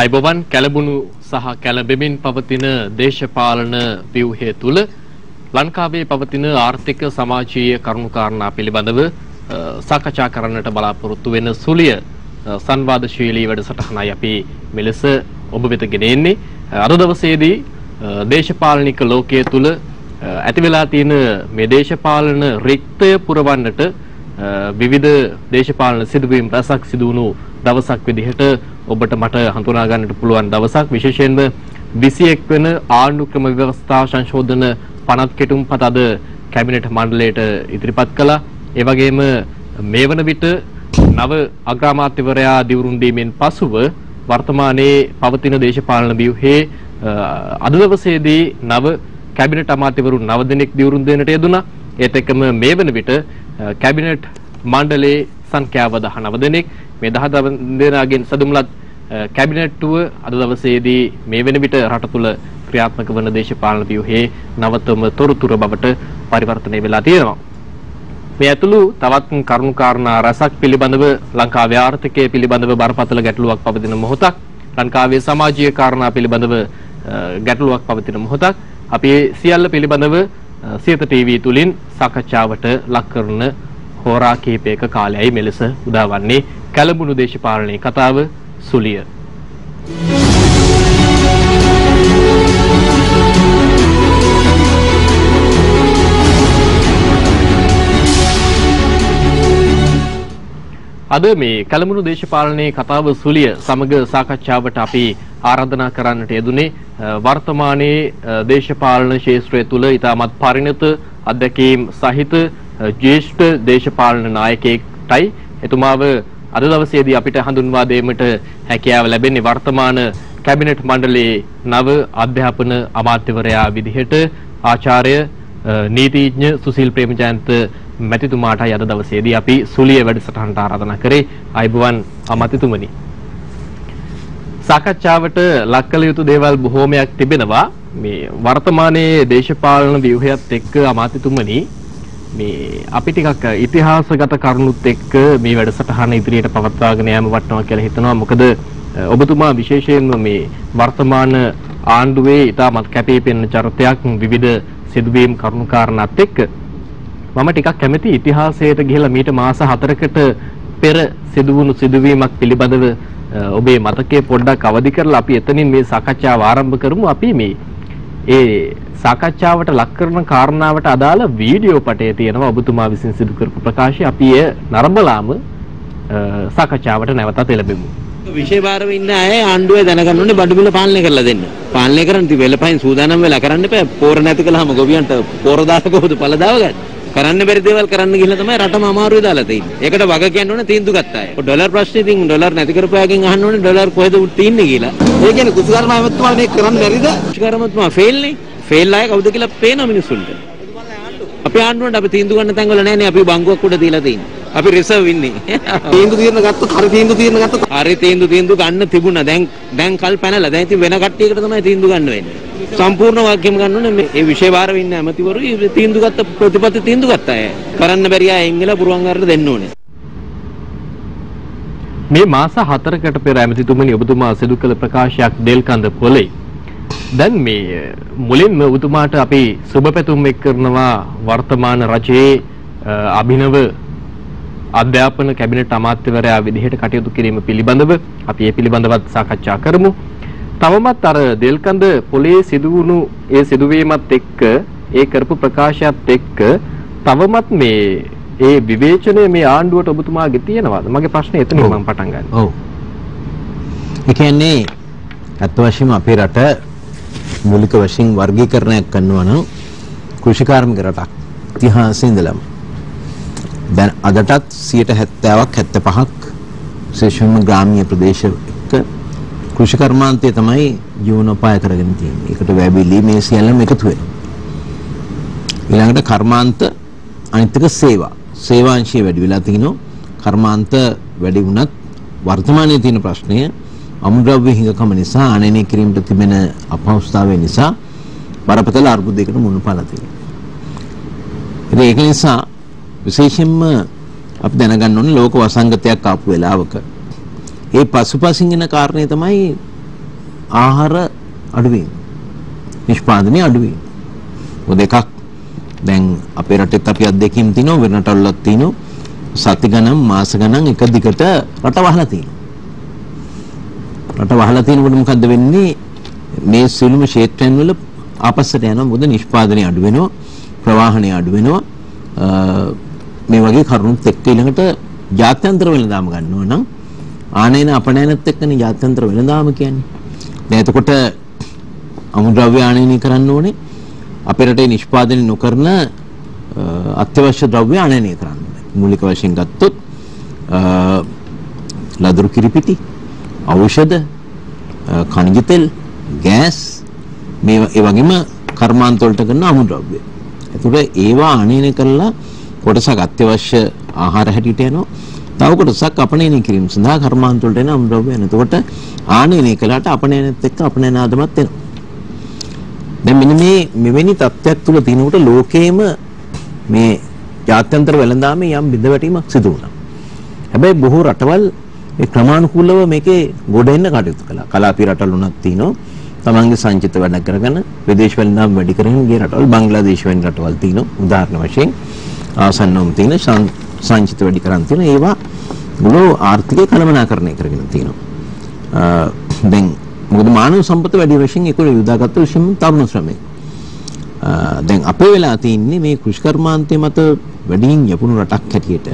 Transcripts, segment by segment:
අයිබෝවන් කැළඹුණු සහ කැළඹෙමින් පවතින දේශපාලන ව්‍යුහය තුළ ලංකාවේ පවතින ආර්ථික සමාජීය කරුණුකාරණා පිළිබඳව සාකච්ඡා කරන්නට බලාපොරොත්තු වෙන සුලිය සංවාදශීලී වැඩසටහනයි අපි මෙලෙස ඔබ වෙත ගෙන එන්නේ. අද දවසේදී දේශපාලනික ලෝකයේ තුල ඇති වෙලා තියෙන මේ දේශපාලන රික්තය පුරවන්නට විවිධ දේශපාලන සිදුවීම් රැසක් සිදු වුණු දවසක් විදිහට ඔබට මට හඳුනා ගන්නට පුළුවන් දවසක්. විශේෂයෙන්ම 21 වෙන ආණ්ඩු ක්‍රම ව්‍යවස්ථා සංශෝධන පනත් කෙටුම්පත අද කැබිනට් මණ්ඩලයට ඉදිරිපත් කළා. ඒ වගේම මේ වන විට නව අග්‍රාමාත්‍යවරයා දිවුරුම් දීමෙන් පසුව වර්තමානයේ පවතින දේශපාලන ව්‍යුහයේ අද දවසේදී නව කැබිනට් අමාත්‍යවරු 9 දෙනෙක් දිවුරුම් දෙන්නට යෙදුණා. ඒත් එක්කම මේ වන විට කැබිනට් මණ්ඩලයේ සංඛ්‍යාව 19 දෙනෙක්. මේ 19 දෙනාගෙන් සදුම්ලත් කැබිනට්ටුව අද දවසේදී මේ වෙන විට රට තුළ ක්‍රියාත්මක වන දේශපාලන ව්‍යුහයේ නවතම තොරතුරු බවට පරිවර්තනය වෙලා තියෙනවා. මේ ඇතුළු තවත් කරුණුකාරණා රසක් පිළිබඳව ලංකාවේ ආර්ථිකය පිළිබඳව බරපතල ගැටලුවක් පවතින මොහොතක්, ලංකාවේ සමාජීය කාරණා පිළිබඳව ගැටලුවක් පවතින මොහොතක් අපි සියල්ල පිළිබඳව සියත ටීවී තුලින් සාකච්ඡාවට ලක් කරන හෝරා කිහිපයක කාලයයි මෙලෙස උදාවන්නේ කැළඹුණු දේශපාලනයේ කතාව සුලිය. අද මේ කැළඹුණු දේශපාලනයේ කතාව සුලිය සමග සාකච්ඡාවට අපි ආරාධනා කරන්නට යෙදුනේ වර්තමානයේ දේශපාලන ක්ෂේත්‍රය තුළ ඉතාමත් පරිණත අධ්‍යක්ීම් සහිත ජ්‍යෙෂ්ඨ දේශපාලන නායකයෙක්ටයි. එතුමාව අද දවසේදී අපිට හඳුන්වා දීමට හැකියාව ලැබෙන්නේ වර්තමාන කැබිනට් මණ්ඩලයේ නව අධ්‍යාපන අමාත්‍යවරයා විදිහට ආචාර්ය නීතිඥ සුසිල් ප්‍රේමජයන්ත මැතිතුමාටයි අද දවසේදී අපි සුලිය වැඩසටහනට ආරාධනා කරේ. අයිබෝවන් අමාත්‍යතුමනි. සාකච්ඡාවට ලක් කළ යුතු දේවල් බොහෝමයක් තිබෙනවා. මේ වර්තමානයේ දේශපාලන ව්‍යුහයත් එක්ක අමාත්‍යතුමනි මේ අපි ටිකක් ඉතිහාසගත කරුණුත් එක්ක මේ වැඩසටහන ඉදිරියට පවත්වාගෙන යාම වටනවා කියලා හිතනවා. මොකද ඔබතුමා විශේෂයෙන්ම මේ වර්තමාන ආණ්ඩුවේ ඉතාමත් කැපී පෙනෙන චරිතයක් විවිධ සිදුවීම් කරුණුකාරණාත් එක්ක මම ටිකක් කැමති ඉතිහාසයට ගිහිලා මීට මාස 4කට පෙර සිදුවුණු සිදුවීමක් පිළිබඳව ඔබේ මතකයේ පොඩ්ඩක් අවදි කරලා අපි එතනින් මේ සාකච්ඡාව ආරම්භ කරමු. අපි මේ ඒ සාකච්ඡාවට ලක් කරන කාරණාවට අදාළ වීඩියෝ පටය තියෙනවා ඔබතුමා විසින් සිදු කරපු ප්‍රකාශය. අපි එය නරඹලාම සාකච්ඡාවට නැවතත් එළඹෙමු. විශේෂ ඉන්න අය ආණ්ඩුවේ දැනගන්න ඕනේ බඩු මිල පාලනය කරලා දෙන්න. පාලනය කරන්න ඉතින් වෙලපයින් සූදානම් වෙලා කරන්න එපා. පෝර නැති කළාම ගොවියන්ට පෝර දාලා කොහොමද පළදාව ගන්න? කරන්න බැරි දේවල් කරන්න ගිහලා තමයි රටම අමාරුවේ දාලා තියෙන්නේ. ඒකට වග කියන්න ඕනේ තීන්දුව ගත්ත අය. ඩොලර් ප්‍රශ්නේ ඉතින් ඩොලර් නැති කරපුවාගෙන් අහන්න ඕනේ ඩොලර් කොහෙද තියෙන්නේ කියලා. ඒ කියන්නේ කුසුකර්ම ඇමතුමා මේක කරන්න බැරිද? කුසුකර්ම ඇමතුමා ෆේල් නේ. ෆේල් අය කවුද කියලා පේන මිනිස්සුන්ට. අපි ආණ්ඩුවට අපි තීන්දුව ගන්න තැන්වල නැහැනේ. අපි බංගුවක් උඩ දීලා තියෙන්නේ. අපි රිසර්ව් ඉන්නේ. තීන්දුව తీරන ගත්තොත් හරි තීන්දුව తీරන ගත්තොත් හරි තීන්දුව ගන්න තිබුණා. දැන් කල් පැනලා. දැන් ඉතින් වෙන කට්ටියකට තමයි තීන්දුව ගන්න වෙන්නේ. සම්පූර්ණ වාක්‍යම ගන්න ඕනේ මේ විශේෂ භාරව ඉන්න ඇමතිවරු තීන්දුව ගත්ත ප්‍රතිපත්ති තීන්දුව ගත්ත අය. කරන්න බැරි අය ඉංගල පුරුවන් කරලා දෙන්න ඕනේ. මේ මාස 4කට පෙර ඇමතිතුමනි ඔබතුමා සිදු කළ ප්‍රකාශයක් දෙල්කඳ පොලේ. දැන් මේ මුලින්ම ඔබතුමාට අපි සුබ පැතුම් එක් කරනවා වර්තමාන රජයේ අභිනව අධ්‍යාපන කැබිනට් අමාත්‍යවරයා විදිහට කටයුතු කිරීම පිළිබඳව අපි ඒ පිළිබඳවත් සාකච්ඡා කරමු. තවමත් අර දෙල්කඳ පොලේ සිදුවුණු ඒ සිදුවීමත් එක්ක ඒ කරපු ප්‍රකාශයත් එක්ක තවමත් මේ ඒ විවේචනය මේ ආණ්ඩුවට ඔබතුමාගේ තියෙනවද? මගේ ප්‍රශ්නේ එතනින් මම පටන් ගන්නවා. ඔව්. ඒ කියන්නේ අත් වශයෙන්ම අපේ රට මූලික වශයෙන් වර්ගීකරණයක් කරනවා නම් කෘෂිකාර්මික රටක් ඉතිහාසයේ ඉඳලම දැන් අදටත් 70%ක් 75ක් විශේෂයෙන්ම ග්‍රාමීය ප්‍රදේශ එක්ක කෘෂි කර්මාන්තය තමයි ජීවනෝපාය කරගෙන තියෙන්නේ. ඒකට වැබිලි මේ සියල්ලම එකතු වෙනවා. ඊළඟට කර්මාන්ත අනිත් එක සේවා. සේවාංශය වැඩි වෙලා තිනවා. කර්මාන්ත වැඩි වුණත් වර්තමානයේ තියෙන ප්‍රශ්නය අමුද්‍රව්‍ය හිඟකම නිසා අනේනය කිරීමට තිබෙන අපහසුතාවය නිසා බරපතල අර්බුදයකට මුහුණ පාලා තියෙනවා. ඒක නිසා විශේෂයෙන්ම අපි දැනගන්න ඕනේ ලෝක වසංගතයක් ආපු වෙලාවක ඒ පසුපසින් එන කාරණේ තමයි ආහාර අඩුවීම. නිෂ්පාදනය අඩුවීම. ඔය දෙකක් දැන් අපේ රටෙත් අපි අත්දැකීම් තියෙනවා වෙන රටවලත් තියෙනවා. සති ගණන් මාස ගණන් එක දිගට රට වහලා තියෙනවා. රට වහලා තියෙනකොට මොකද්ද වෙන්නේ? මේ සියලුම ක්ෂේත්‍රයන් වල ආපස්සට යනවා. මොකද නිෂ්පාදනය අඩු වෙනවා, ප්‍රවාහනය අඩු වෙනවා. මේ වගේ කරුණුත් එක්ක ඊළඟට ජාත්‍යන්තර වෙළඳාම ගන්නවා නම් ආනයන අපනයනත් එක්කනේ ජාත්‍යන්තර වෙළඳාම කියන්නේ. දැන් එතකොට අමුද්‍රව්‍ය ආනයනය කරන්න ඕනේ. අපේ රටේ නිෂ්පාදනය නොකරන අත්‍යවශ්‍ය ද්‍රව්‍ය ආනයනය කරන්න ඕනේ. මූලික වශයෙන් ගත්තොත් ලදරු කිරිපිටි, ඖෂධ, khනිජ තෙල්, ගෑස් මේ ඒ වගේම කර්මාන්ත වලට කරන අමුද්‍රව්‍ය. එතකොට ඒවා ආනයනය කරලා කොටසක් අත්‍යවශ්‍ය ආහාර හැටියට යනවා. තව කොටසක් අපනයනය කිරීම සඳහා කර්මාන්ත වලට එන අමුද්‍රව්‍ය යනවා. එතකොට ආනයනය කළාට අපනයනත් එක්ක අපනයන ආදමත් එනවා. දැන් මෙන්න මේ මෙවැනි තත්ත්වයක් තුල තිනකොට ලෝකයේම මේ ජාත්‍යන්තර වෙළඳාමේ යම් බිඳවැටීමක් සිදු වුණා. හැබැයි බොහෝ රටවල් ඒ ක්‍රමානුකූලව මේකේ ගොඩ එන්න කටයුතු කළා. කලාපී රටවල් උනත් තිනවා. තමන්ගේ සංචිත වැඩ කරගෙන විදේශ වෙළඳාම් වැඩි කරගෙන ගිය රටවල් බංග්ලාදේශ වැනි රටවල් තිනවා. උදාහරණ වශයෙන් ආසන්නවම තියෙන සංචිත වැඩි කරන් තියෙන ඒවා ගලෝ ආර්ථිකය කළමනාකරණය කරගෙන තියෙනවා. දැන් මොකද මානව සම්පත වැඩි වශයෙන් ඒක යොදාගත්ත විශේෂම තරුණ ශ්‍රමය. දැන් අපේ වෙලා තියෙන්නේ මේ කෘෂිකර්මාන්තයේ මත වැඩියෙන් යපුණු රටක් හැටියට.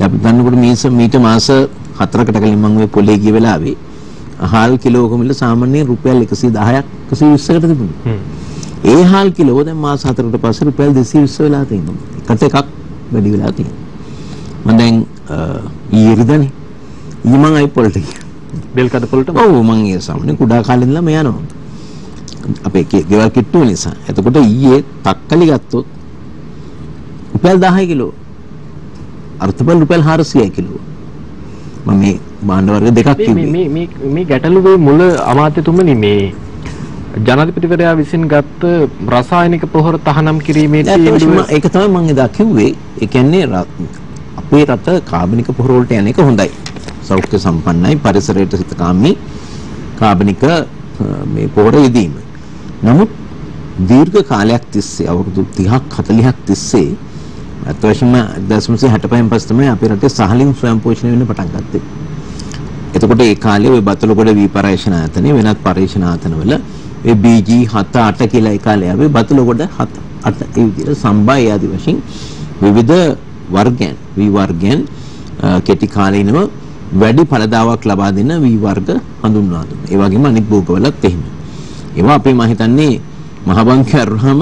අපි දන්නකොට මීට මාස 4කට කලින් මම ওই පොලේ ගිය වෙලාවේ හාල් කිලෝක මිල සාමාන්‍යයෙන් රුපියල් 110ක් 120කට තිබුණා. ඒ හාල් කිලෝ දැන් මාස 4කට පස්සේ රුපියල් 220 වෙලා තියෙනවා. එකට එකක් වැඩි වෙලා තියෙනවා. මම දැන් ඊරිදනේ ඊමන් අයි පොල්ට ගියා. බෙල්කඩ පොල්ට ඔව් මම ඒ සාමාන්‍ය කුඩා කාලේ ඉඳලා මේ යනවා. අපේ ගෙවල් කිට්ටුව නිසා. එතකොට ඊයේ තක්කලි ගත්තොත් රුපියල් 10 කිලෝ. අර්ථපල් රුපියල් 400 කිලෝ. මම මේ භාණ්ඩ වර්ග දෙකක් කිව්වේ. මේ ගැටලුවේ මුල අමාත්‍යතුමනි මේ ජනාධිපතිවරයා විසින් ගත්ත රසායනික පොහොර තහනම් කිරීමේ ඒක තමයි මම එදා කිව්වේ. ඒ කියන්නේ අපේ රට කාබනික පොහොර වලට යන එක හොඳයි. සෞඛ්‍ය සම්පන්නයි, පරිසරයට හිතකාමී කාබනික මේ පොහොර යෙදීම. නමුත් දීර්ඝ කාලයක් තිස්සේ අවුරුදු 30ක් 40ක් තිස්සේ අත්වශයෙන්ම 1965 පස්සේ තමයි අපේ රටේ සහලින් ස්වයං පෝෂණය වෙන්න පටන් ගත්තේ. එතකොට ඒ කාලේ ওই බතලගොඩ වී පරීක්ෂණ ආයතනයේ වෙනත් පරීක්ෂණ ආයතනවල ඒ BG 7 8 කියලා ඒ කාලේ ආවේ බතලගොඩ 7 8 ඒ විදිහට සම්බාය ආදී වශයෙන් විවිධ වර්ගයන් වී වර්ගයන් කෙටි කාලීනව වැඩි ඵලදාවක් ලබා දෙන වී වර්ග හඳුන්වා දුන්නා. ඒ වගේම අනිත් භෝගවලත් එහෙම. ඒවා අපි මම හිතන්නේ මහ බංකරුවම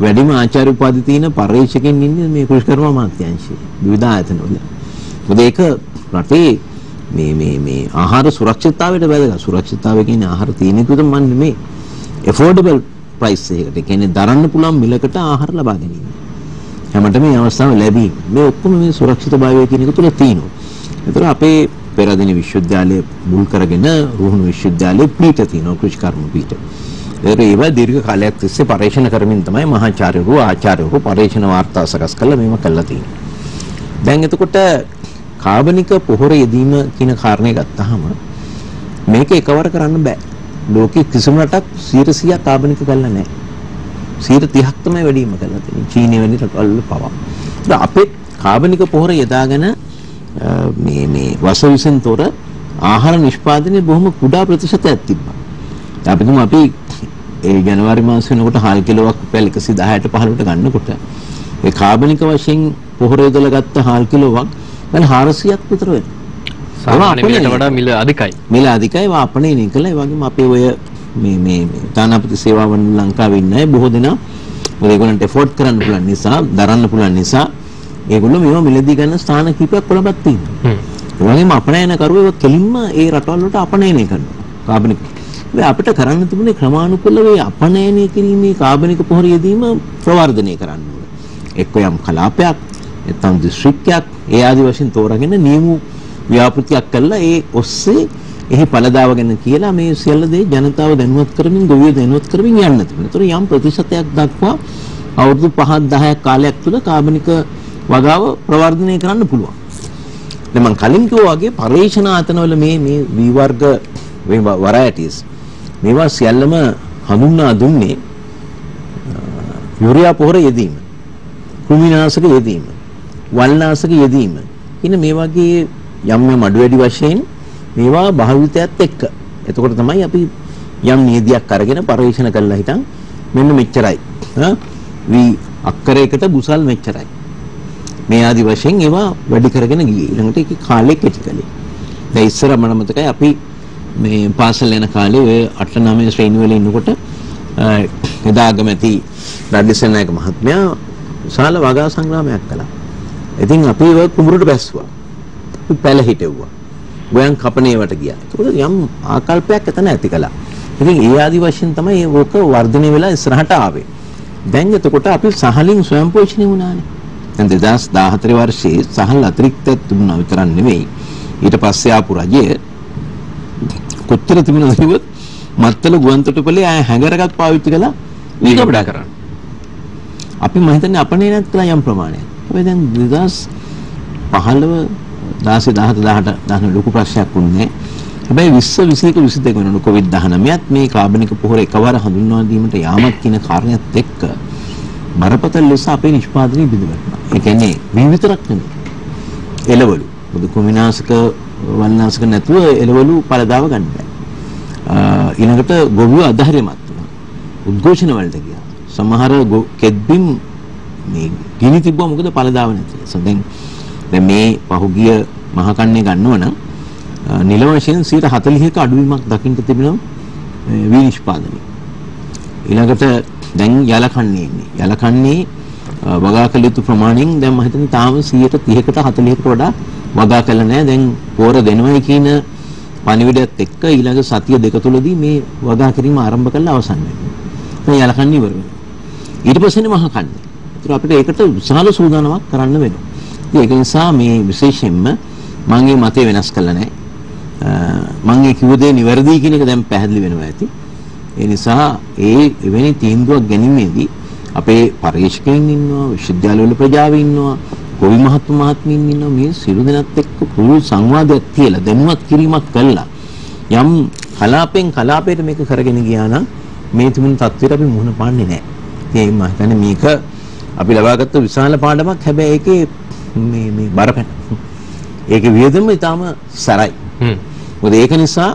වැඩිම ආචාර්ය උපාධි තියෙන පරීක්ෂකෙන් ඉන්නේ මේ කෘෂිකර්ම අමාත්‍යාංශයේ විවිධ ආයතනවල. මොකද ඒක රටේ මේ ආහාර සුරක්ෂිතතාවයට වැදගත්. සුරක්ෂිතතාවය කියන්නේ ආහාර තියෙන එක විතරම නෙමෙයි. affordable price එකකට. ඒ කියන්නේ දරන්න පුළුවන් මිලකට ආහාර ලබා ගැනීම. හැමතෙම මේ අවස්ථාව ලැබීම. මේ ඔක්කොම මේ සුරක්ෂිතභාවය කියන එක තුල තියෙනවා. ඒතර අපේ පෙරදින විශ්වවිද්‍යාලය මුල් කරගෙන රුහුණු විශ්වවිද්‍යාලයේ පීඨ තියෙනවා කෘෂිකර්ම පීඨ. ඒවා දීර්ඝ කාලයක් තිස්සේ පරීක්ෂණ කරමින් තමයි මහාචාර්යවරු ආචාර්යවරු පරීක්ෂණ වාර්තා සකස් කළා මේව කළා තියෙන්නේ. දැන් එතකොට කාබනික පොහොර යෙදීම කියන කාරණේ ගත්තාම මේක එකවර කරන්න බෑ. ලෝකෙ කිසිම රටක් 100% කාබනික කරලා නැහැ. 30ක් තමයි වැඩිම කරලා තියෙන්නේ. චීනය වැනි රටවල් වල පවා. දැන් අපේ කාබනික පොහොර යදාගෙන මේ වසවිසෙන් තොර ආහාර නිෂ්පාදනයේ බොහොම කුඩා ප්‍රතිශතයක් තිබ්බා. අපි ඒ ජනවාරි මාසෙ වෙනකොට හාල් කිලෝවක් රුපියල් 110ට 15ට ගන්නකොට ඒ කාබනික වශයෙන් පොහොර යොදලා ගත්ත හාල් කිලෝවක් දැන් 400ක් විතර වෙනවා. සාමාන්‍ය මිලට වඩා මිල අධිකයි. මිල අධිකයි. වාපණය නිකලා ඒ වගේම අපේ ඔය මේ තානාපති සේවාවන් ලංකාවේ ඉන්නේ බොහෝ දෙනා ඒගොල්ලන්ට එෆෝඩ් කරන්න පුළුවන් නිසා, දරන්න පුළුවන් නිසා ඒගොල්ලෝ මේවා මිලදී ගන්න ස්ථාන කිහිපයක් කොළඹත් තියෙනවා. ඒ වගේම අපනයන කරුවෝ කෙලින්ම ඒ රටවල් වලට අපනයනය කරනවා. කාබනික අපිට කරන්න තිබුණේ ක්‍රමානුකූලව මේ අපනයනය කිරීමේ කාබනික පොහොර යෙදීම ප්‍රවර්ධනය කරන්න ඕනේ. එක්ක යම් කලාපයක්, නැත්නම් දිස්ත්‍රික්කයක් ඒ ආදි වශයෙන් තෝරාගෙන නියම ව්‍යාපෘතියක් කළා ඒ ඔස්සේ එහි ඵලදාව ගැන කියලා මේ සියල්ල දේ ජනතාව දැනුවත් කරමින් ගොවිය දැනුවත් කරමින් යන්න තිබුණා. ඒතර යම් ප්‍රතිශතයක් දක්වා අවුරුදු 5-10ක් කාලයක් තුළ කාබනික වගාව ප්‍රවර්ධනය කරන්න පුළුවන්. දැන් මම කලින් කිව්වා වගේ පරීක්ෂණ ආයතනවල මේ වී වර්ග varieties මේවා සියල්ලම හඳුන්වා දුන්නේ යුරියා පොහොර යෙදීම, කෘමිනාශක යෙදීම, වල්නාශක යෙදීම කියන මේ වගේ යම් යම් අඩු වැඩි වශයෙන් මේවා භාවිතයත් එක්ක. එතකොට තමයි අපි යම් නීතියක් අරගෙන පරිශන කළා හිටන් මෙන්න මෙච්චරයි. වි අක්කරයකට බුසල් මෙච්චරයි. මේ ආදි වශයෙන් ඒවා වැඩි කරගෙන ගියේ. ඊළඟට ඒක කාලෙක කෙටි කළේ. දැන් ඉස්සර මම මතකයි අපි මේ පාසල් යන කාලේ ඔය 8 9 ශ්‍රේණිය වල ඉන්නකොට එදා අගමැති රාජ්‍යසේනායක මහත්මයා විශාල වගා සංග්‍රාමයක් කළා. ඉතින් අපි ඔය කුඹුරට බැස්සුවා. අපි පැල හිටෙව්වා. ගෝයන් කපණේවට ගියා. ඒක යම් ආකල්පයක් එතන ඇති කළා. ඉතින් ඒ ආදි වශයෙන් තමයි ඕක වර්ධනය වෙලා ඉස්සරහට ආවේ. දැන් එතකොට අපි සහලින් ස්වයං පෝෂණය වුණානේ. දැන් 2014 වර්ෂයේ සහල් අතිරික්තයක් තිබුණා විතරක් නෙවෙයි. ඊට පස්සේ ආපු රජය කොච්චර තිබුණද කිව්වොත් මත්තල ගුවන්තොටුපළේ ආය හැඟරගත් පාවිච්චි කළා ඊට වඩා කරන්න. අපි මම හිතන්නේ අපනේ නැත් කළා යම් ප්‍රමාණයක්. ඔය දැන් 2015 16 17 18 ලොකු ප්‍රශ්නයක් වුණේ. හැබැයි 20 21 22 වෙනකොට COVID-19ත් මේ කාබනික පොහොර එකවර හඳුන්වා දීමට යාමත් කියන කාරණයත් එක්ක බරපතල ලෙස අපේ නිෂ්පාදනය බිඳවැටුණා. ඒ කියන්නේ මේ විතරක් නෙමෙයි. එළවලු. මොකද කුමිනාශක වල්නාශක නැතුව එළවලු පළදාව ගන්න බෑ. ඊළඟට ගොවියෝ අධෛර්යමත් වුණා. උද්ඝෝෂණ වලට ගියා. සමහර කෙද්බිම් මේ ගිනි තිබ්බා මොකද පළදාව නැති නිසා. දැන් මේ පහුගිය මහ කන්නේ ගන්නව නම් නිල වශයෙන් 40%ක අඩුවීමක් දකින්න තිබෙනවා වී නිෂ්පාදනයේ. ඊළඟට දැන් යලකන්නේ ඉන්නේ. යලකන්නේ වගා කළ යුතු ප්‍රමාණයෙන් දැන් මම හිතන්නේ තාම 30%කට 40%කට වඩා වගා කළ නැහැ. දැන් පෝර දෙනවයි කියන පණිවිඩයත් එක්ක ඊළඟ සතිය දෙක තුලදී මේ වගා කිරීම ආරම්භ කළා අවසන් වෙනවා. දැන් යලකන්නේ ඉවර වෙනවා. ඊට පස්සේනේ මහ කන්නේ. ඒතර අපිට ඒකට විශාල සූදානමක් කරන්න වෙනවා. ඒක නිසා මේ විශේෂයෙන්ම මම මේ මතය වෙනස් කළා නැහැ. මම ඒ කිව්ව දේ නිවැරදි කියන එක දැන් පැහැදිලි වෙනවා ඇති. ඒ නිසා එවැනි තීන්දුවක් ගැනීමේදී අපේ පරීක්ෂකයන් ඉන්නවා, විශ්වවිද්‍යාලවල ප්‍රජාව ඉන්නවා, ගොවි මහත්මීන් ඉන්නවා. මේ සියලු දෙනාත් එක්ක පුළුල් සංවාදයක් තියලා දැනුවත් කිරීමක් කළා. යම් කලාපෙන් කලාපයට මේක කරගෙන ගියා නම් මේ තිබුණු තත්ත්වයට අපි මුහුණ පාන්නේ නැහැ. ඒ මම හිතන්නේ මේක අපි ලබාගත්ත විශාල පාඩමක්. හැබැයි ඒකේ මේ බරපැන. ඒකේ වියදම ඊටාම සරයි. මොකද ඒක නිසා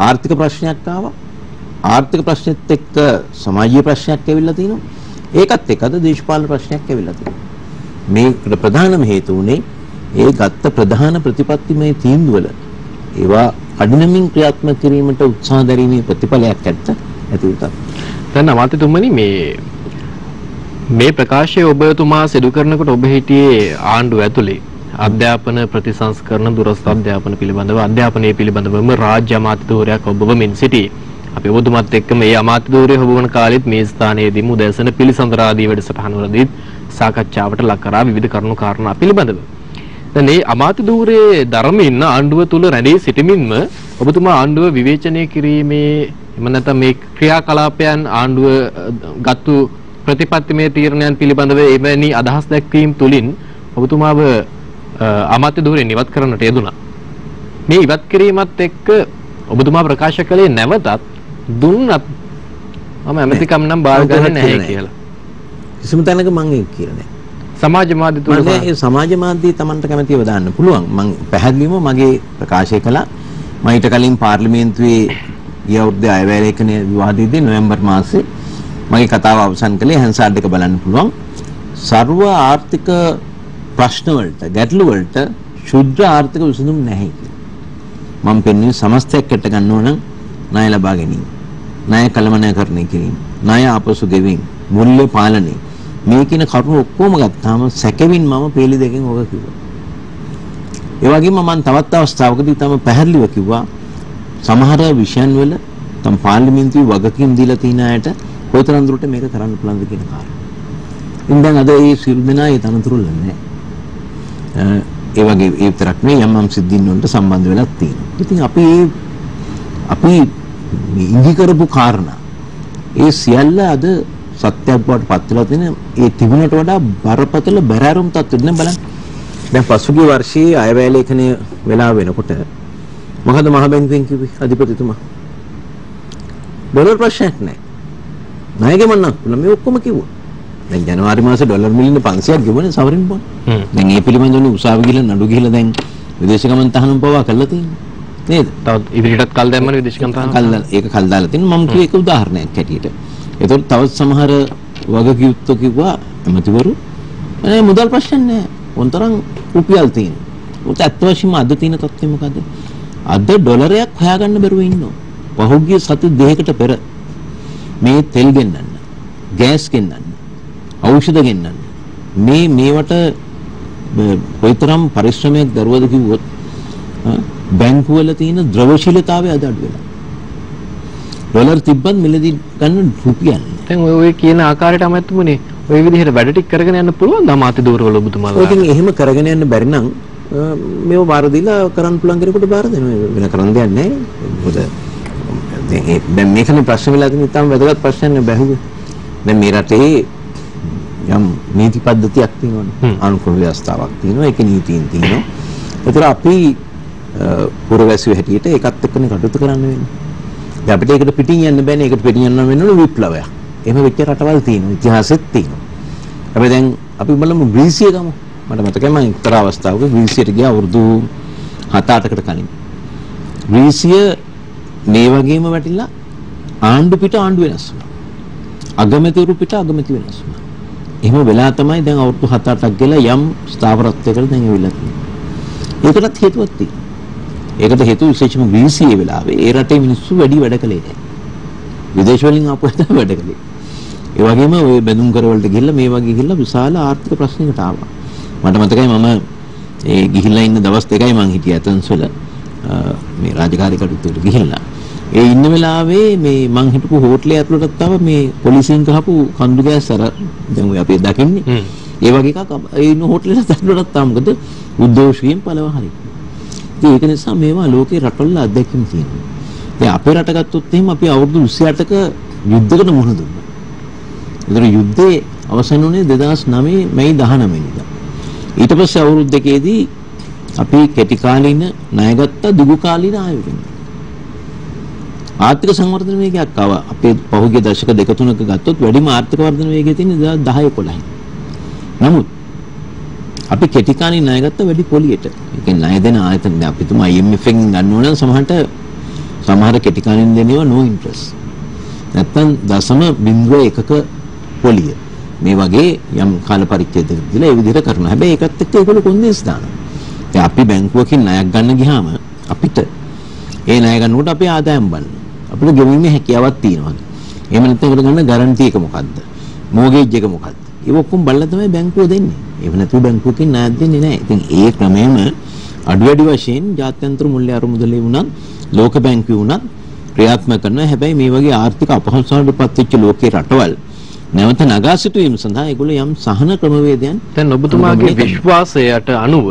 ආර්ථික ප්‍රශ්නයක් ආවා. ආර්ථික ප්‍රශ්නෙත් එක්ක සමාජීය ප්‍රශ්නයක් ඇවිල්ලා තිනවා. ඒකත් එක්ක අද දේශපාලන ප්‍රශ්නයක් ඇවිල්ලා තිනවා. මේකට ප්‍රධානම හේතුව උනේ ඒ ගත්ත ප්‍රධාන ප්‍රතිපත්තිමය තීන්දුවල ඒවා අඩිනමින් ක්‍රියාත්මක කිරීමට උත්සාහ දැරීමේ ප්‍රතිඵලයක් ඇති උතක්. දැන් අමාත්‍යතුමනි මේ ප්‍රකාශය ඔබතුමා සිදු කරනකොට ඔබ හිටියේ ආණ්ඩුව ඇතුලේ අධ්‍යාපන ප්‍රතිසංස්කරණ දුරස්ථ අධ්‍යාපන පිළිබඳව අධ්‍යාපනයේ පිළිබඳවම රාජ්‍ය අමාත්‍යවරයෙක් ඔබව මෙන් සිටියේ. අපි ඔබතුමාත් එක්ක මේ අමාත්‍යවරය හොබවන කාලෙත් මේ ස්ථානයේදීම උදෑසන පිළිසඳර ආදී වැඩසටහනවලදී සාකච්ඡාවට ලක් කරා විවිධ කරුණු කාරණා පිළිබඳව. දැන් මේ අමාත්‍යවරයේ ධර්මයෙන් ආණ්ඩුව තුල රැඳී සිටමින්ම ඔබතුමා ආණ්ඩුව විවේචනය කිරීමේ එම නැත්නම් මේ ක්‍රියාකලාපයන් ආණ්ඩුව ගත්තු ප්‍රතිපත්තිමය තීරණයන් පිළිබඳව එවැනි අදහස් දැක්වීම තුලින් ඔබතුමාව අමාත්‍යවරයෙන් ඉවත් කරන්නට යෙදුණා. මේ ඉවත් කිරීමත් එක්ක ඔබතුමා ප්‍රකාශ කළේ නැවතත් දුන්නත් මම ඇමතිකම් නම් බාර ගන්නේ නැහැ කියලා. කිසිම තැනක මම ඒක කියලා නැහැ. සමාජ මාධ්‍ය තුල ඒ සමාජ මාධ්‍ය Tamanට කැමතිව දාන්න පුළුවන්. මම පැහැදිලිවම මගේ ප්‍රකාශය කළා. මම ඊට කලින් පාර්ලිමේන්තුවේ ගිය අවුරුද්දේ අයවැය ලේඛනයේ විවාදයේදී නොවැම්බර් මාසයේ මගේ කතාව අවසන් කළේ හැන්සාඩ් එක බලන්න පුළුවන්. සර්ව ආර්ථික ප්‍රශ්න වලට ගැටලු වලට ශුද්ධ ආර්ථික විසඳුම් නැහැ කියලා. මම පෙන්වන්නේ සමස්තයක් කට ගන්න ඕන ණය ලබා ගැනීම. ණය කළමනාකරණය කිරීම. ණය ආපසු ගෙවීම. මුල්‍ය පාලනය. මේ කියන කරුණු ඔක්කොම ගත්තාම සැකෙමින් මම පේලි දෙකෙන් ඔක කිව්වා. ඒ වගේම මම තවත් අවස්ථාවකදී තම පැහැදිලිව කිව්වා සමහර විෂයන් වල තම පාර්ලිමේන්තුවේ වගකීම් දීලා තියෙන අයට කොතරම් දුරට මේක කරන්න පුළුවන්ද කියන කාරණා. ඉතින් දැන් අද මේ සියලු දෙනා ඒ තනතුරු නැහැ. ඒ වගේ ඒ විතරක් නෙවෙයි යම් සිද්ධීන් වලට සම්බන්ධ වෙලා තියෙනවා. ඉතින් අපි ඉඟි කරපු කාරණා ඒ සියල්ල අද සත්‍යයක් බවට පත් වෙලා තියෙන ඒ තිබුණට වඩා බරපතල බැරෑරුම් තත්ත්වෙට නේ බලන්න. දැන් පසුගිය වර්ෂයේ අයවැය ලේඛනය වෙලා වෙනකොට මොකද මහ බැංකුවෙන් කිව්වේ අධිපතිතුමා ඩොලර් ප්‍රශ්නයක් නැහැ. ණය ගෙවන්න මේ ඔක්කොම කිව්වා. දැන් ජනවාරි මාසේ ඩොලර් මිලියන 500ක් ගෙවන්නේ සවරින් බොන්න. දැන් මේ පිළිබඳව උසාවි ගිහලා නඩු ගිහලා දැන් විදේශ ගමන් තහනම් පවා කරලා තියෙනවා. නේද? තවත් ඉදිරියටත් කල් දැම්මනේ විදේශ ගමන් තහනම්. ඒක කල් දාලා තියෙනවා. මම කිව්ව එක උදාහරණයක් හැටියට. ඒතකොට තවත් සමහර වගකියුත්තෝ කිව්වා ඇමතිවරු නේ මුදල් ප්‍රශ්න නැහැ. වොන්තරම් රුපියල් තියෙනවා. උත් ඇත්ත වශයෙන්ම අද තියෙන තත්ත්වය මොකද? අද ඩොලරයක් හොයාගන්න බැරුව ඉන්නවා. පහුගිය සති දෙකකට පෙර මේ තෙල් ගෙන්නන්න, ගෑස් ගෙන්නන්න, ඖෂධ ගෙන්නන්න මේවට කොයිතරම් පරිශ්‍රමයක් දරුවද කිව්වොත් බැංකුවල තියෙන ද්‍රවශීලතාවය අද අඩු වෙලා. ඩොලර් තිබ්බත් මිලදී ගන්න රුපියල්. දැන් ඔය කියන ආකාරයට අමතමුනේ ඔය විදිහට වැඩ ටික කරගෙන යන්න පුළුවන් ද අමාත්‍ය ධූරවල ඔබතුමාලා? ඔය එහෙම කරගෙන යන්න බැරි නම් මේව බාර දීලා කරන්න පුළුවන් කෙනෙකුට බාර දෙනවා. වෙන කරන්න දෙයක් නැහැ. මොකද දැන් මේකනේ ප්‍රශ්න වෙලා තියෙන ඉතාම වැදගත් ප්‍රශ්නයක් බැහුවේ. දැන් මේ රටේ යම් නීති පද්ධතියක් තියෙනවනේ. අනුකූල ව්‍යවස්ථාවක් තියෙනවා. ඒකේ නීතීන් තියෙනවා. ඒතර අපි පුරවැසියෝ හැටියට ඒකත් එක්කනේ කටයුතු කරන්න වෙන්නේ. දැන් අපිට ඒකට පිටින් යන්න බෑනේ. ඒකට පිටින් යන්න වෙන්නේ විප්ලවයක්. එහෙම වෙච්ච රටවල් තියෙනවා. ඉතිහාසෙත් තියෙනවා. හැබැයි දැන් අපි බලමු ග්‍රීසිය ගමු. මට මතකයි මම එක්තරා අවස්ථාවක ග්‍රීසියට ගියා අවුරුදු 7-8කට කලින්. ග්‍රීසිය මේ වගේම වැටිලා ආණ්ඩු පිට ආණ්ඩු වෙනස් වුණා. අගමැතිවරු පිට අගමැති වෙනස් වුණා. එහෙම වෙලා තමයි දැන් අවුරුදු 7-8ක් ගිහලා යම් ස්ථාවරත්වයකට දැන් ඇවිල්ලා තියෙන්නේ. ඒකටත් හේතුවක් තියෙනවා. ඒකට හේතුව විශේෂම ග්‍රීසියේ වෙලාවේ ඒ රටේ මිනිස්සු වැඩි වැඩ කළේ නැහැ. විදේශ වලින් ආපු අය තමයි වැඩ කළේ. ඒ වගේම ওই බැඳුම් කරවලට ගිහිල්ලා මේ වගේ ගිහිල්ලා විශාල ආර්ථික ප්‍රශ්නයකට ආවා. මට මතකයි මම ඒ ගිහිල්ලා ඉන්න දවස් දෙකයි මං හිටියේ ඇතන්ස් වල මේ රාජකාරී කටයුතු වලට ගිහිල්ලා. ඒ ඉන්න වෙලාවේ මේ මං හිටපු හෝටලේ ඇතුළටත් ආව මේ පොලිසියෙන් ගහපු කඳු ගෑස් අර දැන් ඔය අපි දකින්නේ. ඒ වගේ එකක් ඒ ඉන්න හෝටලේ ඇතුළටත් ආව. මොකද උද්දෝෂයෙන් පළව හරි. ඉතින් ඒක නිසා මේවා ලෝකේ රටවල අත්දැකීම් තියෙනවා. දැන් අපේ රට ගත්තොත් එහෙම අපි අවුරුදු 28ක යුද්ධයකට මුහුණ දුන්නා. ඒතර යුද්ධේ අවසන් වුණේ 2009 මැයි 19 වෙනිදා. ඊට පස්සේ අවුරුදු දෙකේදී අපි කෙටි කාලීන ණය ගත්තා දිගු කාලීන ආයෝජන. ආර්ථික සංවර්ධන වේගයක් ආවා. අපේ පහුගිය දශක දෙක තුනක ගත්තොත් වැඩිම ආර්ථික වර්ධන වේගය තියෙන්නේ 10-11. නමුත් අපි කෙටි කාලීන ණය ගත්ත වැඩි පොලියට. ඒ කියන්නේ ණය දෙන ආයතන අපි තුමා IMF එකෙන් ගන්න ඕන සමහර කෙටි කාලීන දෙනේවා no interest. නැත්තම් 0.1ක පොලිය. මේ වගේ යම් කාල පරිච්ඡේදයක දීලා ඒ විදිහට කරනවා. හැබැයි ඒකත් එක්ක ඒගොල්ලෝ කොන්දේස් දානවා. දැන් අපි බැංකුවකින් ණයක් ගන්න ගියාම අපිට ඒ ණය ගන්නකොට අපේ ආදායම් බලන්න. අපිට ගෙවීමේ හැකියාවක් තියෙනවා. එහෙම නැත්නම් ඒකට ගන්න ගැරන්ටි එක මොකද්ද? මෝගේජ් එක මොකද්ද? ඒක ඔක්කොම බලලා තමයි බැංකුව දෙන්නේ. ඒක නැතුව බැංකුවකින් ණයක් දෙන්නේ නැහැ. ඉතින් ඒ ක්‍රමයේම අඩු වැඩි වශයෙන් ජාත්‍යන්තර මුල්‍ය අරමුදලේ වුණත් ලෝක බැංකුවේ වුණත් ක්‍රියාත්මක කරනවා. හැබැයි මේ වගේ ආර්ථික අපහසුතාවයකටපත් වෙච්ච ලෝකේ රටවල් නැවත නගා සිටුවීම සඳහා ඒගොල්ලෝ යම් සහන ක්‍රමවේදයන් දැන් ඔබතුමාගේ විශ්වාසයට අනුව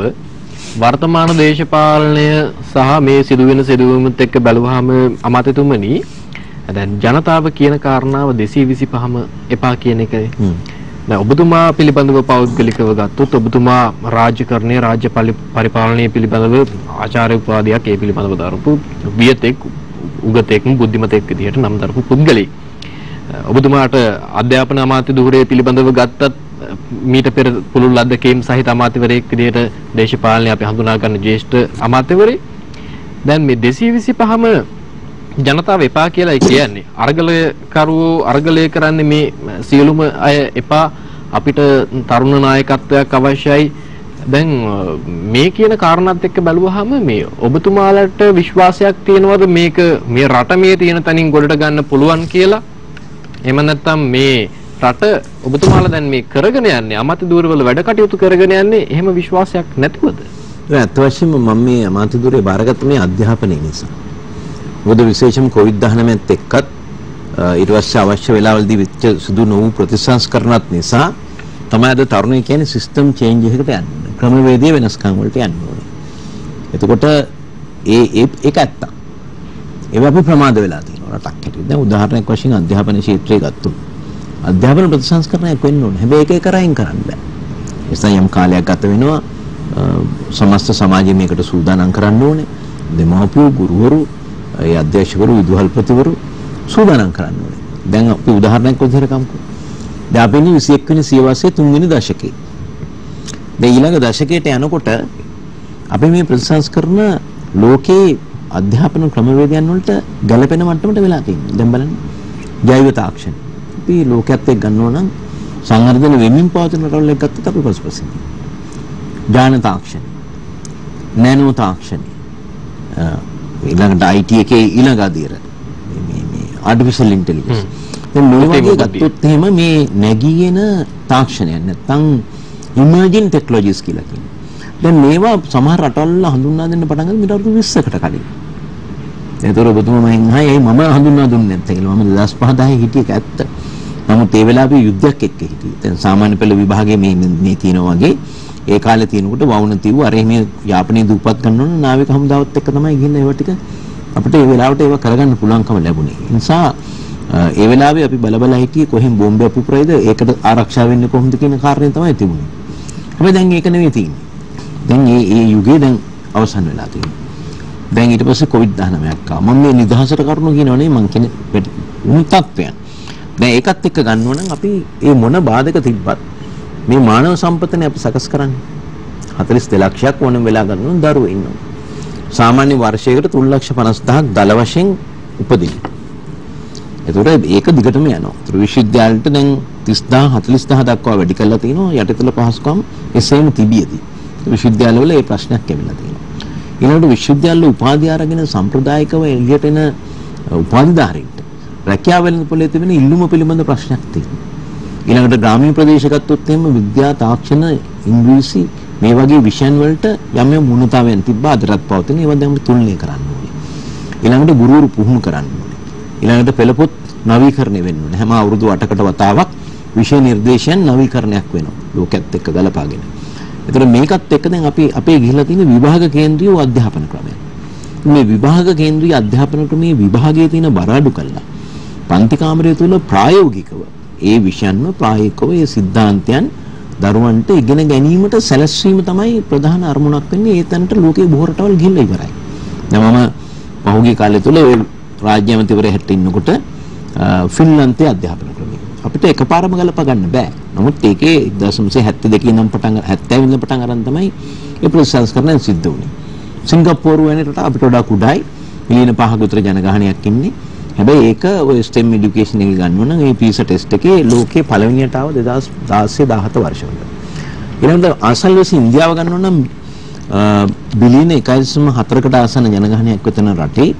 වර්තමාන දේශපාලනය සහ මේ සිදුවෙන සිදුවීමුත් එක්ක බැලුවාම අමාත්‍යතුමනි දැන් ජනතාව කියන කාරණාව 225ම එපා කියන එකනේ. දැන් ඔබතුමා පිළිබඳව පෞද්ගලිකව ගත්තොත් ඔබතුමා රාජ්‍යකරණයේ රාජ්‍ය පරිපාලනයේ පිළිබඳව ආචාර්ය උපාධියක් ඒ පිළිබඳව දරපු වියතෙක් උගතෙක් බුද්ධිමතෙක් විදිහට නම් දරපු පුද්ගලෙක්. ඔබතුමාට අධ්‍යාපන අමාත්‍ය ධූරයේ පිළිබඳව ගත්තත් මීට පෙර පුළුල් අධ්‍යක්ෂකම් සහිත අමාත්‍යවරයෙක් විදිහට දේශපාලනය අපි හඳුනා ගන්න ජ්‍යෙෂ්ඨ අමාත්‍යවරයෙක්. දැන් මේ 225ම ජනතාව එපා කියලායි කියන්නේ. අරගලය කරන්නේ මේ සියලුම අය එපා අපිට තරුණ නායකත්වයක් අවශ්‍යයි. දැන් මේ කියන කාරණාත් එක්ක බැලුවාම මේ ඔබතුමාලට විශ්වාසයක් තියෙනවද මේක මේ රට මේ තියෙන තැනින් ගොඩට ගන්න පුළුවන් කියලා? එහෙම නැත්නම් මේ රට ඔබතුමාලා දැන් මේ කරගෙන යන්නේ අමාත්‍ය ධූරවල වැඩ කටයුතු කරගෙන යන්නේ එහෙම විශ්වාසයක් නැතිවද? ඇත්ත වශයෙන්ම මම මේ අමාත්‍ය ධූරේ බාරගත්ත මේ අධ්‍යාපනය නිසා. මොකද විශේෂම COVID-19ත් එක්කත් ඊට පස්සේ අවශ්‍ය වෙලාවලදී වෙච්ච සුදු නොවු ප්‍රතිසංස්කරණත් නිසා තමයි අද තරුණය කියන්නේ සිස්ටම් චේන්ජ් එකකට යන්නේ. ක්‍රමවේදයේ වෙනස්කම් වලට යන්න ඕනේ. එතකොට ඒක ඇත්ත. ඒක අපි ප්‍රමාද වෙලා තියෙනවා රටක් හැටියට. දැන් උදාහරණයක් වශයෙන් අධ්‍යාපන ක්ෂේත්‍රය ගත්තොත් අධ්‍යාපන ප්‍රතිසංස්කරණයක් වෙන්න ඕනේ. හැබැයි ඒක කරයින් කරන්න බෑ. එසම යම් කාලයක් ගත වෙනවා. සමස්ත සමාජය මේකට සූදානම් කරන්න ඕනේ. දෙමාපියෝ, ගුරුවරු, ඒ අධ්‍යක්ෂකවරු, විදුහල්පතිවරු සූදානම් කරන්න ඕනේ. දැන් අපි උදාහරණයක් විදිහට ගමුකෝ. දැන් අපි ඉන්නේ 21 වෙනි සියවසේ 3 වෙනි දශකේ. දැන් ඊළඟ දශකයට යනකොට අපි මේ ප්‍රතිසංස්කරණ ලෝකේ අධ්‍යාපන ක්‍රමවේදයන් වලට ගැළපෙන මට්ටමට වෙලා තියෙනවා. දැන් බලන්න. ජෛව තාක්ෂණ. අපි ලෝකයේත් එක්ක ගන්නවා නම් සංවර්ධන වෙමින් පවතින රටවල් එක්ක ගත්තත් අපි පසුපසින්. ඥාන තාක්ෂණ. නැනෝ තාක්ෂණ. ඊළඟට IT එකේ ඊළඟ අදියර. මේ artificial intelligence. දැන් මේ වගේ ගත්තොත් එහෙම මේ නැගීන තාක්ෂණයක් නැත්තම් emerging technologies කියලා කියනවා. දැන් මේවා සමහර රටවල් හඳුන්වා දෙන්න පටන් ගන්න මීට අවුරුදු 20කට කලින්. ඒතර ඔබතුමා මම අහයි මම හඳුන්වා දුන්නේ නැත්තේ කියලා. මම 2005 10 හිටියක ඇත්ත. නමුත් ඒ වෙලාවේ යුද්ධයක් එක්ක හිටියේ. දැන් සාමාන්‍ය පෙළ විභාගයේ මේ තියෙනවා වගේ ඒ කාලේ තියෙනකොට වවුන තියුව අර එහෙම යාපනයේ දූපත් ගන්න ඕන නාවික හමුදාවත් එක්ක තමයි ගිහින් ඒව ටික අපිට ඒ වෙලාවට ඒව කරගන්න පුළුවන්කම ලැබුණේ. ඒ නිසා ඒ වෙලාවේ අපි බල හිටියේ කොහෙන් බෝම්බයක් පුපුරයිද ඒකට ආරක්ෂා වෙන්නේ කොහොමද කියන කාරණේ තමයි තිබුණේ. හැබැයි දැන් ඒක නෙවෙයි තියෙන්නේ. දැන් මේ යුගයේ දැන් අවසන් වෙලා තියෙනවා. දැන් ඊට පස්සේ COVID-19ක් ආවා. මම මේ නිදහසට කරුණු කියනවනේ මං කියන්නේ තත්ත්වයන්. දැන් ඒකත් එක්ක ගන්නව නම් අපි මේ මොන බාධක තිබ්බත් මේ මානව සම්පතනේ අපි සකස් කරන්නේ. 42 ලක්ෂයක් වුණම වෙලා ගන්න දරුවෝ ඉන්නවා. සාමාන්‍ය වර්ෂයකට 3,50,000ක් දල වශයෙන් උපදින. ඒතකොට ඒක දිගටම යනවා. ඒතර විශ්වවිද්‍යාලෙට දැන් 30,000 40,000 දක්වා වැඩි කරලා තිනවා යටිතල පහසුකම් එසේම තිබියදී. විශ්වවිද්‍යාලවල මේ ප්‍රශ්නයක් ඇවිල්ලා තියෙනවා. ඊළඟට විශ්වවිද්‍යාල උපාධි අරගෙන සම්ප්‍රදායිකව එළියට එන උපාධිධාරීන්ට රැකියාව වෙන පොලේ තිබෙන ඉල්ලුම පිළිබඳ ප්‍රශ්නයක් තියෙනවා. ඊළඟට ග්‍රාමීණ ප්‍රදේශ ගත්තොත් එහෙම විද්‍යා තාක්ෂණ ඉංග්‍රීසි මේ වගේ විෂයන් වලට යම් යම් මුණතාවයන් තිබ්බා අදටත් පවතින ඒවා දැන් තුලණය කරන්න ඕනේ. ඊළඟට ගුරුවරු පුහුණු කරන්න ඕනේ. ඊළඟට පෙළපොත් නවීකරණය වෙන්න ඕනේ. හැම අවුරුදු 8කට වතාවක් විෂය නිර්දේශයන් නවීකරණයක් වෙනවා. ලෝකයේත් එක්ක ගලපාගෙන. ඒතර මේකත් එක්ක දැන් අපි අපේ ගිහිලා තියෙන විභාග කේන්ද්‍රීය අධ්‍යාපන ක්‍රමය. මේ විභාග කේන්ද්‍රීය අධ්‍යාපන ක්‍රමයේ විභාගයේ තියෙන බර අඩු කළා. පන්ති කාමරය තුල ප්‍රායෝගිකව ඒ විෂයන්ව ප්‍රායෝගිකව ඒ සිද්ධාන්තයන් දරුවන්ට ඉගෙන ගැනීමට සැලැස්වීම තමයි ප්‍රධාන අරමුණක් වෙන්නේ. ඒ තැනට ලෝකේ බොහෝ රටවල් ගිහිල්ලා ඉවරයි. දැන් මම පහුගිය කාලය තුල ඔය රාජ්‍ය ඇමතිවරයෙක් ඉන්නකොට ෆින්ලන්තයේ අධ්‍යාපන ක්‍රමය අපිට එකපාරම ගලප ගන්න බෑ. නමුත් ඒකේ 1972 ඉඳන් පටන් 70 ඉඳන් පටන් අරන් තමයි ඒ ප්‍රතිසංස්කරණය සිද්ධ වුනේ. සිංගප්පූරු වැනි රට අපිට වඩා කුඩායි මිලියන 5ක විතර ජනගහනයක් ඉන්නේ. හැබැයි ඒක ඔය STEM education එක ගන්න ඕන නම් මේ PISA test එකේ ලෝකේ පළවෙනියට ආව 2016 17 වර්ෂවල. ඊළඟට ආසල්වැසි ඉන්දියාව ගන්න නම් බිලියන 1.4කට ආසන්න ජනගහනයක් වෙතන රටේ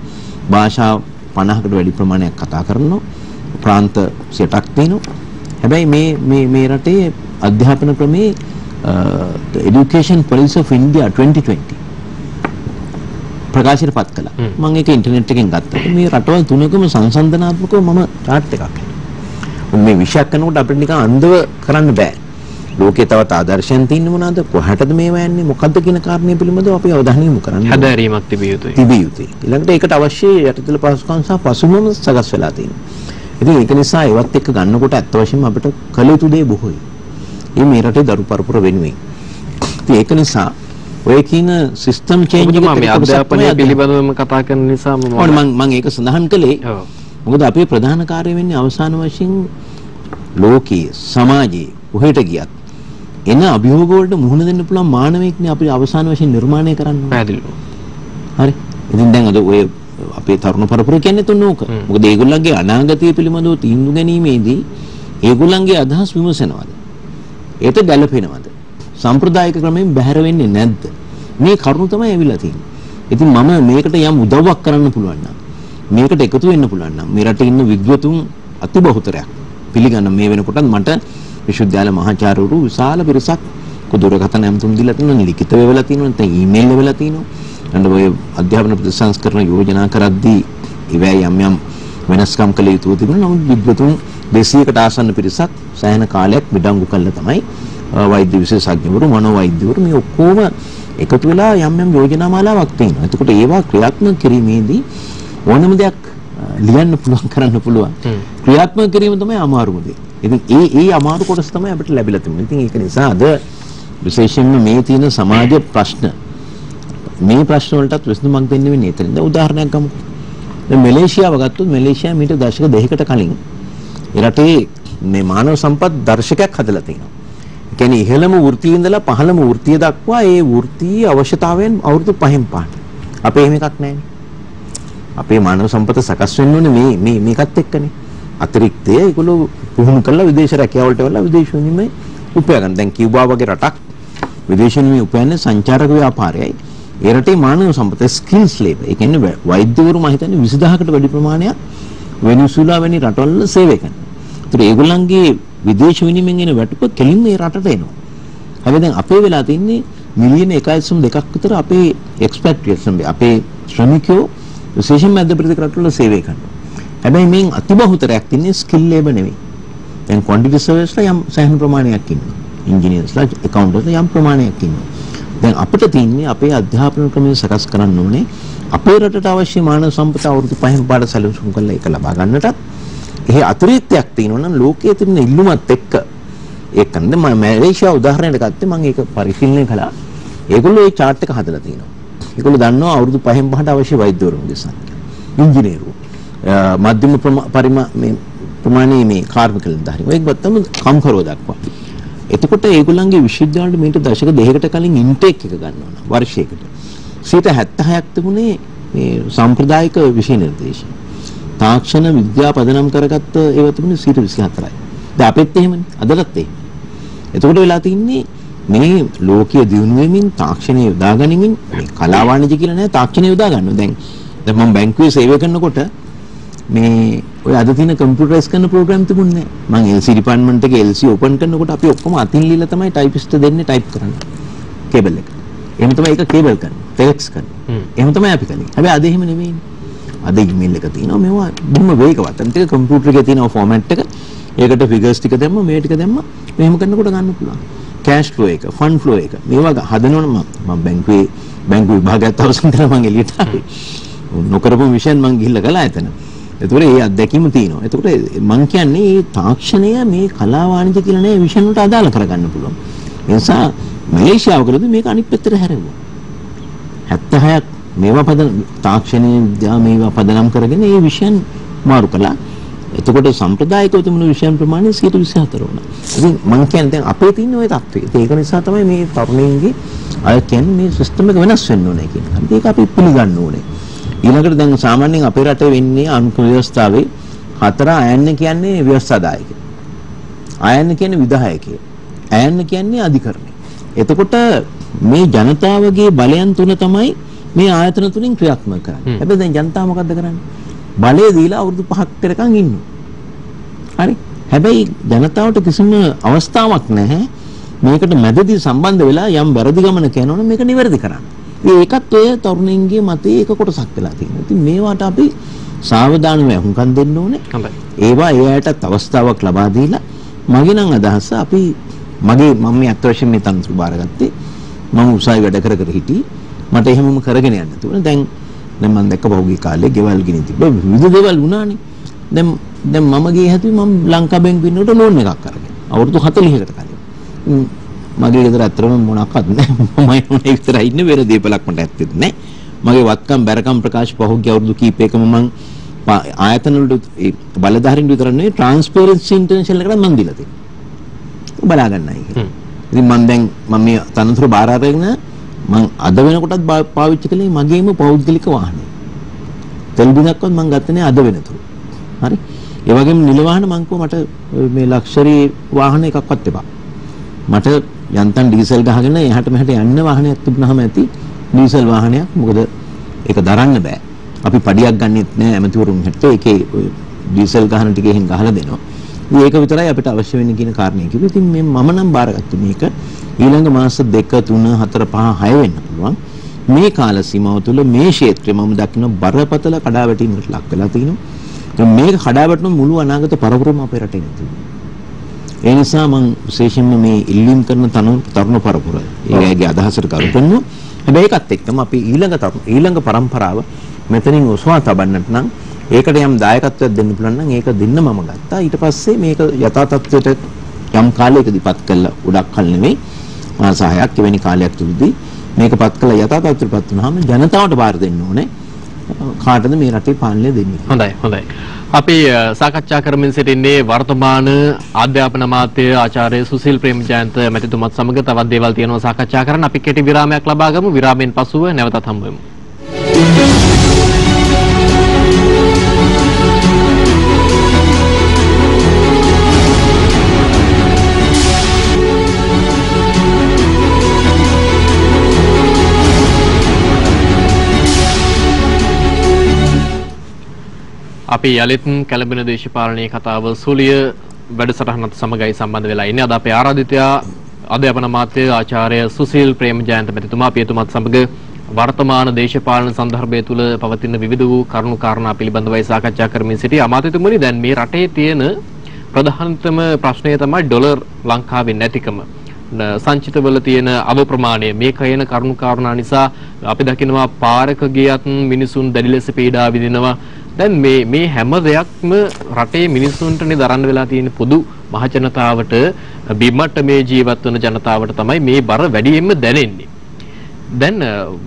භාෂා 50කට වැඩි ප්‍රමාණයක් කතා කරනවා. ප්‍රාන්ත 60ක් තියෙනවා. හැබැයි මේ රටේ අධ්‍යාපන ක්‍රමේ education policy of India 2020 ප්‍රකාශයට පත් කළා. මම ඒක ඉන්ටර්නෙට් එකෙන් ගත්තා. මේ රටවල් තුනකම සංසන්දනාත්මකව මම chart එකක් හදුවා. මේ විෂයක් කරනකොට අපිට නිකන් අන්ධව කරන්න බෑ. ලෝකේ තවත් ආදර්ශයන් තියෙන්නේ මොනවාද? කොහටද මේවා යන්නේ? මොකද්ද කියන කාරණේ පිළිබඳව අපි අවධානය යොමු කරන්න ඕනේ. හැදෑරීමක් තිබිය යුතුයි. ඊළඟට ඒකට අවශ්‍ය යටිතල පහසුකම් සහ පසුබිම සකස් වෙලා තියෙනවා. ඉතින් ඒක නිසා ඒවත් එක්ක ගන්නකොට අත් වශයෙන්ම අපිට කළ යුතු දේ බොහෝයි. මේ රටේ දරු පරපුර වෙනුවෙන්. ඉතින් ඒක නිසා ඔය කියන සිස්ටම් චේන්ජ් එක මේ අධ්‍යාපනය පිළිබඳවම කතා කරන නිසා මම ඒක සඳහන් කළේ. මොකද අපේ ප්‍රධාන කාර්යය වෙන්නේ අවසාන වශයෙන් ලෝකයේ සමාජයේ කොහෙට ගියත් එන අභියෝග වලට මුහුණ දෙන්න පුළුවන් මානවයෙක්නේ අපි අවසාන වශයෙන් නිර්මාණය කරන්න ඕනේ. පැහැදිලිව. හරි. ඉතින් දැන් අද ඔය අපේ තරුණ පරපුර කියන්නේ තුන ඕක. මොකද ඒගොල්ලන්ගේ අනාගතය පිළිබඳව තීන්දුව ගැනීමේදී ඒගොල්ලන්ගේ අදහස් විමසනවාද? ඒට ගැළපෙනවද? සම්ප්‍රදායික ක්‍රමයෙන් බැහැර වෙන්නේ නැද්ද? මේ කරුණු තමයි ඇවිල්ලා තියෙන්නේ. ඉතින් මම මේකට යම් උදව්වක් කරන්න පුළුවන් නම් මේකට එකතු වෙන්න පුළුවන් නම් මේ රටේ ඉන්න විද්වතුන් අති බහුතරයක් පිළිගන්න මේ වෙනකොටත් මට විශ්වවිද්‍යාල මහාචාර්යවරු විශාල පිරිසක් දුරකථන ඇමතුම් දීලා තියෙනවා, ලිඛිත වෙලා තියෙනවා, නැත්නම් ඊමේල් වෙලා තියෙනවා. අන්න ඔය අධ්‍යාපන ප්‍රතිසංස්කරණ යෝජනා කරද්දී ඉවැයි යම් වෙනස්කම් කළ යුතු තිබුණා. නමුත් විද්වතුන් 200කට ආසන්න පිරිසක් සෑහෙන කාලයක් මිඩංගු කළා තමයි වෛද්‍ය විශේෂඥවරු, මනෝවෛද්‍යවරු මේ ඔක්කොම එකතු වෙලා යම් යෝජනා මාලාවක් තියෙනවා. එතකොට ඒවා ක්‍රියාත්මක කිරීමේදී ඕනම දෙයක් ලියන්න පුළුවන්, කරන්න පුළුවන්. ක්‍රියාත්මක කිරීම තමයි අමාරුම දේ. ඉතින් ඒ අමාරු කොටස තමයි අපිට ලැබිලා තිබුණේ. ඉතින් ඒක නිසා අද විශේෂයෙන්ම මේ තියෙන සමාජ ප්‍රශ්න මේ ප්‍රශ්න වලටත් විසඳුමක් දෙන්න වෙන්නේ එතනින්ද. උදාහරණයක් ගමුකෝ. දැන් මැලේසියාව ගත්තොත් මැලේසියාව මීට දශක දෙකකට කලින් ඒ රටේ මේ මානව සම්පත් දර්ශකයක් හදලා තියෙනවා. ඒ කියන්නේ ඉහළම වෘත්තියේ ඉඳලා පහළම වෘත්තිය දක්වා ඒ වෘත්තීය අවශ්‍යතාවයන් අවුරුදු 5න් පාට. අපේ එහෙම එකක් නැහැ. අපේ මානව සම්පත සකස් වෙන්න ඕනේ මේකත් එක්කනේ. අතිරික්තය ඒගොල්ලෝ පුහුණු කරලා විදේශ රැකියාවලට වෙලා විදේශ විනිමය උපයා ගන්න. දැන් කියුබා වගේ රටක් විදේශ විනිමය උපයන්නේ සංචාරක ව්‍යාපාරයයි. ඒ රටේ මානව සම්පත ස්කිල්ස් ලේබර්. ඒ කියන්නේ වෛද්‍යවරු මම හිතන්නේ 20000කට වැඩි ප්‍රමාණයක් වෙනිසුලා වැනි රටවල සේවය කරනවා. ඒතර ඒගොල්ලන්ගේ විදේශ විනිමයෙන් එන වැටුප කෙලින්ම ඒ රටට එනවා. හැබැයි දැන් අපේ වෙලා තින්නේ මිලියන 1.2ක් විතර අපේ එක්ස්පැට්‍රියට්ස් අපේ ශ්‍රමිකයෝ විශේෂයෙන්ම මැද ප්‍රදේශ රටවල සේවය කරනවා. හැබැයි මේන් අතිබහුතරයක් තින්නේ ස්කිල් ලේබර් නෙවෙයි. දැන් ක්වොන්ටිටි සර්වර්ස්ලා යම් සෑහෙන ප්‍රමාණයක් ඉන්නවා. ඉන්ජිනියර්ස්ලා ඇකවුන්ටන්ට්ලා යම් ප්‍රමාණයක් ඉන්නවා. දැන් අපිට තින්නේ අපේ අධ්‍යාපන ක්‍රමය සකස් කරන්න ඕනේ. අපේ රටට අවශ්‍ය මානව සම්පත අවුරුදු 5න් පාඩ සැලසුම් කරලා ඒක ලබා ගන්නටත් එහි අතිරික්තයක් තියෙනවා නම් ලෝකයේ තියෙන ඉල්ලුමත් එක්ක ඒක නේද මම මැලේසියාව උදාහරණයක් ගත්තේ මම ඒක පරිශීලනය කළා. ඒගොල්ලෝ ඒ chart එක හදලා තියෙනවා. ඒගොල්ලෝ දන්නවා අවුරුදු 5න් පහට අවශ්‍ය වෛද්‍යවරුන්ගේ සංඛ්‍යාව. ඉංජිනේරු මධ්‍යම ප්‍රමාණයේ මේ කාර්මික නිලධාරීන් ඒක ගත්තම කම්කරෝ දක්වා. එතකොට ඒගොල්ලන්ගේ විශ්වවිද්‍යාලවල මේට දශක දෙකකට කලින් ඉන්ටේක් එක ගන්නවා නම් වර්ෂයකට 76ක් තිබුණේ මේ සාම්ප්‍රදායික විෂය නිර්දේශ. තාක්ෂණ විද්‍යාව පදනම් කරගත්ත ඒවා තිබුණේ 24යි. දැන් අපෙත් එහෙමනේ. අදලත් එහෙම. එතකොට වෙලා තින්නේ මේ ලෝකීය දියුණු වෙමින් තාක්ෂණය යොදා ගනිමින් මේ කලා වාණිජය කියලා නෑ තාක්ෂණය යොදා ගන්නවා. දැන් මම බැංකුවේ සේවය කරනකොට මේ ඔය අද තියෙන කම්පියුටරයිස් කරන ප්‍රෝග්‍රෑම් තිබුණේ නෑ. මම LC ඩිපාර්ට්මන්ට් එකේ LC ඕපන් කරනකොට අපි ඔක්කොම අතින් ලියලා තමයි ටයිපිස්ට් දෙන්නේ ටයිප් කරන්නේ. කේබල් එක. එහෙම තමයි ඒක කේබල් කරන්නේ. ටෙලෙක්ස් කරන්නේ. එහෙම තමයි අපි කරන්නේ. හැබැයි අද එහෙම නෙමෙයිනේ. අද ඊමේල් එක තියෙනවා මේවා බොහොම වේගවත්. අනිත් එක කම්පියුටර් එකේ තියෙන ෆෝමැට් එක. ඒකට ෆිගර්ස් ටික දැම්ම මේ ටික දැම්ම මෙහෙම කරනකොට ගන්න පුළුවන්. කෑෂ් ෆ්ලෝ එක, ෆන්ඩ් ෆ්ලෝ එක. මේවා හදනවනම් මම බැංකුවේ විභාගයත් අවසන් කරලා මම එළියට ආවේ. නොකරපු මිෂන් මම ගිහිල්ලා කළා එතන. ඒතකොට ඒ අත්දැකීම තියෙනවා. ඒතකොට මම කියන්නේ මේ තාක්ෂණය මේ කලා වාණිජය කියලා නෑ විෂන් වලට අදාළ කරගන්න පුළුවන්. ඒ නිසා මැලේසියාව කරද්දී මේක අනිත් පැත්තට හැරෙවුවා. 76ක් මේවා තාක්ෂණයේ විද්‍යාව මේවා පදනම් කරගෙන මේ විෂන් මාරු කළා. එතකොට සම්ප්‍රදායිකව තිබුණු විෂයන් ප්‍රමාණය 124 වුණා. ඉතින් මම කියන්නේ දැන් අපේ තියෙන ওই තත්ත්වය. ඒක නිසා තමයි මේ තරුණයින්ගේ අය කියන්නේ මේ සිස්ටම් එක වෙනස් වෙන්න ඕනේ කියන එක. ඒක අපි පිළිගන්න ඕනේ. ඊළඟට දැන් සාමාන්‍යයෙන් අපේ රටේ වෙන්නේ අනුකූල ව්‍යවස්ථාවේ 4 අයන්න කියන්නේ ව්‍යවස්ථාදායක. අයන්න කියන්නේ විධායකය. අයන්න කියන්නේ අධිකරණය. එතකොට මේ ජනතාවගේ බලයන් තුන තමයි මේ ආයතන තුنين ක්‍රියාත්මක කරන්නේ. හැබැයි දැන් ජනතාව මොකද්ද කරන්නේ? බලය දීලා අවුරුදු 5ක් කරකන් ඉන්නවා. හරි. හැබැයි ජනතාවට කිසිම අවස්ථාවක් නැහැ මේකට මැදදී සම්බන්ධ වෙලා යම් වැරදි ගමනක යනවනම් මේක නිවැරදි කරන්න. ඒකත් ඔය තරුණින්ගේ මතයේ එක කොටසක් වෙලා තියෙනවා. ඉතින් මේවට අපි සාවධානව හුඟක් දෙන්න ඕනේ. ඒවා ඒ අයටත් අවස්ථාවක් ලබා දීලා මගේ නම් අදහස අපි මම මේ අත් වශයෙන් මේ තනතුරු බාරගත්තේ මම උසාවි වැඩ කර හිටියේ. මට එහෙමම කරගෙන යන්න තිබුණා. දැන් මම දැක්ක පහුගිය කාලේ ගෙවල් ගිනි තිබ්බ විවිධ දේවල් වුණානේ. දැන් මම ගියේ හැදුවේ මම ලංකා බැංකුවෙන් නෝට ලෝන් එකක් අරගෙන. අවුරුදු 40කට කලින්. මගේ ගෙදර ඇත්තටම මොනක්වත් නැහැ. මම උනේ විතරයි ඉන්නේ වෙන දේපලක් මට ඇත්තෙත් නැහැ. මගේ වත්කම් බැරකම් ප්‍රකාශ පහුගිය අවුරුදු කීපයකම මම ආයතන වලට බලධාරීන් විතර නෙවෙයි ට්‍රාන්ස්පරන්සි ඉන්ටර්නැෂනල් එකට මම දීලා තියෙනවා. බලා ගන්නයි කියලා. ඉතින් මම මේ තනතුරු බාර අරගෙන මම අද වෙනකොටත් පාවිච්චි කළේ මගේම පෞද්ගලික වාහනය. තෙල් බිලක්වත් මම ගත්තේ නෑ අද වෙනතුරු. හරි. ඒ වගේම නිල වාහන මං කිව්වා මට මේ ලක්ෂරි වාහන එකක්වත් එපා. මට යන්තම් ඩීසල් ගහගෙන එහාට මෙහාට යන්න වාහනයක් තිබුණාම ඇති ඩීසල් වාහනයක්. මොකද ඒක දරන්න බෑ. අපි පඩියක් ගන්නෙත් නෑ ඇමතිවරුන් හැට ඒකේ ඩීසල් ගහන ටික එහෙන් ගහලා දෙනවා. ඒක විතරයි අපිට අවශ්‍ය වෙන්නේ කියන කාරණේ කිව්වේ. ඉතින් මම නම් බාරගත්තේ මේක ඊළඟ මාස 2 3 4 5 6 වෙන්න පුළුවන්. මේ කාල සීමාව තුළ මේ ක්ෂේත්‍රය මම දකින්න බරපතල කඩාවැටීමකට ලක් වෙලා තිනවා. මේක කඩාවැටුණු මුළු අනාගත පරපුරම අපේ රටේ නැති. ඒ නිසා මම විශේෂයෙන්ම මේ ඉල්ලීම් කරන තරුණ පරපුර ඒගොල්ලෝගේ අදහසට කරු කරනවා. හැබැයි ඒකත් එක්කම අපි ඊළඟ પરම්පරාව මෙතනින් ඔසවා තබන්නට නම් ඒකට යම් දායකත්වයක් දෙන්න පුළුවන් නම් ඒක දෙන්න මම ගත්තා. ඊට පස්සේ මේක යථා තත්ත්වයට යම් කාලයකදීපත් කළා. උඩක් කල නෙමෙයි මාස 6ක් එවැනි කාලයක් තුලදී මේකපත් කළා යථා තත්ත්වයටපත් වුනහම ජනතාවට බාර දෙන්න ඕනේ. කාටද මේ රටේ පාලනය දෙන්නේ. හොඳයි. අපි සාකච්ඡා කරමින් සිටින්නේ වර්තමාන අධ්‍යාපන අමාත්‍ය ආචාර්ය සුසිල් ප්‍රේමජයන්ත මැතිතුමත් සමග තවත් දේවල් තියෙනවා සාකච්ඡා කරන්න. අපි කෙටි විරාමයක් ලබා ගමු. විරාමයෙන් පසුව නැවතත් හමු වෙමු. අපි යලිත් කැළඹෙන දේශපාලනීය කතාව සුලිය වැඩසටහනත් සමගයි සම්බන්ධ වෙලා ඉන්නේ. අද අපේ ආරාධිතයා අධ්‍යාපන අමාත්‍ය ආචාර්ය සුසිල් ප්‍රේමජයන්ත මැතිතුමා අපි එතුමත් සමග වර්තමාන දේශපාලන සන්දර්භය තුළ පවතින විවිධ වූ කරුණු කාරණා පිළිබඳවයි සාකච්ඡා කරමින් සිටි. අමාත්‍යතුමනි, දැන් මේ රටේ තියෙන ප්‍රධානතම ප්‍රශ්නය තමයි ඩොලර් ලංකාවේ නැතිකම. සංචිතවල තියෙන අවප්‍රමාණය මේ කයන කරුණු කාරණා නිසා අපි දකිනවා පාරක ගියත් මිනිසුන් දැඩි ලෙස පීඩා විඳිනවා. දැන් මේ හැම දෙයක්ම රටේ මිනිසුන්ටනේ දරන්න වෙලා තියෙන පොදු මහ ජනතාවට බිමට මේ ජීවත් වෙන ජනතාවට තමයි මේ බර වැඩියෙන්ම දැනෙන්නේ. දැන්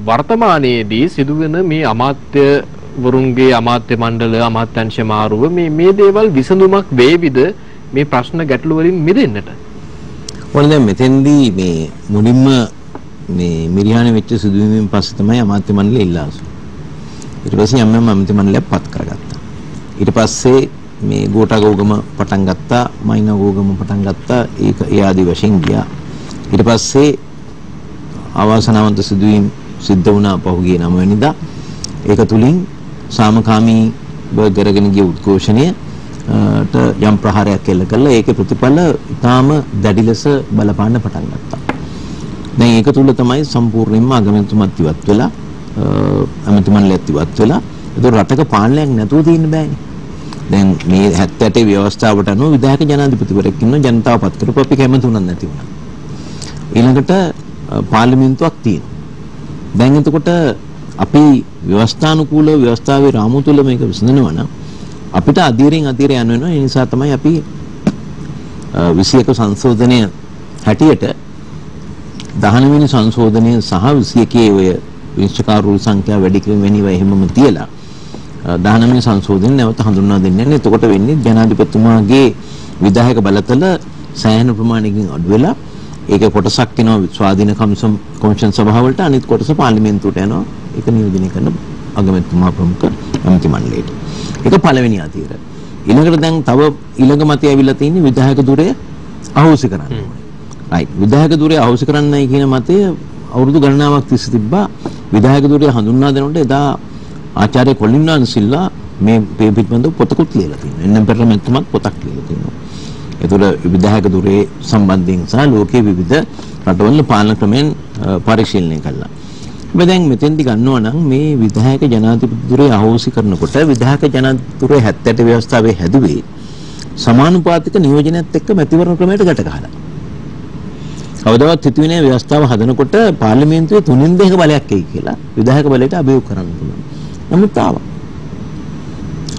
වර්තමානයේදී සිදුවෙන මේ අමාත්‍යවරුන්ගේ අමාත්‍ය මණ්ඩල අමාත්‍යංශ මාරුව මේ දේවල් විසඳුමක් වේවිද මේ ප්‍රශ්න ගැටළු වලින් මිදෙන්නට? ඔන්න දැන් මෙතෙන්දී මේ මුලින්ම මේ මිරිහානේ වෙච්ච සිදුවීමෙන් පස්සේ තමයි අමාත්‍ය මණ්ඩලය ඉල්ලාසු. ඊට පස්සේ යම් අමාත්‍ය මණ්ඩලයක් පත් කරගත්තා. ඊට පස්සේ මේ ගෝඨාගෝගම පටන් ගත්තා, මයින්ගෝගම පටන් ගත්තා. ඒක ඒ ආදි වශයෙන් ගියා. ඊට පස්සේ අවාසනාවන්ත සිදුවීම් සිද්ධ වුණා පහුගිය 9 වෙනිදා. ඒක තුලින් සාමකාමීව කරගෙන ගිය උද්ඝෝෂණය යම් ප්‍රහාරයක් එල්ල කළා. ඒකේ ප්‍රතිඵල ඉතාම දැඩි ලෙස බලපාන්න පටන් ගත්තා. දැන් ඒක තුල තමයි සම්පූර්ණයෙන්ම අගමැතිතුමත් ඉවත් වෙලා අමතිමන්ලෙත් ඉවත් වෙලා ඒක රටක පාලනයක් නැතුව තියෙන්න බෑනේ. දැන් මේ 78 ව්‍යවස්ථාවට අනුව විධායක ජනාධිපතිවරයෙක් ඉන්න ජනතාව පත් කරපු අපි කැමති උනත් නැති වුණා. ඊළඟට පාර්ලිමේන්තුවක් තියෙනවා. දැන් එතකොට අපි ව්‍යවස්ථානුකූලව ව්‍යවස්ථාවේ රාමුව තුල මේක විසඳනවා නම් අපිට අධීරයෙන් අධීර යන්න වෙනවා. ඒ නිසා තමයි අපි 21 සංශෝධනය හැටියට 19 වෙනි සංශෝධනය සහ 21 ඔය විනිශ්චයකාරු සංඛ්‍යාව වැඩි කිරීම වෙනව එහෙමම තියලා 19 වෙනි සංශෝධනය නැවත හඳුන්වා දෙන්නේ නැහැ. එතකොට වෙන්නේ ජනාධිපතිතුමාගේ විධායක බලතල සෑහෙන ප්‍රමාණයකින් අඩු වෙලා ඒකේ කොටසක් එනවා ස්වාධීන කොමිෂන් සභාවලට, අනිත් කොටස පාර්ලිමේන්තුවට යනවා. ඒක නියෝජනය කරන අගමැතිතුමා ප්‍රමුඛ ඇමති මණ්ඩලයට. ඒක පළවෙනි අධීර. ඊළඟට දැන් තව ඊළඟ මතය ඇවිල්ලා තියෙන්නේ විධායක ධුරය අහෝසි කරන්න ඕනේ. රයිට්. විධායක ධුරය අහෝසි කරන්නයි කියන මතය අවුරුදු ගණනාවක් තිස්සේ තිබ්බා. විධායක ධුරය හඳුන්වා දෙනකොට එදා ආචාර්ය කොලින්නාන් සිල්වා මේ පිළිබඳව පොතකුත් ලියලා තියෙනවා. එන්නම් පෙරමැතිතුමත් පොතක් ලියලා තියෙනවා. ඒතර විධායක ධුරයේ සම්බන්ධයෙන් සහ ලෝකයේ විවිධ රටවල පාලන ක්‍රමයන් පරිශීලනය කළා. දැන් මෙතෙන්දි ගන්නවා නම් මේ විධායක ජනාධිපති ධුරය අහෝසි කරනකොට විධායක ජනාධිපති ධුරය 78 ව්‍යවස්ථාවේ හැදුවේ සමානුපාතික නියෝජනයත් එක්ක මැතිවරණ ක්‍රමයට ගැට ගහලා. කවදාවත් හිතුවේ නෑ ව්‍යවස්ථාව හදනකොට පාර්ලිමේන්තුවේ 3/2 බලයක් එයි කියලා විධායක බලයට අභියෝග කරන්න පුළුවන්. නමුත් ආවා.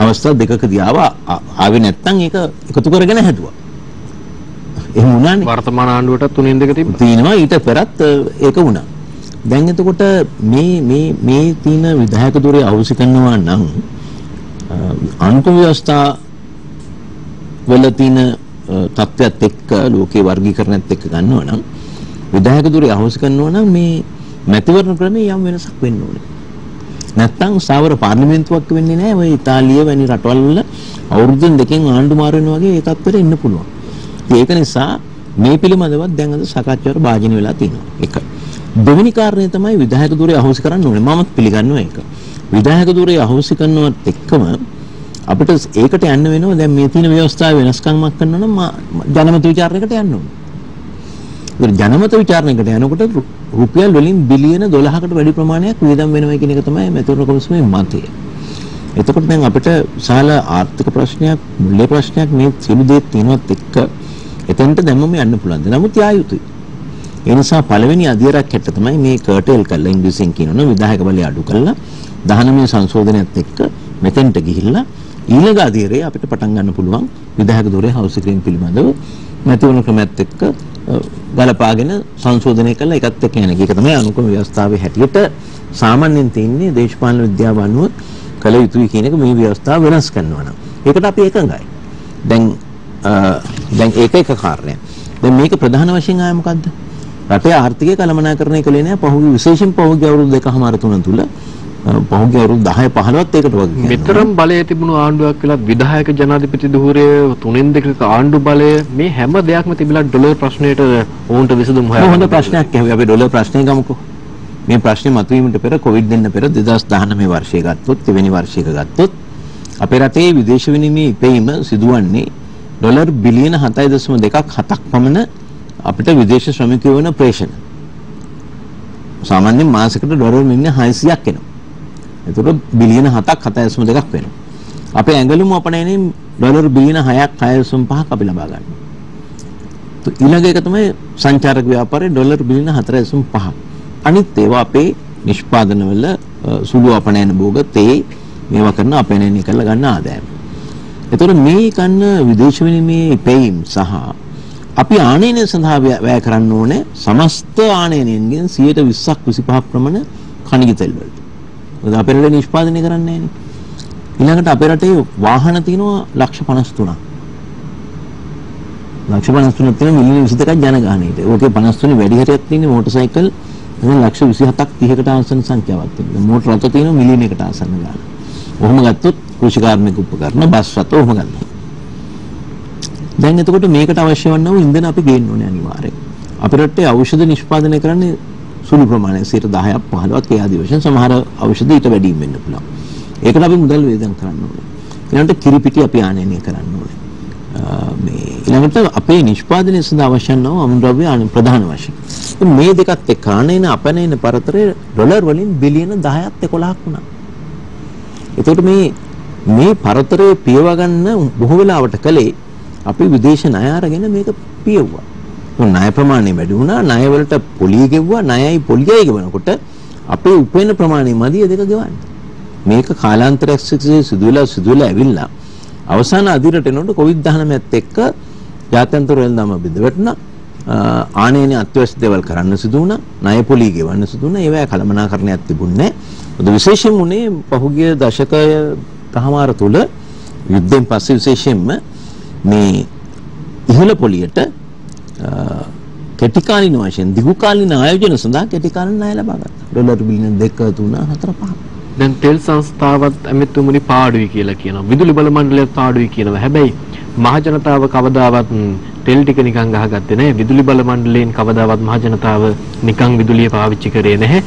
අවස්ථා දෙකකදී ආවේ නැත්නම් ඒක එකතු කරගෙන හැදුවා. එහෙම වුණානේ. වර්තමාන ආණ්ඩුවටත් 3/2 තිබ්බා. තියෙනවා ඊට පෙරත් ඒක වුණා. දැන් එතකොට මේ තියෙන විධායක ධුරය අහෝසි කරනවා නම් අනුකම්ප ව්‍යවස්ථා වල තියෙන තත්ත්වයක් එක්ක ලෝකේ වර්ගීකරණයත් එක්ක ගන්නවා නම් විධායක ධුරය අහෝසි කරනවා නම් මේ මැතිවරණ ක්‍රමයේ යම් වෙනසක් වෙන්න ඕනේ. නැත්තම් සාවර පාර්ලිමේන්තුවක් වෙන්නේ නැහැ. ඔය ඉතාලිය වැනි රටවල් වල අවුරුදු දෙකකින් ආණ්ඩු මාරු වෙනවා වගේ ඒ තත්ත්වෙට එන්න පුළුවන්. ඒක නිසා මේ පිළිබඳවත් දැන් අද සාකච්ඡාවට භාජනය වෙලා තියෙනවා. එක. දෙවෙනි කාරණය තමයි විධායක ධුරය අහෝසි කරන්න ඕනේ. මමත් පිළිගන්නවා ඒක. විධායක ධුරය අහෝසි කරනවත් එක්කම අපිට ඒකට යන්න වෙනවා. දැන් මේ තියෙන ව්‍යවස්ථාවේ වෙනස්කම්ක් කරනවා නම් ජනමත විචාරණයකට යන්න ඕනේ. ඒක ජනමත විචාරණයකට යනකොට රුපියල් වලින් බිලියන 12කට වැඩි ප්‍රමාණයක් වියදම් වෙනවා කියන එක තමයි මැතිවරණ කොමිසමේ මතය. එතකොට දැන් අපිට විශාල ආර්ථික ප්‍රශ්නයක්, මුල්‍ය ප්‍රශ්නයක් මේ සියලු දේ තියෙනවත් එක්ක එතෙන්ට දැම්මම යන්න පුළුවන්. නමුත් යා යුතුයි. ඒ නිසා පළවෙනි අධීරයක් හැට තමයි මේ කර්ටෙල් කළා ඉංග්‍රීසියෙන් කියනවා විධායක බලය අඩු කළා 19 සංශෝධනයත් එක්ක මෙතෙන්ට ගිහිල්ලා ඊළඟ අධීරයේ අපිට පටන් ගන්න පුළුවන් විධායක ධුරය අහෝසි කිරීම පිළිබඳව මැතිවරණ ක්‍රමයත් එක්ක ගලපාගෙන සංශෝධනය කළා ඒකත් එක්ක යන එක. ඒක තමයි අනුක්‍රම ව්‍යවස්ථාවේ හැටියට සාමාන්‍යයෙන් තියෙන්නේ දේශපාලන විද්‍යාව අනුව කළ යුතුයි කියන එක මේ ව්‍යවස්ථාව වෙනස් කරනවා නම්. ඒකට අපි එකඟයි. දැන් ඒක එක කාරණයක්. දැන් මේක ප්‍රධාන වශයෙන් ආයේ මොකද්ද? රටේ ආර්ථිකය කළමනාකරණය කළේ නැහැ පහුගිය විශේෂයෙන් පහුගිය අවුරුදු 2.5 තුල පහුගිය අවුරුදු 10 15ත් ඒකට වගේ. මෙතරම් බලය තිබුණු ආණ්ඩුවක් කියලා විධායක ජනාධිපති ධූරය 3-2ක ආණ්ඩු බලය මේ හැම දෙයක්ම තිබිලා ඩොලර් ප්‍රශ්නයට ඕන්ට විසඳුම් හොයන්න. හොඳ ප්‍රශ්නයක් ඇහුවේ. අපි ඩොලර් ප්‍රශ්නේ ගමුකෝ. මේ ප්‍රශ්නේ මතුවීමට පෙර කොවිඩ් දෙන්න පෙර 2019 වර්ෂයේ ගත්තොත් දෙවෙනි වර්ෂයක ගත්තොත් අපේ රටේ විදේශ විනිමය ඉපැයීම සිදුවන්නේ ඩොලර් බිලියන 7.2ක් පමණ අපිට විදේශ ශ්‍රමිකයෝ වෙන ප්‍රේෂණ. සාමාන්‍යයෙන් මාසෙකට ඩොලර් මිලියන 600ක් එනවා. එතකොට බිලියන 7ක් 7.2ක් වෙනවා. අපේ ඇඟලුම අපනයනේ ඩොලර් බිලියන 6ක් 6.5ක් අපි ලබා ගන්නවා. ඊළඟ එක තමයි සංචාරක ව්‍යාපාරයේ ඩොලර් බිලියන 4.5ක්. අනිත් ඒවා අපේ නිෂ්පාදනවල සුළු අපනයන භෝග තේ මේවා කරන අපනයන කරලා ගන්න ආදායම. එතකොට මේ කන්න විදේශ විනිමය ඉපැයීම් සහ අපි ආනයනය සඳහා වැය කරන්න ඕනේ සමස්ත ආනයනයෙන් 20%ක් 25ක් ප්‍රමාණ ඛනිජ තෙල් වලට. මොකද අපේ රටේ නිෂ්පාදනය කරන්නේ නැහැ නේ. ඊළඟට අපේ රටේ වාහන තියෙනවා ලක්ෂ 53ක්. ලක්ෂ 53ක් තියෙන මිලියන 22ක් ජනගහනයට. ඕකේ 53 වැඩි හරියක් තියෙන්නේ මෝටර් සයිකල් ලක්ෂ 27ක් 30කට ආසන්න සංඛ්‍යාවක් තියෙනවා. මෝටර රථ තියෙනවා මිලියනයකට ආසන්න ගාන. ඔහොම ගත්තොත් කෘෂි කාර්මික උපකරණ බස් රථ ඔහොම ගන්නවා. දැන් එතකොට මේකට අවශ්‍ය වන්නව ඉන්ධන අපි ගේන්න ඕනේ අනිවාර්යෙන්. අපේ රටේ ඖෂධ නිෂ්පාදනය කරන්නේ සුළු ප්‍රමාණයක් 10ක් 15ක් ඒ ආදී වශයෙන් සමහර ඖෂධ ඊට වැඩිම වෙන්න පුළුවන්. ඒකට අපි මුදල් වේදම් කරන්න ඕනේ. ඊළඟට කිරිපිටි අපි ආනයනය කරන්න ඕනේ. මේ ඊළඟට අපේ නිෂ්පාදනය සඳහා අවශ්‍ය වන අමුද්‍රව්‍ය ප්‍රධාන වශයෙන්. මේ දෙකත් එක්ක ආනයන අපනයන පරතරය ඩොලර් වලින් බිලියන 10ක් 11ක් වුණා. එතකොට මේ පරතරය පියව ගන්න බොහෝ වෙලාවට කලේ අපි විදේශ ණය අරගෙන මේක පියවුවා. ණය ප්‍රමාණය වැඩි වුණා. ණය වලට පොලිය ගෙවුවා. ණයයි පොලියයි ගෙවනකොට අපේ උපයන ප්‍රමාණය මදිය දෙක ගෙවන්න. මේක කාලාන්තරයක් සිදුවලා ඇවිල්ලා අවසාන අදිරට එනකොට කොවිඩ්-19ත් එක්ක ජාත්‍යන්තර වෙළඳාම බිඳ වැටුණා. ආනයන අත්‍යවශ්‍ය දේවල් කරන්න සිදු වුණා. ණය පොලිය ගෙවන්න සිදු වුණා. ඒවැ කළමනාකරණයක් තිබුණේ නැහැ. මොකද විශේෂයෙන්ම උනේ පහුගිය දශකය තහමාර තුල යුද්ධයෙන් පස්සේ විශේෂයෙන්ම මේ ඉහළ පොලියට කෙටිකාලීන වශයෙන් දිගුකාලීන ආයෝජන සඳහා කෙටිකාලීන ණය ලබා ගත්තා. ඩොලර් බිලියන 2 3 4 5. දැන් තෙල් සංස්ථාවත් ඇමතුමුනි පාඩුයි කියලා කියනවා. විදුලි බල මණ්ඩලයත් පාඩුයි කියනවා. හැබැයි මහ ජනතාව කවදාවත් තෙල් ටික නිකන් ගහගත්තේ නැහැ. විදුලි බල මණ්ඩලයෙන් කවදාවත් මහ ජනතාව නිකන් විදුලිය පාවිච්චි කරේ නැහැ.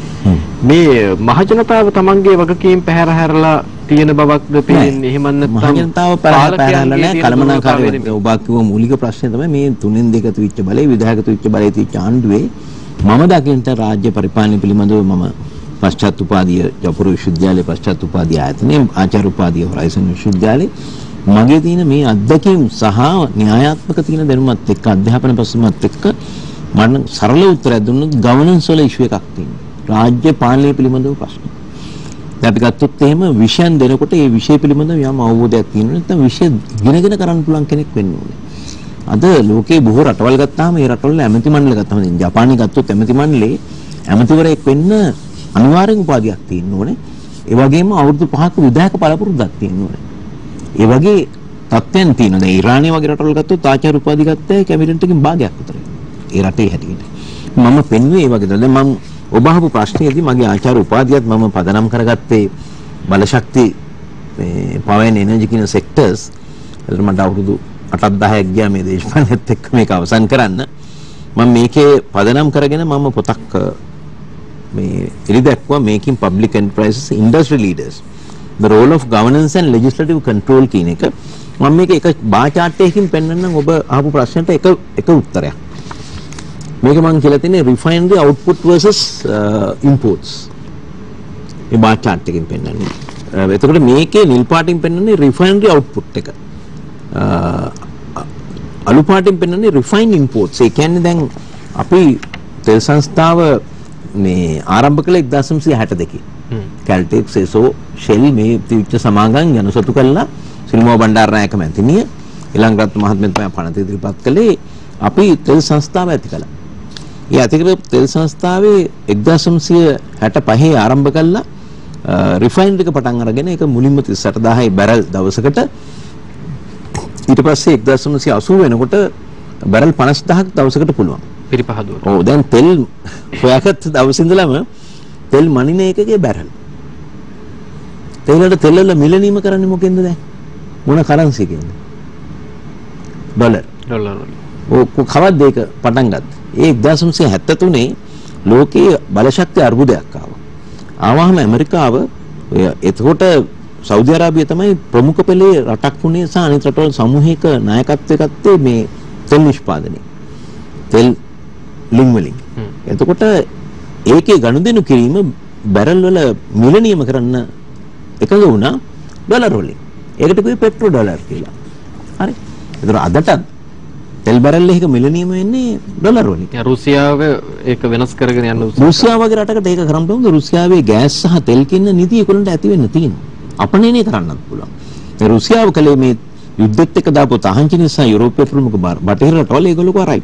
මේ මහ ජනතාව තමන්ගේ වගකීම් පැහැර හැරලා තියෙන බවක්ද පේන්නේ. එහෙම නැත්නම් මහ ජනතාව පැහැරලා නැහැ. කළමනාකාරී ඔබ කිව්ව මූලික ප්‍රශ්නේ තමයි මේ 3-2 තුවිච්ච බලය විධායක තුවිච්ච බලය තියච්ච ආණ්ඩුවේ මම දකින්නට රාජ්‍ය පරිපාලනය පිළිබඳව මම පශ්චාත් උපාධිය ජපුර විශ්වවිද්‍යාලයේ පශ්චාත් උපාධිය ආයතනයේ ආචාර්ය උපාධිය හොරයිසන් විශ්වවිද්‍යාලයේ මගේ තියෙන මේ අත්දැකීම් සහ න්‍යායාත්මක තියෙන දැනුමත් එක්ක අධ්‍යාපන පසුබිමත් එක්ක මම සරල උත්තරයක් දුන්නොත් ගවර්නන්ස් වල ඉෂුව එකක් තියෙනවා. රාජ්‍ය පාලනය පිළිබඳව ප්‍රශ්න. දැන් අපි ගත්තොත් එහෙම විෂයන් දෙනකොට ඒ විෂය පිළිබඳව යම් අවබෝධයක් තියෙනවා. නැත්නම් විෂය ඉගෙනගෙන කරන්න පුළුවන් කෙනෙක් වෙන්න ඕනේ. අද ලෝකේ බොහෝ රටවල් ගත්තාම ඒ රටවල ඇමති මණ්ඩල ගත්තාම දැන් ජපානයේ ගත්තොත් ඇමති මණ්ඩලේ ඇමතිවරයෙක් වෙන්න අනිවාර්යෙන් උපාධියක් තියෙන්න ඕනේ. ඒ වගේම අවුරුදු 5ක විධායක පළපුරුද්දක් තියෙන්න ඕනේ. ඒ වගේ තත්ත්වයන් තියෙනවා. දැන් ඉරානයේ වගේ රටවල් ගත්තොත් ආචාර්ය උපාධි ගත්තේ කැබිනට් එකකින් භාගයක් විතර. ඒ රටේ හැටියට. මම පෙන්වුවේ ඒ වගේ. දැන් මම ඔබ අහපු ප්‍රශ්නේදී මගේ ආචාර්ය උපාධියත් මම පදනම් කරගත්තේ බලශක්ති මේ පවර් ඇන්ඩ් එනර්ජි කියන සෙක්ටර්ස්. ඒකට මට අවුරුදු 8-10ක් ගියා මේ දේශපාලනයත් එක්ක මේක අවසන් කරන්න. මම මේකේ පදනම් කරගෙන මම පොතක් මේ එළිදැක්වුවා මේකින් public enterprises industry leaders the role of governance and legislative control කියන එක මම මේක එක බා chart එකකින් පෙන්නන්නම් ඔබ අහපු ප්‍රශ්නට එක උත්තරයක්. මේක මම කියලා තියෙන්නේ refinery output versus imports. මේ බා chart එකකින් පෙන්නන්නේ. එතකොට මේකේ නිල් පාටින් පෙන්නන්නේ refinery output එක. අලු පාටින් පෙන්නන්නේ refined imports. ඒ කියන්නේ දැන් අපි තෙල් සංස්ථාව මේ ආරම්භ කළ 1962. කැල්ටෙක්ස් එසෝ ෂෙල් මේ තිවිච්ච සමාගම් යනසතු කළා සිල්මෝ බණ්ඩාරනායක මැතිණිය ඊළඟට මහත්මයා තමයි පනත ඉදිරිපත් කළේ අපි තෙල් සංස්ථාව ඇති කළා. ඒ ඇති කරපු තෙල් සංස්ථාවේ 1965 ආරම්භ කළා රිෆයිනරි එක පටන් අරගෙන ඒක මුලින්ම 38000 බැරල් දවසකට ඊට පස්සේ 1980 වෙනකොට බැරල් 50000ක් දවසකට පුළුවන්. පිරිපහදුවට. ඔව් දැන් තෙල් හොයාගත්ත දවස් ඉඳලම තෙල් මනින එකකේ බැරල්. තෙල් වල මිලනීම කරන්නේ මොකෙන්ද දැන්? මොන කරන්සි එකෙන්ද? ඩොලර්. ඔව් කවද්ද ඒක පටන් ගත්තේ? ඒ 1973 ලෝකයේ බලශක්ති අර්බුදයක් ආවා. ආවහම ඇමරිකාව එතකොට සෞදි අරාබිය තමයි ප්‍රමුඛ පෙළේ රටක් වුණේ සහ අනිත් රටවල් සමූහික නායකත්වයක් ගත්තේ මේ තෙල් නිෂ්පාදනය. තෙල් ලිං වලින්. එතකොට ඒකේ ගනුදෙනු කිරීම බැරල් වල මිල නියම කරන්න එකඟ වුණා ඩොලර් වලින්. ඒකට කිව්වේ පෙට්‍රෝ ඩොලර් කියලා. හරි. ඒතර අදට තෙල් බැරල් එකක මිල නියම වෙන්නේ ඩොලර් වලින්. රුසියාව ඒක වෙනස් කරගෙන යන රුසියාව වගේ රටකට ඒක කරන්න පුළුවන්. රුසියාවේ ගෑස් සහ තෙල් කින්න නීති ඒගොල්ලන්ට ඇති වෙන්න තියෙනවා. අපනේනේ කරන්නත් පුළුවන්. ඒ රුසියාව කලේ මේ යුද්ධෙත් එක්ක දාපු තහංචි නිසා යුරෝපීය ප්‍රමුඛ බටහිර රටවල් ඒගොල්ලෝ කරයි.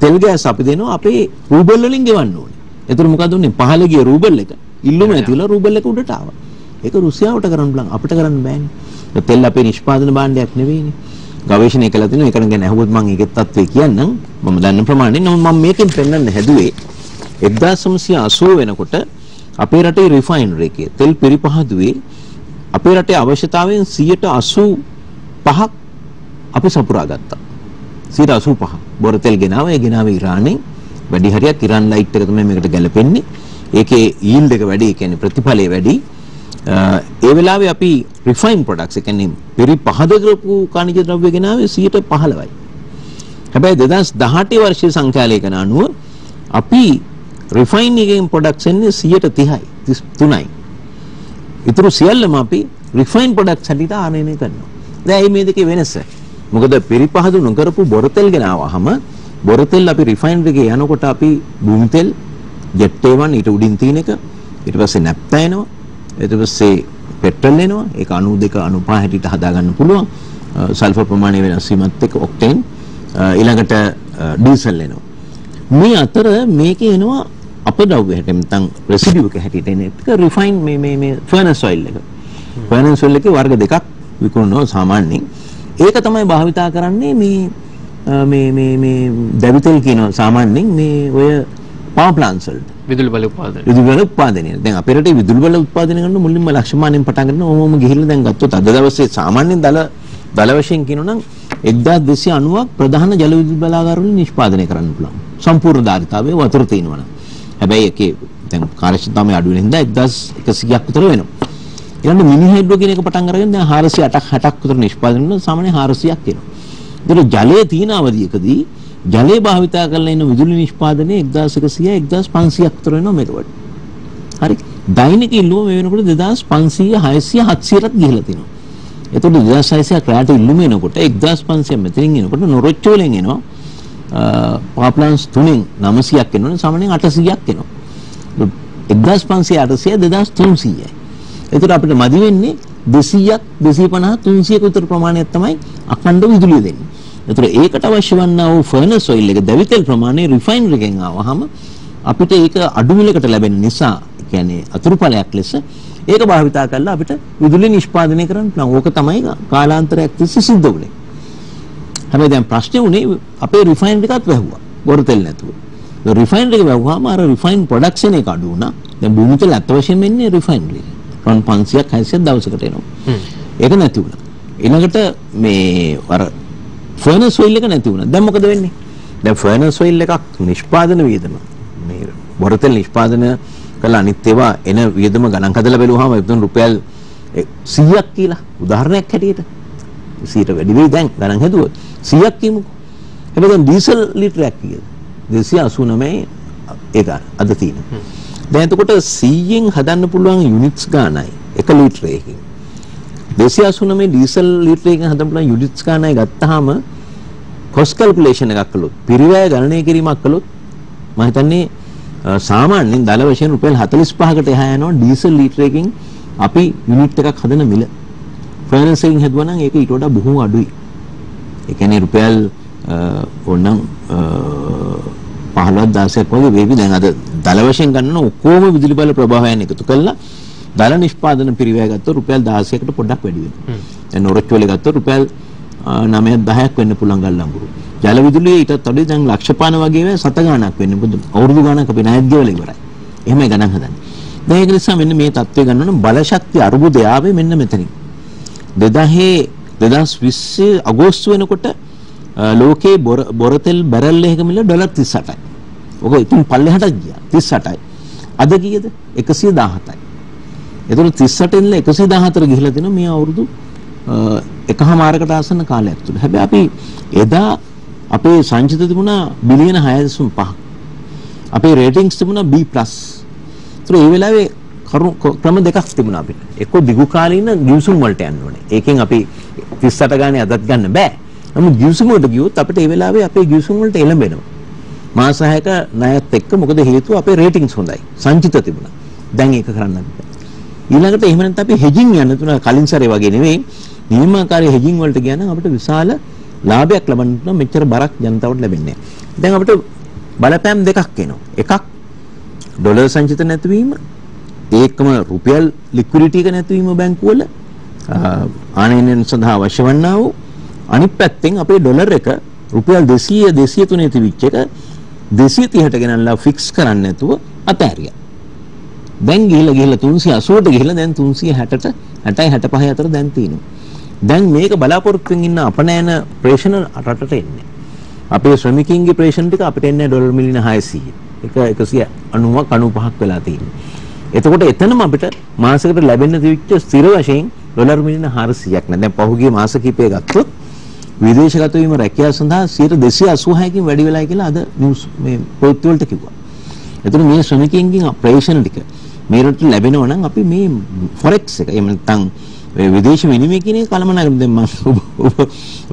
තෙල් ගෑස් අපි දෙනවා අපේ රූබල් වලින් ගෙවන්න ඕනේ. ඒතර මොකද උන්නේ? පහළ ගිය රූබල් එක ඉල්ලුම ඇතිවලා රූබල් එක උඩට ආවා. ඒක රුසියාවට කරන්න බලන් අපිට කරන්න බෑනේ. තෙල් අපේ නිෂ්පාදන භාණ්ඩයක් නෙවෙයිනේ. ගවේෂණය කළා තිනවා ඒක ගැන අහුවොත් මම ඒකේ තත්ත්වය කියන්නම්. මම දන්න ප්‍රමාණය. නමුත් මම මේකෙන් පෙන්වන්න හැදුවේ 1980 වෙනකොට අපේ රටේ රිෆයිනරි එකේ තෙල් පරිපහදුවේ අපේ රටේ අවශ්‍යතාවයෙන් 85ක් අපි සපුරා ගත්තා. 85. බොර තෙල් ගෙනාවා. ඒ ගෙනාවේ ඉරානයෙන්. වැඩි හරියක් ඉරාන් ලයිට් එක තමයි මේකට ගැලපෙන්නේ. ඒකේ යීල්ඩ් එක වැඩි, ඒ කියන්නේ ප්‍රතිඵලය වැඩි. ඒ වෙලාවේ අපි රිෆයින් ප්‍රොඩක්ට්ස්, ඒ කියන්නේ පරිපහද කරපු ඛනිජ ද්‍රව්‍ය ගෙනාවේ 15%යි. හැබැයි 2018 වර්ෂයේ සංඛ්‍යාලේඛන අනුව අපි රිෆයින් එකෙන් ප්‍රොඩක්ට්ස් එන්නේ 30%යි, 33යි. ඊටු සියල්ලම අපි රිෆයින් ප්‍රොඩක්ට්ස් හැටියට ආනයනය කරනවා. දැන් මේ දෙකේ වෙනස මොකද පරිපහදු නොකරපු බොර තෙල් ගෙනාවහම බොර තෙල් අපි රිෆයිනරි එකේ යනකොට අපි භූමි තෙල් ජෙට් A1 ඊට උඩින් තියෙන එක ඊට පස්සේ නැප්තා එනවා ඊට පස්සේ පෙට්‍රල් එනවා ඒක 92 95 හැටියට හදා ගන්න පුළුවන් සල්ෆර් ප්‍රමාණය වෙනස් වීමත් එක්ක ඔක්ටේන් ඊළඟට ඩීසල් එනවා මේ අතර මේකේ එනවා අපද්‍රව්‍ය හැටියට නැත්නම් රෙසිඩියු එක හැටියට එන එක රිෆයින් මේ ෆර්නස් ඔයිල් එක ෆර්නස් ඔයිල් එකේ වර්ග දෙකක් විකුණනවා සාමාන්‍යයෙන් ඒක තමයි භාවිතා කරන්නේ මේ දැවිතෙල් කියනවා සාමාන්‍යයෙන් මේ ඔය පවර් ප්ලාන්ට්ස් වලට විදුලි බල උත්පාදනය. දැන් අපේ රටේ විදුලි බල උත්පාදනය කරන මුලින්ම ලක්ෂමානෙන් පටන් ගන්න ඕමම ගිහිල්ලා දැන් ගත්තොත් අද දවසේ සාමාන්‍යයෙන් දල වශයෙන් කියනොනම් 1290ක් ප්‍රධාන ජල විදුලි බලාගාර වලින් නිෂ්පාදනය කරන්න පුළුවන්. සම්පූර්ණ ධාරිතාවයේ වතුර තියෙනවනම්. හැබැයි ඒකේ දැන් කාර්යක්ෂමතාවය අඩු වෙන හින්දා 1100ක් විතර වෙනවා. ඊළඟ මිනි හයිඩ්‍රෝ කියන එක පටන් අරගෙන දැන් 408ක් 60ක් විතර නිෂ්පාදනය කරනවා සාමාන්‍ය 400ක් එනවා. ඒතර ජලයේ තියෙන අවධියකදී ජලය භාවිතා කරලා ඉන්න විදුලි නිෂ්පාදනය 1100 1500ක් විතර වෙනවා මෙතකොට. හරි. දෛනික ඉල්ලුම මේ වෙනකොට 2500 600 700ටත් ගිහිලා තිනවා. එතකොට 2600 රැට ඉල්ලුම එනකොට 1500 මෙතනින් එනකොට නොරොච්ච වලින් එනවා. පවර් ප්ලාන්ට්ස් තුනෙන් 900ක් එනවනේ සාමාන්‍යයෙන් 800ක් එනවා. 1500 800 2300යි. එතකොට අපිට මදි වෙන්නේ 200ක් 250 300ක විතර ප්‍රමාණයක් තමයි අඛණ්ඩ විදුලිය දෙන්නේ. ඒතර ඒකට අවශ්‍ය වන්නා වූ ෆර්නස් ඔයිල් එක දැවිතෙල් ප්‍රමාණය රිෆයිනරි එකෙන් ආවහම අපිට ඒක අඩු මිලකට ලැබෙන නිසා කියන්නේ අතුරුඵලයක් ලෙස ඒක භාවිතා කරලා අපිට විදුලි නිෂ්පාදනය කරන්න පුළුවන්. ඕක තමයි කාලාන්තරයක් තිස්සේ සිද්ධ වුනේ. හැබැයි දැන් ප්‍රශ්නේ උනේ අපේ රිෆයිනරි එකත් වැහුවා. බොර තෙල් නැතුව. ඒ රිෆයිනරි එක වැහුවාම අර රිෆයින් ප්‍රොඩක්ෂන් එක අඩු වුණා. දැන් භූමි තෙල් අත් වශයෙන් වෙන්නේ රිෆයිනරි එක. ටොන් 500ක් 600ක් දවසකට එනවා. ඒක නැති වුණා. ඊළඟට මේ අර ෆර්නස් ඔයිල් එක නැති වුණා. දැන් මොකද වෙන්නේ? දැන් ෆර්නස් ඔයිල් එකක් නිෂ්පාදන වියදම මේ බොර තෙල් නිෂ්පාදන කළ අනිත් ඒවා එන වියදම ගණන් හදලා බැලුවාම එතන රුපියල් 100ක් කියලා උදාහරණයක් හැටියට 100ට වැඩි වෙයි දැන් ගණන් හදුවොත් 100ක් කියමුකෝ. හැබැයි දැන් ඩීසල් ලිටරයක් කියලා 289 ඒක අද තියෙනවා. දැන් එතකොට 100න් හදන්න පුළුවන් යුනිට්ස් ගානයි 1 ලිටරයකින් 289 ඩීසල් ලිටරයකින් හදන්න පුළුවන් යුනිට්ස් ගානයි ගත්තාම කොස්ට් කැල්කියුලේෂන් එකක් කළොත් පිරිවැය ගණනය කිරීමක් කළොත් මම හිතන්නේ සාමාන්‍යයෙන් දල වශයෙන් රුපියල් 45කට එහා යනවා ඩීසල් ලිටරයකින් අපි යුනිට් එකක් හදන මිල. ෆර්නස් එකකින් හදුවා නම් ඒක ඊට වඩා බොහෝ අඩුයි. ඒ කියන්නේ රුපියල් ඕනනම් 15-16ක් වගේ වේවි. දැන් අද දල වශයෙන් ගන්න ඔක්කොම විදුලි බල ප්‍රභාවයන් එකතු කළා දල නිෂ්පාදන පිරිවැය ගත්තොත් රුපියල් 16කට පොඩ්ඩක් වැඩි වෙනවා. දැන් නොරොච්චු වල ගත්තොත් රුපියල් 9-10ක් වෙන්න පුළුවන් ගල්ලංගුරු. ජල විදුලිය ඊටත් අඩුයි. දැන් ලක්ෂපාන වගේ වේ 7 ගණක් වෙන්නේ. මොකද අවුරුදු ගණක් අපි ණයක් ගෙවලා ඉවරයි. එහෙමයි ගණන් හදන්නේ. දැන් ඒක නිසා මෙන්න මේ தත්ත්වය ගන්න ඕන බල ශක්තිය අරුබුදය ආවේ මෙන්න මෙතනින්. 2020 අගෝස්තු වෙනකොට ලෝකේ බොර තෙල් බැරල් එකක මිල ඩොලර් 38යි. ඔක ඉතින් පල්ලෙහාට ගියා 38යි. අද කීයද? 117යි. ඒතකොට 38 ඉඳලා 114 ගිහිලා තිනවා මේ අවුරුදු එකහමාරකට ආසන්න කාලයක් තුල. හැබැයි අපි එදා අපේ සංචිත තිබුණා බිලියන 6.5. අපේ රේටින්ග්ස් තිබුණා B+. ඒතර ඒ වෙලාවේ ක්‍රම දෙකක් තිබුණා අපිට. එක්ක දිගු කාලීන ගිවිසුම් වලට යන්න ඕනේ. ඒකෙන් අපි 38 ගානේ අදත් ගන්න බෑ. නමුත් ගිවිසුම් වලට ගියොත් අපිට ඒ වෙලාවේ අපේ ගිවිසුම් වලට එළඹෙනවා. මාස 6ක ණයත් එක්ක මොකද හේතුව අපේ රේටින්ග්ස් හොඳයි. සංචිත තිබුණා. දැන් ඒක කරන්න බෑ. ඊළඟට එහෙම නැත්නම් අපි හෙජින් යන්න තුන කලින් සැරේ වගේ නෙවෙයි. නියමාකාරී හෙජින් වලට ගියා නම් අපිට විශාල ලාභයක් ලබන්න මෙච්චර බරක් ජනතාවට ලැබෙන්නේ නැහැ. දැන් අපිට බලපෑම් දෙකක් එනවා. එකක් ඩොලර් සංචිත නැතිවීම, ඒකම රුපියල් ලික්විඩිටි එක නැතිවීම බැංකුවල ආනයනයෙන් සඳහා අවශ්‍ය වන්නා වූ. අනිත් පැත්තෙන් අපේ ඩොලර් එක රුපියල් 200 203 තිබිච්ච එක 230ට ගෙනල්ලා ෆික්ස් කරන්න නැතුව අතෑරියා. දැන් ගිහිල්ලා 380ට ගිහිල්ලා දැන් 360ට 60යි 65 අතර දැන් තියෙනවා. දැන් මේක බලාපොරොත්තුෙන් ඉන්න අපනෑන ප්‍රේෂණ රටට එන්නේ. අපේ ශ්‍රමිකයින්ගේ ප්‍රේෂණ ටික අපිට එන්නේ ඩොලර් මිලියන 600. ඒක 190ක් 95ක් වෙලා තියෙනවා. එතකොට එතනම අපිට මාසයකට ලැබෙන්න තිබිච්ච ස්ථිර වශයෙන් ඩොලර් මිලියන 400ක් නෑ. දැන් පහුගිය මාස කිහිපය ගත්තොත් විදේශගත වීම රැකියාව සඳහා 286කින් වැඩි වෙලා කියලා අද නිවුස් මේ පොත් වලට කිව්වා. එතකොට මේ ශ්‍රමිකයින්ගෙන් ප්‍රේෂණ ටික මේ රටට ලැබෙනවා නම් අපි මේ ෆොරෙක්ස් එක එහෙම නැත්නම් විදේශ විනිමය කියන එක කලමනාකරන දැන් මම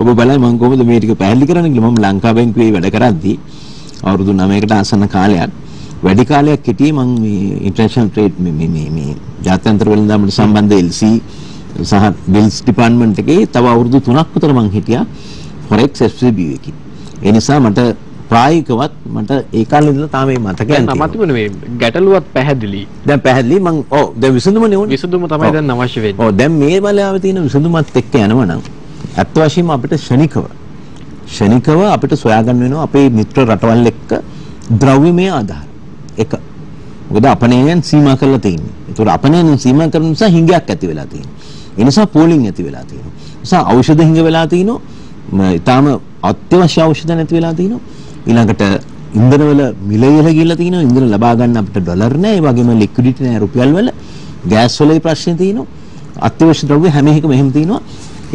ඔබ බලයි මම කොහොමද මේ ටික පැහැදිලි කරන්නේ කියලා. මම ලංකා බැංකුවේ වැඩ කරද්දී අවුරුදු 9කට ආසන්න කාලයක් වැඩි කාලයක් හිටියේ මම මේ ඉන්ටර්නැෂනල් ට්‍රේඩ් මේ ජාත්‍යන්තර වෙළඳාමට සම්බන්ධ LC සහ බිල්ස් ඩිපාර්ට්මන්ට් එකේ තව අවුරුදු 3ක් විතර මම හිටියා ෆොරෙක්ස් FCB එකේ. ඒ නිසා මට ප්‍රායෝගිකවත් මට ඒ කාලේ ඉඳලා තාම මේ මතකයන් තියෙනවා. මම තිබුණේ මේ ගැටලුවත් පැහැදිලි. දැන් පැහැදිලි මං දැන් විසඳුමනේ ඕනේ. විසඳුම තමයි දැන් අවශ්‍ය වෙන්නේ. දැන් මේ බලාවේ තියෙන විසඳුමත් එක්ක යනවා නම් අත් වශයෙන්ම අපිට ෂණිකව අපිට සොයා ගන්න වෙනවා අපේ මිත්‍ර රටවල් එක්ක ද්‍රව්‍යමය ආධාර. එක. මොකද අපනයන් සීමා කරලා තියෙන්නේ. ඒතකොට අපනයන් සීමා කරන නිසා හිඟයක් ඇති වෙලා තියෙනවා. ඒ නිසා පෝලිං ඇති වෙලා තියෙනවා. ඒ නිසා ඖෂධ හිඟ වෙලා තිනවා. ඊටාම අත්‍යවශ්‍ය ඖෂධ නැති වෙලා තිනවා. ඊළඟට ඉන්ධන වල මිල ඉහළ ගිහිල්ලා තිනවා. ඉන්ධන ලබා ගන්න අපිට ඩොලර් නැහැ. ඒ වගේම ලික්විඩිටි නැහැ රුපියල් වල. ගෑස් වලේ ප්‍රශ්න තියෙනවා. අත්‍යවශ්‍ය ද්‍රව්‍ය හැම එකම එහෙම තියෙනවා.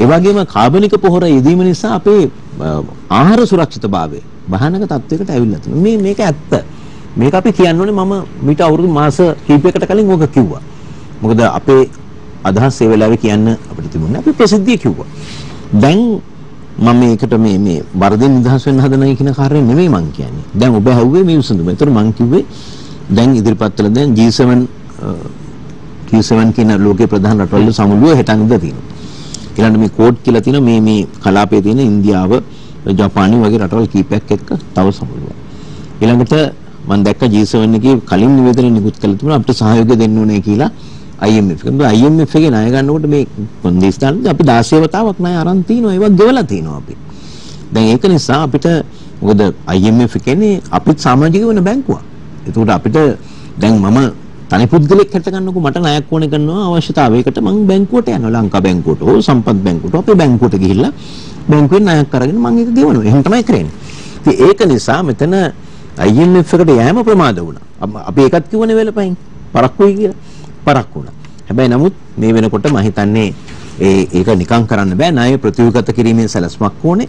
ඒ වගේම කාබනික පොහොර යෙදීම නිසා අපේ ආහාර සුරක්ෂිතභාවය භයානක තත්යකට ඇවිල්ලා තියෙනවා. මේක ඇත්ත. මේක අපි කියන්න ඕනේ මම මීට අවුරුදු මාස කිහිපයකට කලින් ඕක කිව්වා. මොකද අපේ අදහස් ඒ වෙලාවේ කියන්න අපිට තිබුණේ අපි ප්‍රසිද්ධිය කිව්වා. දැන් මම මේකට මේ වරදින් නිදහස් වෙන්න හදනයි කියන කාර්යය නෙමෙයි මං කියන්නේ. දැන් ඔබ ඇහුවේ මේ විසඳුම. ඒතර මං කිව්වේ දැන් ඉදිරිපත් කළ දැන් G7 කියන ලෝකේ ප්‍රධාන රටවල සමුළුව හෙටන්ද තියෙනවා. ඊළඟට මේ කෝඩ් කියලා තියෙනවා මේ කලාපයේ තියෙන ඉන්දියාව, ජපානය වගේ රටවල් කීපයක් එක්ක තව සමුළුවක්. ඊළඟට මම දැක්ක G7 එකේ කලින් නිවේදනය නිකුත් කළ තිබුණා අපිට සහයෝගය දෙන්න ඕනේ කියලා IMF. IMF එකේ ණය ගන්නකොට මේ කොන්දේස් දාන්නේ අපි 16 වතාවක් ණය අරන් තිනවා. ඒවත් ගෙවලා තිනවා අපි. දැන් ඒක නිසා අපිට මොකද IMF කියන්නේ අපිත් සමාජික වෙන බැංකුවක්. ඒකට අපිට දැන් මම තනි පුද්ගලෙක් හිට ගන්නකො මට ණයක් ඕනේ කරනවා අවශ්‍යතාවයකට මම බැංකුවට යනවා. ලංකා බැංකුවට හෝ සම්පත් බැංකුවට අපේ බැංකුවට ගිහිල්ලා බැංකුවෙන් ණයක් අරගෙන මම ඒක ගෙවනවා. එහෙම තමයි කරන්නේ. ඉතින් ඒක නිසා මෙතන IMF එකට යෑම ප්‍රමාද වුණා. අපි ඒකත් කිව්වනේ වෙලපයින්. පරක්කුයි කියලා. පරක්කු වුණා. හැබැයි නමුත් මේ වෙනකොට මම හිතන්නේ ඒක නිකන් කරන්න බෑ. ණය ප්‍රතිවිගත කිරීමේ සැලැස්මක් ඕනේ.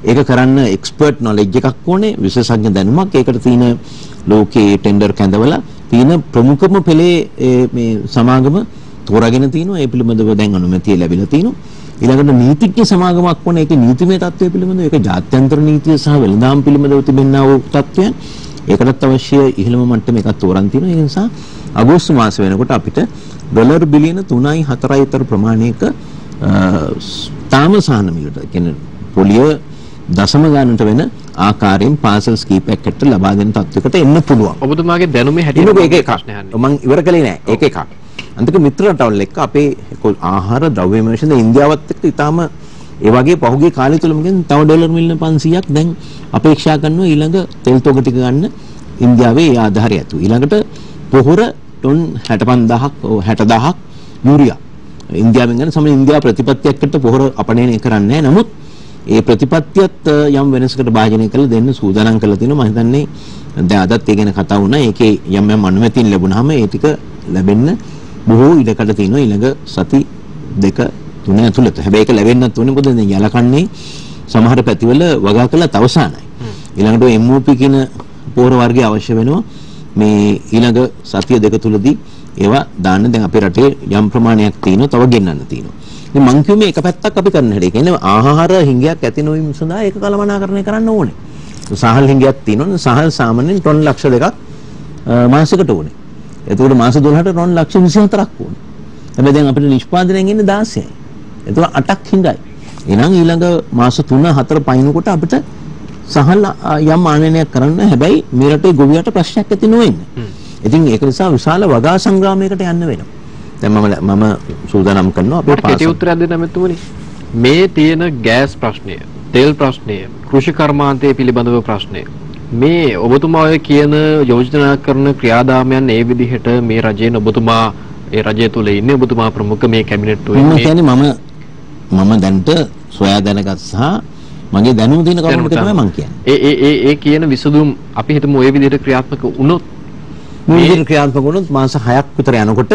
ඒක කරන්න එක්ස්පර්ට් නොලෙජ් එකක් ඕනේ. විශේෂඥ දැනුමක්. ඒකට තියෙන ලෝකයේ ටෙන්ඩර් කැඳවලා තියෙන ප්‍රමුඛම පෙළේ මේ සමාගම තෝරාගෙන තිනවා. ඒ පිළිබඳව දැන් අනුමැතිය ලැබිලා තිනවා. ඊළඟට නීතිඥ සමාගමක් වුණා. ඒකේ නීතිමය තත්ත්වය පිළිබඳව ඒක ජාත්‍යන්තර නීතිය සහ වෙළඳාම් පිළිබඳව තිබෙනා වූ තත්ත්වයන් ඒකටත් අවශ්‍ය ඉහළම මට්ටමේ එකක් තෝරන් තිනවා. ඒ නිසා අගෝස්තු මාස වෙනකොට අපිට ඩොලර් බිලියන 3.4 විතර ප්‍රමාණයක තාම සහන මිලට කියන්නේ පොලිය දශම ගානට වෙන ආකාරයෙන් පාසල්ස් කීපයකට ලබා දෙන තත්වයකට එන්න පුළුවන්. ඔබතුමාගේ දැනුමේ හැටියට ඒක ප්‍රශ්නයක්. මම ඉවර කළේ නෑ. ඒක එකක්. අන්තික මිත්‍ර රටවල් එක්ක අපේ ආහාර ද්‍රව්‍ය විමර්ශන ඉන්දියාවත් එක්ක ඊටාම ඒ වගේ පහුගිය කාලය තුල මගෙන් තව ඩොලර් මිලියන 500ක් දැන් අපේක්ෂා කරනවා ඊළඟ තෙල් තොග ටික ගන්න ඉන්දියාවේ ඒ ආධාරය ඇතුව. ඊළඟට පොහොර ටොන් 65000ක් 60000ක් යූරියා. ඉන්දියාවෙන් ගන්න සමහර ඉන්දියා ප්‍රතිපත්තියකට පොහොර අපනයනය කරන්නේ නැහැ. නමුත් ඒ ප්‍රතිපත්තියත් යම් වෙනසකට භාජනය කරලා දෙන්න සූදානම් කරලා තිනවා. මම හිතන්නේ දැන් අදත් ඒ ගැන කතා වුණා. ඒකේ යම් යම් අනුමැතින් ලැබුණාම ඒ ටික ලැබෙන්න බොහෝ ඉඩකඩ තියෙනවා ඊළඟ සති 2-3 ඇතුළත. හැබැයි ඒක ලැබෙන්නත් ඕනේ. මොකද දැන් යලකන්නේ සමහර පැතිවල වගා කළා තවසානයි. ඊළඟට MOP කියන පොහොර වර්ගය අවශ්‍ය වෙනවා. මේ ඊළඟ සතිය 2 තුලදී ඒවා දාන්න දැන් අපේ රටේ යම් ප්‍රමාණයක් තියෙනවා. තව ගෙන්නන්න තියෙනවා. ඉතින් මං කියුවේ එක පැත්තක් අපි කරන්න හැටි. ඒ කියන්නේ ආහාර හිඟයක් ඇති නොවීම සඳහා ඒක කළමනාකරණය කරන්න ඕනේ. සහල් හිඟයක් තියෙනවා. සහල් සාමාන්‍යයෙන් ටොන් ලක්ෂ 2ක් මාසෙකට ඕනේ. එතකොට මාස 12ට ටොන් ලක්ෂ 24ක් ඕනේ. හැබැයි දැන් අපිට නිෂ්පාදනයෙන් එන්නේ 16යි. එතකොට 8ක් හිඟයි. එහෙනම් ඊළඟ මාස 3-4 පයින්නකොට අපිට සහල් යම් ආනයනයක් කරන්න. හැබැයි මේ රටේ ගොවියට ප්‍රශ්නයක් ඇති නොවෙන්න. ඉතින් ඒක නිසා විශාල වගා සංග්‍රාමයකට යන්න වෙනවා. දැන් මම සූදානම් කරනවා අපේ පාසල. කෙටි උත්තරයක් දෙන්න මෙතුමනි. මේ තියෙන ගෑස් ප්‍රශ්නය, තෙල් ප්‍රශ්නය, කෘෂි කර්මාන්තයේ පිළිබඳව ප්‍රශ්නය. මේ ඔබතුමා ඔය කියන යෝජනා කරන ක්‍රියාදාමයන් ඒ විදිහට මේ රජයෙන් ඔබතුමා ඒ රජය තුල ඉන්නේ ඔබතුමා ප්‍රමුඛ මේ කැබිනට්ුවේ මම කියන්නේ මම දැන්ට සොයා දැනගත් සහ මගේ දැනුම තියෙන කරුණු ටික තමයි මම කියන්නේ. ඒ කියන විසඳුම් අපි හිතමු ඔය විදිහට ක්‍රියාත්මක වුණොත් මේ විදිහට ක්‍රියාත්මක වුණොත් මාස 6ක් විතර යනකොට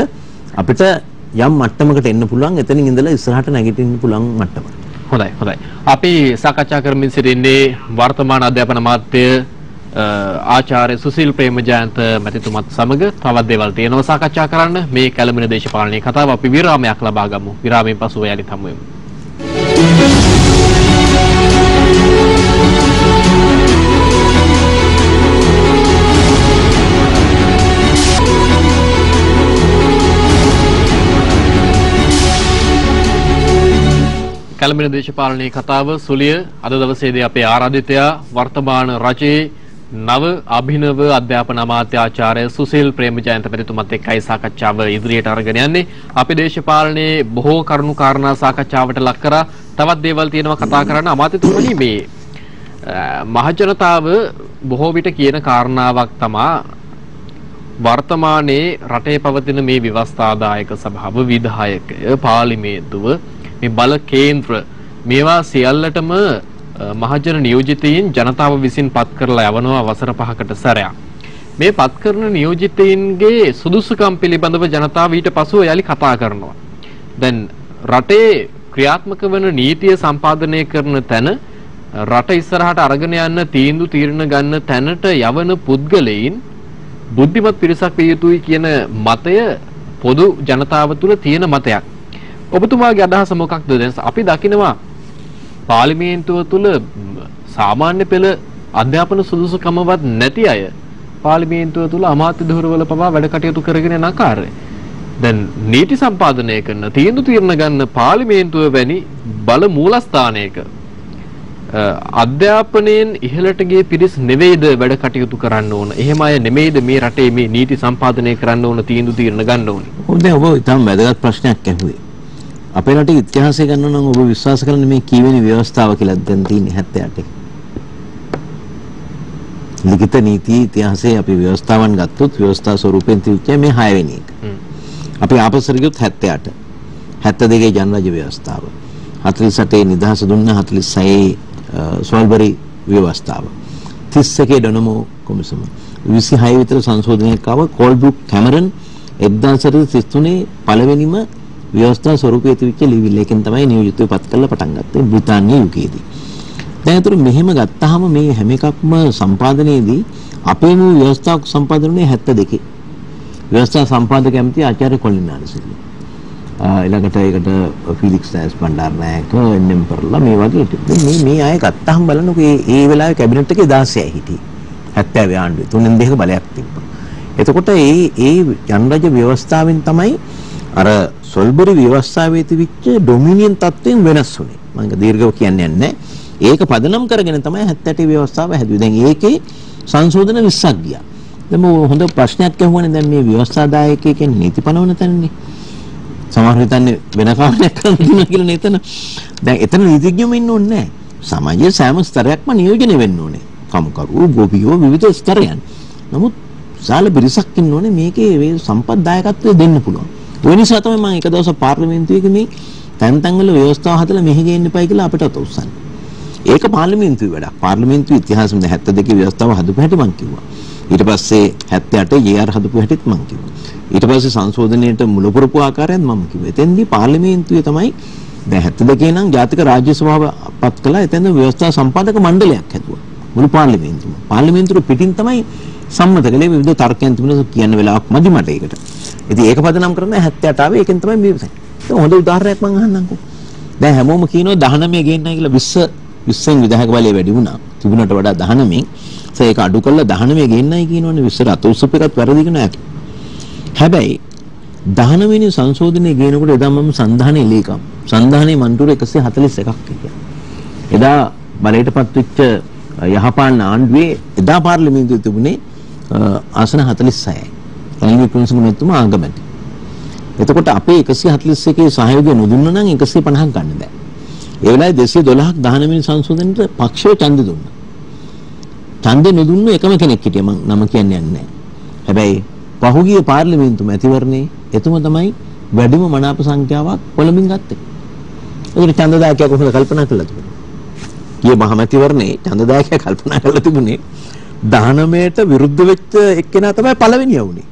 අපිට යම් මට්ටමකට එන්න පුළුවන්. එතනින් ඉඳලා ඉස්සරහට නැගිටින්න පුළුවන් මට්ටම. හොඳයි. අපි සාකච්ඡා කරමින් සිටින්නේ වර්තමාන අධ්‍යාපන අමාත්‍ය ආචාර්ය සුසිල් ප්‍රේමජයන්ත මැතිතුමත් සමග තවත් දේවල් තියෙනවා සාකච්ඡා කරන්න. මේ කැළඹෙන දේශපාලනයේ කතාව අපි විරාමයක් ලබා ගමු. විරාමයෙන් පසුව යලිත් හමු වෙමු. කැළඹෙන දේශපාලනයේ කතාව සුලිය අද දවසේදී අපේ ආරාධිතයා වර්තමාන රජයේ නව අභිනව අධ්‍යාපන අමාත්‍ය ආචාර්ය සුසිල් ප්‍රේමජයන්ත මැතිතුමත් එක්කයි සාකච්ඡාව ඉදිරියට අරගෙන යන්නේ. අපි දේශපාලනයේ බොහෝ කරුණු කාරණා සාකච්ඡාවට ලක් කරා. තවත් දේවල් තියෙනවා කතා කරන්න. අමාත්‍යතුමනි මේ මහජනතාව බොහෝ විට කියන කාරණාවක් තමයි වර්තමානයේ රටේ පවතින මේ ව්‍යවස්ථාදායක සභාව, විධායකය, පාර්ලිමේන්තුව, මේ බල කේන්ද්‍ර මේවා සියල්ලටම මහජන නියෝජිතයින් ජනතාව විසින් පත් කරලා යවනවා වසර 5කට සැරයක්. මේ පත් කරන නියෝජිතයින්ගේ සුදුසුකම් පිළිබඳව ජනතාව ඊට පසුව යලි කතා කරනවා. දැන් රටේ ක්‍රියාත්මක වන නීතිය සම්පාදනය කරන තැන රට ඉස්සරහට අරගෙන යන්න තීරණ ගන්න තැනට යවන පුද්ගලයින් බුද්ධිමත් පිරිසක් විය යුතුයි කියන මතය පොදු ජනතාව තුළ තියෙන මතයක්. ඔබතුමාගේ අදහස මොකක්ද? දැන් අපි දකිනවා පාර්ලිමේන්තුව තුළ සාමාන්‍ය පෙළ අධ්‍යාපන සුදුසුකමවත් නැති අය පාර්ලිමේන්තුව තුළ අමාත්‍ය ධුරවල පවා වැඩ කටයුතු කරගෙන යන ආකාරය. දැන් නීති සම්පාදනය කරන තීරණ ගන්න පාර්ලිමේන්තුව වැනි බල මූලස්ථානයක අධ්‍යාපනයෙන් ඉහළට ගිය පිරිස් නෙවෙයිද වැඩ කටයුතු කරන්න ඕන? එහෙම අය නෙමෙයිද මේ රටේ මේ නීති සම්පාදනය කරන්න ඕන තීරණ ගන්න ඕනේ? ඔබ ඉතාම වැදගත් ප්‍රශ්නයක් ඇහුවේ. අපේ රටේ ඉතිහාසය ගන්න නම් ඔබ විශ්වාස කරන්නේ මේ කීවෙනි ව්‍යවස්ථාව කියලා දැන් තියෙන්නේ 78. ලිඛිත නීති ඉතිහාසයේ අපි ව්‍යවස්ථාවන් ගත්තොත් ව්‍යවස්ථා ස්වරූපෙන් තියුච්ච මේ 6 වෙනි එක. අපි ආපස්සට ගියොත් 78. 72 ජනරාජ්‍ය ව්‍යවස්ථාව. 48 නිදහස දුන්න 46 ස්වල්බරි ව්‍යවස්ථාව. 31 ඩොනමෝ කොමිසම. 26 විතර සංශෝධනයක් ආව කෝල්බ්රුක් කැමරන් 1933 පළවෙනිම ව්‍යවස්ථා ස්වරූපයේ තිබිච්ච ලිවිල් එකෙන් තමයි නියෝජිතව පත් කරලා පටන් ගත්තේ බ්‍රිතාන්‍ය යුගයේදී. දැන් අතට මෙහෙම ගත්තාම මේ හැම එකක්ම සම්පාදනයේදී අපේ මේ ව්‍යවස්ථාවක් සම්පාදනයේ 72. ව්‍යවස්ථා සම්පාදක ඇමති ආචාර්ය කොලින් නාරසිංහ. ඊළඟට ඒකට ෆිලික්ස් ඩෑස් බණ්ඩාරනායක එන්.එම්. පර්ලා මේ වගේ මේ අය ගත්තාම බලන්නකෝ ඒ වෙලාවේ කැබිනට් එකේ 16යි හිටියේ. 70 ආණ්ඩුවේ තුනෙන් දෙක බලයක් තිබ්බා. එතකොට ඒ ජනරාජ්‍ය ව්‍යවස්ථාවෙන් තමයි අර සොල්බරි ව්‍යවස්ථාවේ තිබිච්ච ඩොමිනියන් තත්ත්වයෙන් වෙනස් වුණේ. මම දීර්ඝව කියන්නේ නැහැ. ඒක පදනම් කරගෙන තමයි 78 ව්‍යවස්ථාව හැදුවේ. දැන් ඒකේ සංශෝධන 20ක් ගියා. දැන් හොඳ ප්‍රශ්නයක් අහුවනේ දැන් මේ ව්‍යවස්ථාදායකයෙක් කියන්නේ නීති පනවන තැනනේ. සමහර හිතන්නේ වෙන කාරණයක් කරන්න තියෙනවා කියලා නේ එතන. දැන් එතන නීතිඥයෝ ඉන්න ඕනේ නැහැ. සමාජයේ සෑම ස්තරයක්ම නියෝජනය වෙන්න ඕනේ. කමුකරු, ගෝපියෝ විවිධ ස්තරයන්. නමුත් සාල පිරිසක් ඉන්න ඕනේ මේකේ මේ සම්පත් දායකත්වය දෙන්න පුළුවන්. ඒ නිසා තමයි මම එක දවසක් පාර්ලිමේන්තුවේදී මේ තැන් තැන් වල ව්‍යවස්ථාව හදලා මෙහෙ ගේන්න එපයි කියලා අපිට අත උස්සන්නේ. ඒක පාර්ලිමේන්තුවේ වැඩක්. පාර්ලිමේන්තුවේ ඉතිහාසෙම 72 ව්‍යවස්ථාව හදපු හැටි මම කිව්වා. ඊට පස්සේ 78 JR හදපු හැටිත් මම කිව්වා. ඊට පස්සේ සංශෝධනයේට මුල පුරපු ආකාරයත් මම කිව්වා. එතෙන්දී පාර්ලිමේන්තුවේ තමයි දැන් 72 නම් ජාතික රාජ්‍ය සභාව පත් කළා. එතෙන්ද ව්‍යවස්ථා සම්පාදක මණ්ඩලයක් හැදුවා. මුළු පාර්ලිමේන්තුවම. පාර්ලිමේන්තුවේ පිටින් තමයි සම්මත කළේ විවිධ තර්කයන් තිබුණා කියන්න වෙලාවක් මදි මට ඒකට. ඉතින් ඒක පදනම් කරන 78 ආවේ ඒකෙන් තමයි මේ හොඳ උදාහරණයක් මම අහන්නම්කෝ. දැන් හැමෝම කියනවා 19 ගේන්නයි කියලා 20න් විධායක බලය වැඩි වුණා. තිබුණට වඩා 19න්. ඒක අඩු කරලා 19 ගේන්නයි කියනවනේ 20 අත උස්සප එකත් වැරදි කියන එක. හැබැයි 19 වෙනි සංශෝධනයේ ගේනකොට එදා මම සංධානයේ ලේකම්. සංධානයේ මන්ටුර 141ක් හිටියා. එදා බලයටපත් වෙච්ච යහපාලන ආණ්ඩුවේ එදා පාර්ලිමේන්තුවේ තිබුණේ ආසන 46යි. රනිල් වික්‍රමසිංහ මහත්මයා ආගමැති. එතකොට අපේ 141 සහයෝගය නොදුන්නා නම් 150ක් ගන්න බෑ. ඒ වෙලාවේ 212ක් 19 වෙනි සංශෝධනෙට පක්ෂව ඡන්ද දුන්නා. ඡන්ද නොදුන්න එකම කෙනෙක් හිටියා මම නම කියන්නේ නැහැ. හැබැයි පහුගිය පාර්ලිමේන්තු මැතිවරණේ එතුම තමයි වැඩිම මනාප සංඛ්‍යාවක් කොළඹින් ගත්තේ. ඒකට ඡන්දදායකයා කොහොමද කල්පනා කළාද? ගිය මහමැතිවරණේ ඡන්දදායකයා කල්පනා කරලා තිබුණේ 19ට විරුද්ධ වෙච්ච එක්කෙනා තමයි පළවෙනියා වුණේ.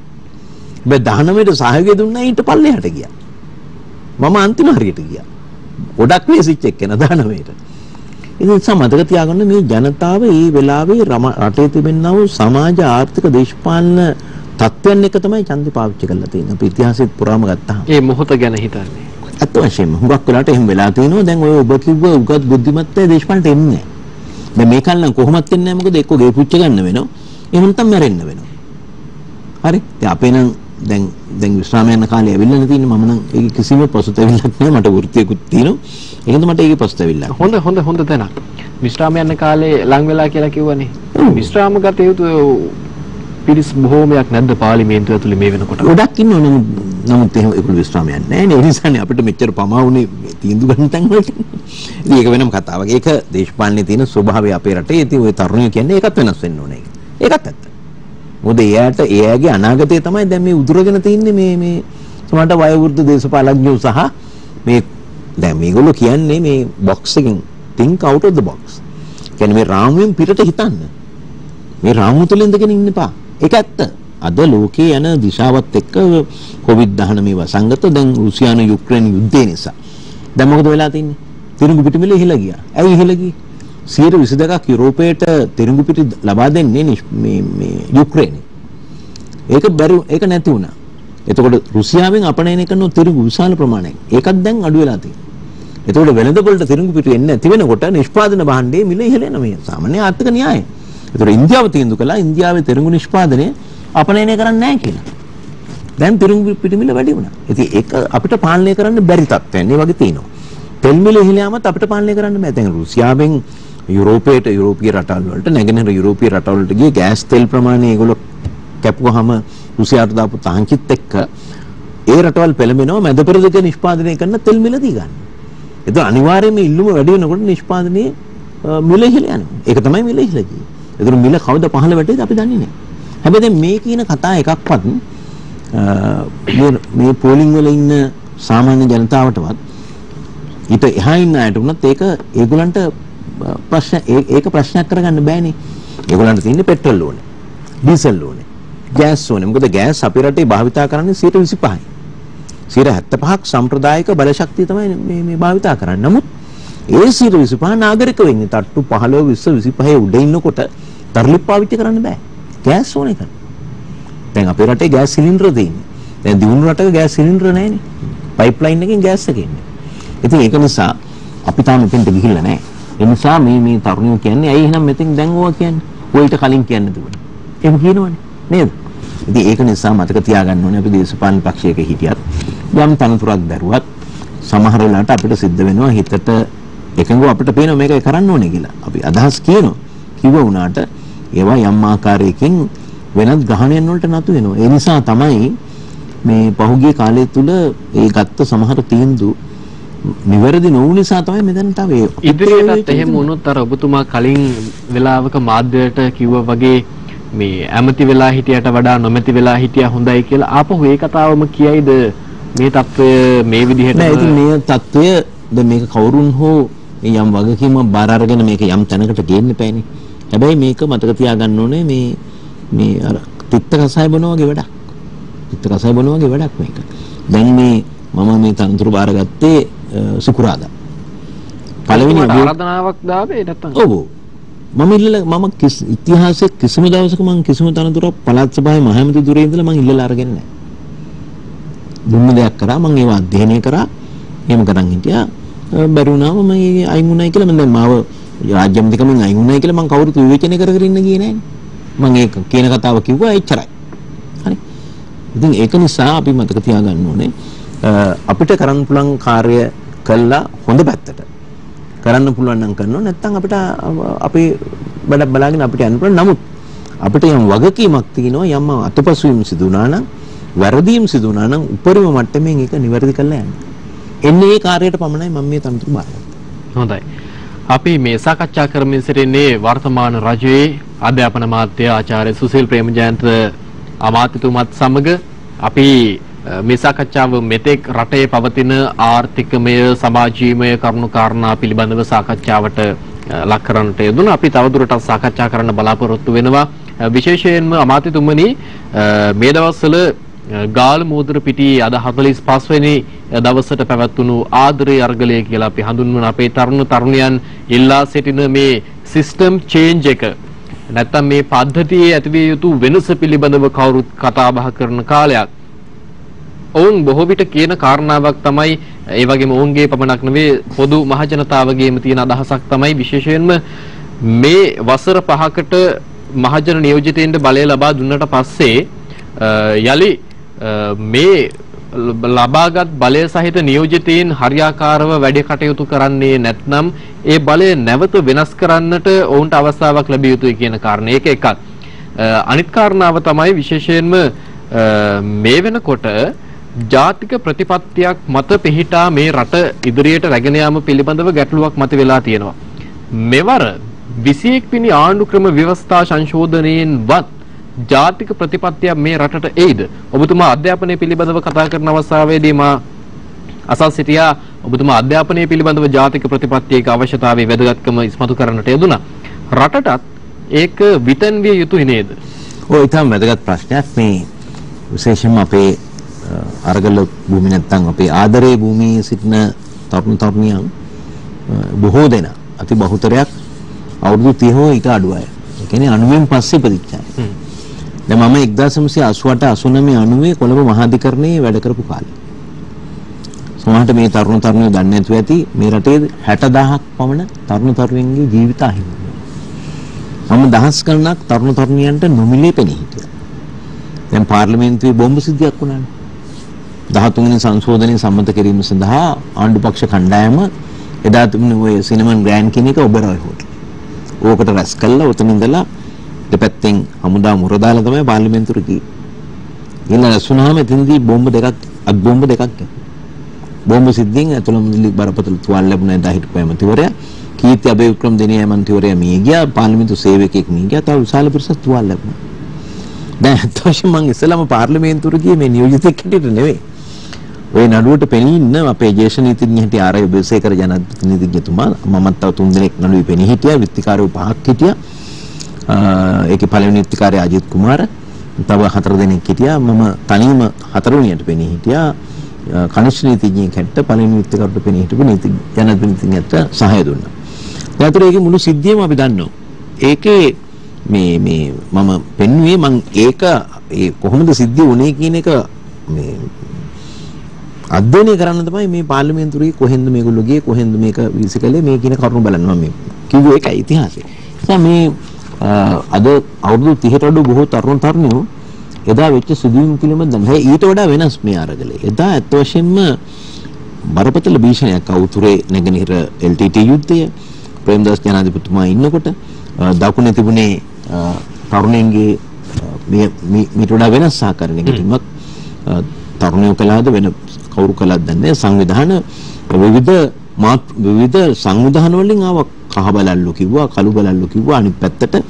හැබැයි 19ට සහයෝගය දුන්නා ඊට පල්ලෙහාට ගියා. මම අන්තිම හරියට ගියා. ගොඩක් වෙසිච්ච එක්කෙනා 19ට. ඒ නිසා මතක තියාගන්න මේ ජනතාව මේ වෙලාවේ රටේ තිබෙනා වූ සමාජ ආර්ථික දේශපාලන තත්ත්වයන් එක තමයි ඡන්දේ පාවිච්චි කරලා තියෙන්නේ. අපි ඉතිහාසෙත් පුරාම ගත්තාම. ඒ මොහොත ගැන හිතන්නේ. අත් වශයෙන්ම හුඟක් වෙලාට එහෙම වෙලා තියෙනවා. දැන් ඔය ඔබ කිව්ව උගත් බුද්ධිමත් අය දේශපාලනට එන්නේ නැහැ. දැන් මේ කල්නම් කොහොමත් එන්නේ නැහැ. මොකද එක්ක ගේ පුච්ච ගන්න වෙනවා. එහෙම නැත්නම් මැරෙන්න වෙනවා. හරි. ඉතින් අපේ නම් දැන් විශ්‍රාම යන කාලේ ඇවිල්ලා තියෙන්නේ. මම නම් ඒක කිසිම පසුතැවිල්ලක් නැහැ. මට වෘත්තියකුත් තියෙනවා. ඒකෙන්ද මට ඒකේ පසුතැවිල්ලක්. හොඳ තැනක්. විශ්‍රාම යන කාලේ ලඟ වෙලා කියලා කිව්වනේ. විශ්‍රාම ගත යුතු පිරිස් බොහෝමයක් නැද්ද පාර්ලිමේන්තුව ඇතුලේ මේ වෙනකොට? ගොඩක් ඉන්නවා. නමුත් එහෙම ඒගොල්ලෝ විශ්‍රාම යන්නේ නැහැ නේ. ඒ නිසානේ අපිට මෙච්චර පමා වුණේ තීන්දුව ගන්න තැන් වලට. ඉතින් ඒක වෙනම කතාවක්. ඒක දේශපාලනේ තියෙන ස්වභාවය අපේ රටේ. ඉතින් ওই තරුණියෝ කියන්නේ ඒකත් වෙනස් වෙන්න ඕනේ. ඒකත් ඇත්ත. මොකද එයාගේ අනාගතය තමයි දැන් මේ උදුරගෙන තින්නේ මේ සමහරට වයෝවෘද්ධ දේශපාලඥයෝ සහ මේ දැන් මේගොල්ලෝ කියන්නේ මේ බොක්ස් එකෙන් think out of the box. කියන්නේ මේ රාමුවෙන් පිටට හිතන්න. මේ රාමුව තුළ ඉඳගෙන ඉන්න එපා. ඒක ඇත්ත. අද ලෝකේ යන දිශාවත් එක්ක COVID-19 වසංගත දැන් රුසියානු යුක්‍රේන යුද්ධය නිසා. දැන් මොකද වෙලා තින්නේ? තිරිඟු පිටි ඉහිලා ගියා. ඇයි ඉහිලා ගියේ? 122ක් යුරෝපයට තිරිඟු පිටි ලබා දෙන්නේ මේ යුක්‍රේනේ. ඒක නැති වුණා. එතකොට රුසියාවෙන් අපනයනය කරන තිරිඟු විශාල ප්‍රමාණයක්. ඒකත් දැන් අඩු වෙලා තියෙනවා. එතකොට වෙළඳපොළට තිරිඟු පිටි එන්නේ නැති වෙනකොට නිෂ්පාදන භාණ්ඩයේ මිල ඉහළ යනවා. මේ සාමාන්‍ය ආර්ථික න්‍යායයි. එතකොට ඉන්දියාව තීන්දුව කළා ඉන්දියාවේ තිරිඟු නිෂ්පාදනය අපනයනය කරන්නේ නැහැ කියලා. දැන් තිරිඟු පිටි මිල වැඩි වුණා. ඉතින් ඒක අපිට පාලනය කරන්න බැරි තත්ත්වයක් නේ වගේ තියෙනවා. තෙල් මිල ඉහළ යාමත් අපිට පාලනය කරන්න බෑ. දැන් රුසියාවෙන් යුරෝපීය රටවල් වලට නැගෙනහිර යුරෝපීය රටවල් වලට ගිය ගෑස් තෙල් ප්‍රමාණය ඒගොල්ලෝ කැපුවාම රුසියාට දාපු තාංකිත් එක්ක ඒ රටවල් පෙළඹෙනවා මැද පෙරදිග නිෂ්පාදනය කරන තෙල් මිල දී ගන්න. ඒක අනිවාර්යයෙන්ම ඉල්ලුම වැඩි වෙනකොට නිෂ්පාදනයේ මිල ඉහළ යනවා. ඒක තමයි මිල ඉහළ ගියේ. ඒතර මිල කවද පහළ වැටේද අපි දන්නේ නැහැ. හැබැයි දැන් මේ කියන කතා එකක්වත් මේ පෝලිං වල ඉන්න සාමාන්‍ය ජනතාවටවත් ඊට එහා ඉන්න අයට උනත් ඒක ඒගොල්ලන්ට ඒක ප්‍රශ්නයක් කරගන්න බෑනේ. ඒගොල්ලන්ට තියෙන්නේ පෙට්‍රල් ඕනේ. ඩීසල් ඕනේ. ගෑස් ඕනේ. මොකද ගෑස් අපේ රටේ භාවිතා කරන්නේ 25%යි. 75%ක් සම්ප්‍රදායික බලශක්තිය තමයි මේ භාවිතා කරන්නේ. නමුත් ඒ 25% නාගරික වෙන්නේ තට්ටු 15 20 25 උඩ ඉන්නකොට තරලිප් පාවිච්චි කරන්න බෑ. ගෑස් ඕනේ කරන්නේ. දැන් අපේ රටේ ගෑස් සිලින්ඩර් තියෙන්නේ. දැන් දියුණු රටක ගෑස් සිලින්ඩර් නැහැනේ. පයිප්ලයින් එකෙන් ගෑස් එක එන්නේ. ඉතින් ඒක නිසා අපි තාම මෙතෙන්ට ගිහිල්ලා නැහැ. ඒ නිසා මේ තරුණයෝ කියන්නේ ඇයි එහෙනම් මෙතෙන් දැන් ඕවා කියන්නේ? ඔයිට කලින් කියන්නේ තිබුණා. එහෙම කියනවනේ නේද? ඉතින් ඒක නිසා මතක තියාගන්න ඕනේ අපි දේශපාලන පක්ෂයක හිටියත් යම් තනතුරක් දරුවත් සමහර වෙලාවට අපිට සිද්ධ වෙනවා හිතට එකඟව අපිට පේනවා මේක කරන්න ඕනේ කියලා. අපි අදහස් කියනවා. කිව්ව වුණාට ඒවා යම් ආකාරයකින් වෙනත් ග්‍රහණයන් වලට නතු වෙනවා. ඒ නිසා තමයි මේ පහුගිය කාලය තුල ඒ ගත්ත සමහර තීන්දුව නිවැරදි නොවු නිසා තමයි මෙතනට ආවේ. ඉදිරියටත් එහෙම වුණොත් අර ඔබතුමා කලින් වෙලාවක මාධ්‍යයට කිව්වා වගේ මේ ඇමති වෙලා හිටියට වඩා නොමැති වෙලා හිටියා හොඳයි කියලා ආපහු ඒ කතාවම කියයිද මේ తত্ত্বය මේ විදිහට? නෑ ඉතින් මේ తত্ত্বය දැන් මේක කවුරුන් හෝ යම් වගකීමක් බාර අරගෙන මේක යම් තැනකට ගේන්න එපානේ. හැබැයි මේක මතක තියාගන්න ඕනේ මේ අර තිත්ත කසාය බොනවා වගේ වැඩක්. තිත්ත කසාය බොනවා වගේ වැඩක් මේක. දැන් මම මේ තනතුරු බාරගත්තේ සුකුරාදා. පළවෙනි ආරාධනාවක් දාවේ නැත්තම්? ඔව්. මම ඉතිහාසයේ කිසිම දවසක මම කිසිම තනතුරක් පළාත් සභාවේ මහමැති දුරේ ඉඳලා මම ඉල්ලලා අරගෙන නැහැ. දුන්න දෙයක් කරා මම ඒව අධ්‍යයනය කරා. එහෙම කරන් හිටියා. බැරි වුණාම මම අයින් වුණායි කියලා මම දැන් මාව රාජ්‍ය අධිකමෙන් අයින් වුණායි කියලා මම කවුරුත් විවේචනය කර ඉන්න ගියේ නැහැ. මම ඒක කියන කතාව කිව්වා එච්චරයි. හරි. ඉතින් ඒක නිසා අපි මතක තියාගන්න ඕනේ අපිට කරන්න පුළුවන් කාර්ය කළා හොඳ පැත්තට කරන්න පුළුවන් නම් කරනවා නැත්නම් අපිට අපේ වැඩ බලාගෙන අපිට යන්න පුළුවන්. නමුත් අපිට යම් වගකීමක් තියෙනවා යම් අතපසුවීම් සිදු වුණා නම් වැරදීම් සිදු වුණා නම් උපරිම මට්ටමින් ඒක නිවැරදි කරලා යන්න. එන්නේ ඒ කාර්යයට පමණයි මම මේ තනතුරු බාරගත්තේ. හොඳයි. අපි මේ සාකච්ඡා කරමින් සිටින්නේ වර්තමාන රජයේ අධ්‍යාපන අමාත්‍ය ආචාර්ය සුසිල් ප්‍රේමජයන්ත අමාත්‍යතුමත් සමග අපි මේ සාකච්ඡාව මෙතෙක් රටේ පවතින ආර්ථිකමය සමාජීයමය කරුණු කාරණා පිළිබඳව සාකච්ඡාවට ලක් කරන්නට යෙදුණා. අපි තවදුරටත් සාකච්ඡා කරන්න බලාපොරොත්තු වෙනවා. විශේෂයෙන්ම අමාත්‍යතුමනි මේ දවස්වල ගාල් මූදර පිටියේ අද 45 වෙනි දවසට පැවැත්වුණු ආදරේ අර්ගලය කියලා අපි හඳුන්වන අපේ තරුණ තරුණියන් ඉල්ලා සිටින මේ සිස්ටම් චේන්ජ් එක නැත්තම් මේ පද්ධතියේ ඇතිවිය යුතු වෙනස පිළිබඳව කවුරුත් කතා බහ කරන කාලයක්. ඔවුන් බොහෝ විට කියන කාරණාවක් තමයි ඒ වගේම ඔවුන්ගේ පමණක් නෙවෙයි පොදු මහ ජනතාවගේම තියෙන අදහසක් තමයි විශේෂයෙන්ම මේ වසර 5කට මහජන නියෝජිතයින්ට බලය ලබා දුන්නට පස්සේ යලි මේ ලබාගත් බලය සහිත නියෝජිතයින් හරියාකාරව වැඩ කටයුතු කරන්නේ නැත්නම් ඒ බලය නැවත වෙනස් කරන්නට ඔවුන්ට අවස්ථාවක් ලැබිය යුතුයි කියන කාරණේ ඒක එකක්. අනිත් කාරණාව තමයි විශේෂයෙන්ම මේ වෙනකොට ජාතික ප්‍රතිපත්තියක් මත පිහිටා මේ රට ඉදිරියට රැගෙන යාම පිළිබඳව ගැටලුවක් මත වෙලා තියෙනවා. මෙවර 21 වෙනි ආණ්ඩු ක්‍රම ව්‍යවස්ථා සංශෝධනයෙන්වත් ජාතික ප්‍රතිපත්තියක් මේ රටට එයිද? ඔබතුමා අධ්‍යාපනය පිළිබඳව කතා කරන අවස්ථාවේදී මා අසල් සිටියා ඔබතුමා අධ්‍යාපනය පිළිබඳව ජාතික ප්‍රතිපත්තියක අවශ්‍යතාවය වැදගත්කම ඉස්මතු කරන්නට යෙදුණා. රටටත් ඒක විතන්විය යුතුයි නේද? ඔය ඊටම වැදගත් ප්‍රශ්නයක් මේ විශේෂයෙන්ම අපේ අරගල භූමි නැත්තම් අපේ ආදරේ භූමියේ සිටින තරුණ තරුණියන් බොහෝ දෙනා අති බහුතරයක් අවුරුදු 30 හෝ ඊට අඩු අය. ඒ කියන්නේ 90න් පස්සේ ප්‍රතිචාරය. දැන් මම 1988 89 90 කොළඹ මහාධිකරණයේ වැඩ කරපු කාලේ. සමහරට මේ තරුණ තරුණියෝ දන්නේ නැතුව ඇති මේ රටේ 60000ක් පමණ තරුණ තරුණියන්ගේ ජීවිත අහිමි වුණා. මම දහස් ගණනක් තරුණ තරුණියන්ට නොමිලේ පෙනී හිටියා. දැන් පාර්ලිමේන්තුවේ බෝම්බ සිද්ධියක් වුණානේ. 13 වෙනි සංශෝධනය සම්මත කිරීම සඳහා ආණ්ඩු පක්ෂ කණ්ඩායම එදා තිබුණේ ඔය සිනමන් ග්‍රෑන්ඩ් කියන එක ඔබරෝයි හොටල්. ඕකට රැස් කළා උතන ඉඳලා දෙපැත්තෙන් හමුදා මුර දාලා තමයි පාර්ලිමේන්තුවට ගියේ. ඊළඟ රැස්ුණාම එතනදී බෝම්බ දෙකක් අත් බෝම්බ දෙකක් බෝම්බ සිද්ධියෙන් ඇතුළතදී බරපතල තුවාල ලැබුණා එදා හිටපු ඇමතිවරයා. කීර්ති අබේවික්‍රම දෙනිය ඇමතිවරයා මිය ගියා. පාර්ලිමේන්තු සේවකයෙක් මිය ගියා. තව විශාල පිරිසක් තුවාල ලැබුණා. දැන් අතවශ්‍ය මම ඉස්සෙල්ලාම පාර්ලිමේන්තුවට ගියේ මේ නියෝජිතෙක් හැටියට නෙවෙයි. ඔය නඩුවට පෙනී ඉන්න අපේ ජේෂ්ඨ නීතිඥ හිටිය ආරය බෙසේකර ජනාධිපතිතුමා මමත් තව 3 දෙනෙක් නඩුවේ පෙනී හිටියා. විත්තිකාරයෝ 5ක් හිටියා. ඒකේ පළවෙනි විත්තිකාරය අජිත් කුමාර තව 4 දෙනෙක් හිටියා. මම තනියම 4 වෙනියට පෙනී හිටියා. කනිෂ්ඨ නීතිඥයෙක් හැටියට පළවෙනි විත්තිකාරට පෙනී හිටපු ජනාධිපතිතුමාට සහාය දුන්නා. ඒතර ඒකේ මුළු සිද්ධියම අපි දන්නවා. ඒකේ මේ මම පෙන්වුවේ මම ඒක ඒ කොහොමද සිද්ධිය වුනේ කියන එක මේ අධ්‍යයනය කරන්න තමයි මේ පාර්ලිමේන්තුවේ කොහෙන්ද මේගොල්ලෝ ගියේ කොහෙන්ද මේක විසිකලේ මේ කියන කරුණු බලන්න මම කිව්වේ ඒකයි ඉතිහාසය. නිසා මේ අද අවුරුදු 30ට වඩා බොහෝ තරුණ තරුණියෝ එදා වෙච්ච සිදුවීම් පිළිබඳව ඊට වඩා වෙනස් මේ අරගලේ. එදා අත් වශයෙන්ම බරපතල භීෂණයක් අවුතුරේ නැගෙනහිර LTT යුද්ධය ප්‍රේමදාස ජනාධිපතිතුමා ඉන්නකොට දකුණේ තිබුණේ තරුණයන්ගේ මීට වඩා වෙනස් සහකරණ එකකින්වත් තරුණයෝ කළාද වෙන කවුරු කළාද දන්නේ සංවිධාන විවිධ සංවිධාන වලින් ආව කහ බලල්ලු කිව්වා කළු බලල්ලු කිව්වා අනිත් පැත්තට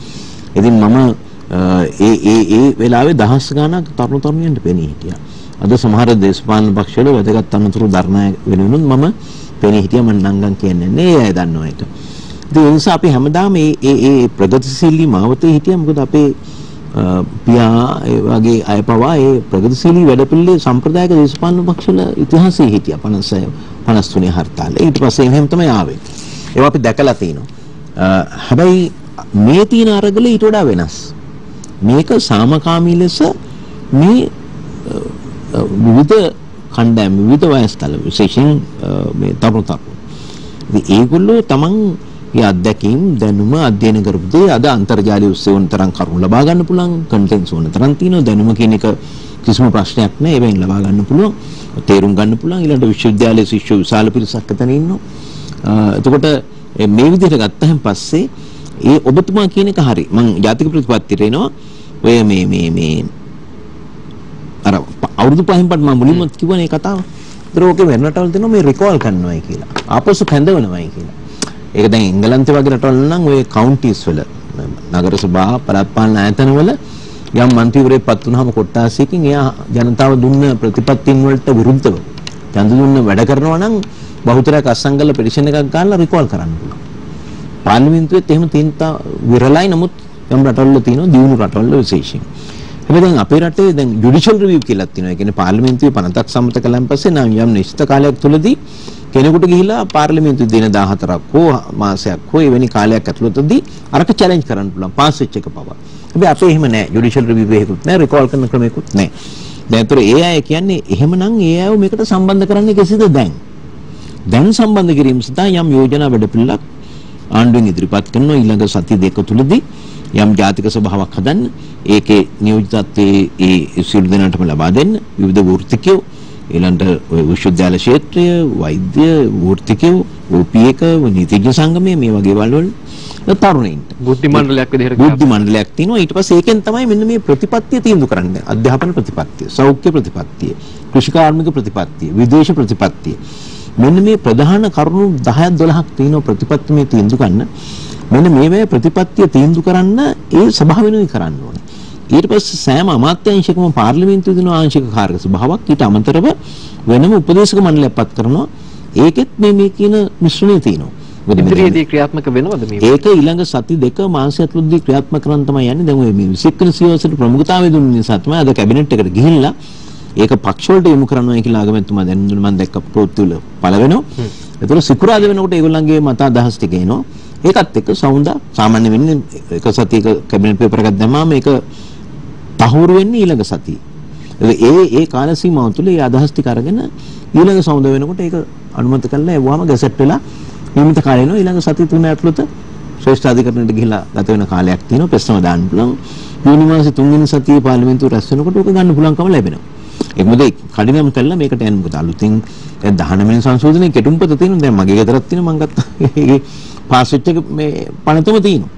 ඉතින් මම ඒ වෙලාවේ දහස් ගාණක් තරුණ තරුණියන්ට පෙනී හිටියා. අද සමහර දේශපාලන පක්ෂවල වැදගත් අනතුරු ධර්ණය වෙනුනොත් මම පෙනී හිටියා මම නංගන් කියන්නේ නැහැ අය දන්නවා ඒක. ඒ නිසා අපි හැමදාම මේ ප්‍රගතිශීලී මාවතේ හිටියා මොකද අපේ පියා ඒ වගේ අය පවා ඒ ප්‍රගතිශීලී වැඩපිළිවෙලේ සම්ප්‍රදායික දේශපාලන පක්ෂවල ඉතිහාසයේ හිටියා 53 හර්තාලේ. ඊට පස්සේ එහෙම තමයි ආවේ. ඒවා අපි දැකලා තිනවා. හැබැයි මේ තියෙන අරගල ඊට වඩා වෙනස්. මේක සාමකාමී ලෙස මේ විවිධ කණ්ඩායම් විවිධ වයස්තල විශේෂයෙන් මේ තරුණ ඉතින් ඒගොල්ලෝ තමන්ගේ අත්දැකීම් දැනුම අධ්‍යයන කරපු දේ අද අන්තර්ජාලය ඔස්සේ වුණ තරම් කරුණු ලබා ගන්න පුළුවන් කන්ටෙන්ට්ස් වුණ තරම් තියෙනවා දැනුම කියන එක කිසිම ප්‍රශ්නයක් නැහැ ඒවෙන් ලබා ගන්න පුළුවන් තේරුම් ගන්න පුළුවන් ඊළඟ විශ්වවිද්‍යාලයේ ශිෂ්‍ය විශාල පිරිසක් එතන ඉන්නවා එතකොට මේ විදිහට ගත්තහම පස්සේ ඒ ඔබතුමා කියන එක හරි මම ජාතික ප්‍රතිපත්තියට එනවා ඔය මේ අර අවුරුදු පහෙන් පස්සේ මම මුලින්ම කිව්වනේ කතාව. ඒතර ඕකේ වෙන රටවල් දෙනවා මේ රිකෝල් කරනවායි කියලා. ආපසු කැඳවනවායි කියලා. ඒක දැන් එංගලන්තේ වගේ රටවල් නම් ඔය කවුන්ටිස් වල නගර සභා පළාත් පාලන ආයතන වල යම් මන්ත්‍රීවරයෙක් පත් වුණාම කොට්ටාසයකින් එයා ජනතාව දුන්න ප්‍රතිපත්තීන් වලට විරුද්ධව ඡන්ද දුන්න වැඩ කරනවා නම් බහුතරයක් අසංගල පෙටිෂන් එකක් ගන්නලා රිකෝල් කරන්න පුළුවන්. පාර්ලිමේන්තුවේත් එහෙම තියෙන විරලයි නමුත් යම් රටවල තියෙනවා දියුණු රටවල විශේෂයෙන්. හැබැයි දැන් අපේ රටේ දැන් ජුඩිෂල් රිවිව් කියලා තියෙනවා. ඒ කියන්නේ පාර්ලිමේන්තුවේ පනතක් සම්මත කළාන් පස්සේ නම් යම් නිශ්චිත කාලයක් තුලදී කෙනෙකුට ගිහිලා පාර්ලිමේන්තුවේ දින 14ක් හෝ මාසයක් හෝ එවැනි කාලයක් ඇතුළතදී අරක චැලෙන්ජ් කරන්න පුළුවන් පාස් වෙච්ච එක පවා. හැබැයි අපේ එහෙම නැහැ. ජුඩිෂල් රිවිව් එකකුත් නැහැ. රිකෝල් කරන ක්‍රමයකුත් නැහැ. දැන් ඒතර ඒ අය කියන්නේ එහෙමනම් ඒ අයව මේකට සම්බන්ධ කරන්නේ කෙසේද දැන්? දැන් සම්බන්ධ කිරීම සඳහා යම් යෝජනා වැඩපිළිවෙලක් ආණ්ඩුවෙන් ඉදිරිපත් කරනවා ඊළඟ සති දෙක තුලදී යම් ජාතික සභාවක් හදන්න ඒකේ නියෝජිතත්වයේ ඒ සියලු දෙනාටම ලබා දෙන්න විවිධ වෘත්තිකයෝ ඊළඟට විශ්වවිද්‍යාල ක්ෂේත්‍රය වෛද්‍ය වෘත්තිකයෝ OP1 නීතිඥ සංගමය මේ වගේ වල තරුණයින්ට බුද්ධි මණ්ඩලයක් විදිහට බුද්ධි මණ්ඩලයක් තියෙනවා ඊට පස්සේ ඒකෙන් තමයි මෙන්න මේ ප්‍රතිපත්තිය තීන්දුව කරන්නේ අධ්‍යාපන ප්‍රතිපත්තිය සෞඛ්‍ය ප්‍රතිපත්තිය කෘෂිකාර්මික ප්‍රතිපත්තිය විදේශ ප්‍රතිපත්තිය මෙන්න මේ ප්‍රධාන කරුණු 10ක් 12ක් තියෙනවා ප්‍රතිපත්ති මේ තීන්දුව ගන්න මෙන්න මේවැ ප්‍රතිපත්තිය තීන්දුව කරන්න ඒ සභාව වෙනුවෙන් කරන්න ඕනේ ඊට පස්සේ සෑම අමාත්‍යාංශයකම පාර්ලිමේන්තුවේ දෙන ආංශික කාර්ය සභාවක් ඊට අමතරව වෙනම උපදේශක මණ්ඩලයක් පත් කරනවා ඒකෙත් මේ කියන මිශ්‍රණය තියෙනවා ඉදිරියේදී ක්‍රියාත්මක වෙනවද මේ ඒක ඊළඟ සති දෙක මාසයක් තුලදී ක්‍රියාත්මක කරන්න තමයි යන්නේ දැන් ඔය මේ 21 වෙනි සියවසට ප්‍රමුඛතාවය දුන්න නිසා තමයි අද කැබිනට් එකට ගිහිල්ලා ඒක පක්ෂ වලට යොමු කරනවා කියලා ආගමැතිතුමා දැන් මම දැක්ක ප්‍රවෘත්ති වල පළ වෙනවා ඒතර සිකුරාද වෙනකොට ඒගොල්ලන්ගේ මත අදහස් ටික එනවා ඒකත් එක්ක සවුන්දා සාමාන්‍ය වෙන්නේ එක සතියක කැබිනට් පේපර් එකක් දැම්මාම ඒක තහවුරු වෙන්නේ ඊළඟ සතියේ ඒ කාල සීමාව තුළ ඒ අදහස් ටික අරගෙන ඊළඟ සවුන්දා වෙනකොට ඒක අනුමත කරලා එවුවාම ගැසට් වෙලා නියමිත කාලේ නෝ ඊළඟ සතිය තුන ඇතුළත ශ්‍රේෂ්ඨ අධිකරණයට ගිහිලා ගත වෙන කාලයක් තියෙනවා ප්‍රශ්නම දාන්න පුළුවන් ජූනි මාසේ 3 වෙනි සතියේ පාර්ලිමේන්තුව රැස් වෙනකොට ඔක ගන්න පුළුවන්කම ලැබෙනවා ඒක මොකද කඩිනම් කළා මේකට යන්න මොකද අලුතින් 19 වෙනි සංශෝධනයේ කෙටුම්පත තියෙනවා දැන් මගේ ගෙදරත් තියෙනවා මම ගත්තා ඒකේ පාස් වෙච්ච මේ පණතම තියෙනවා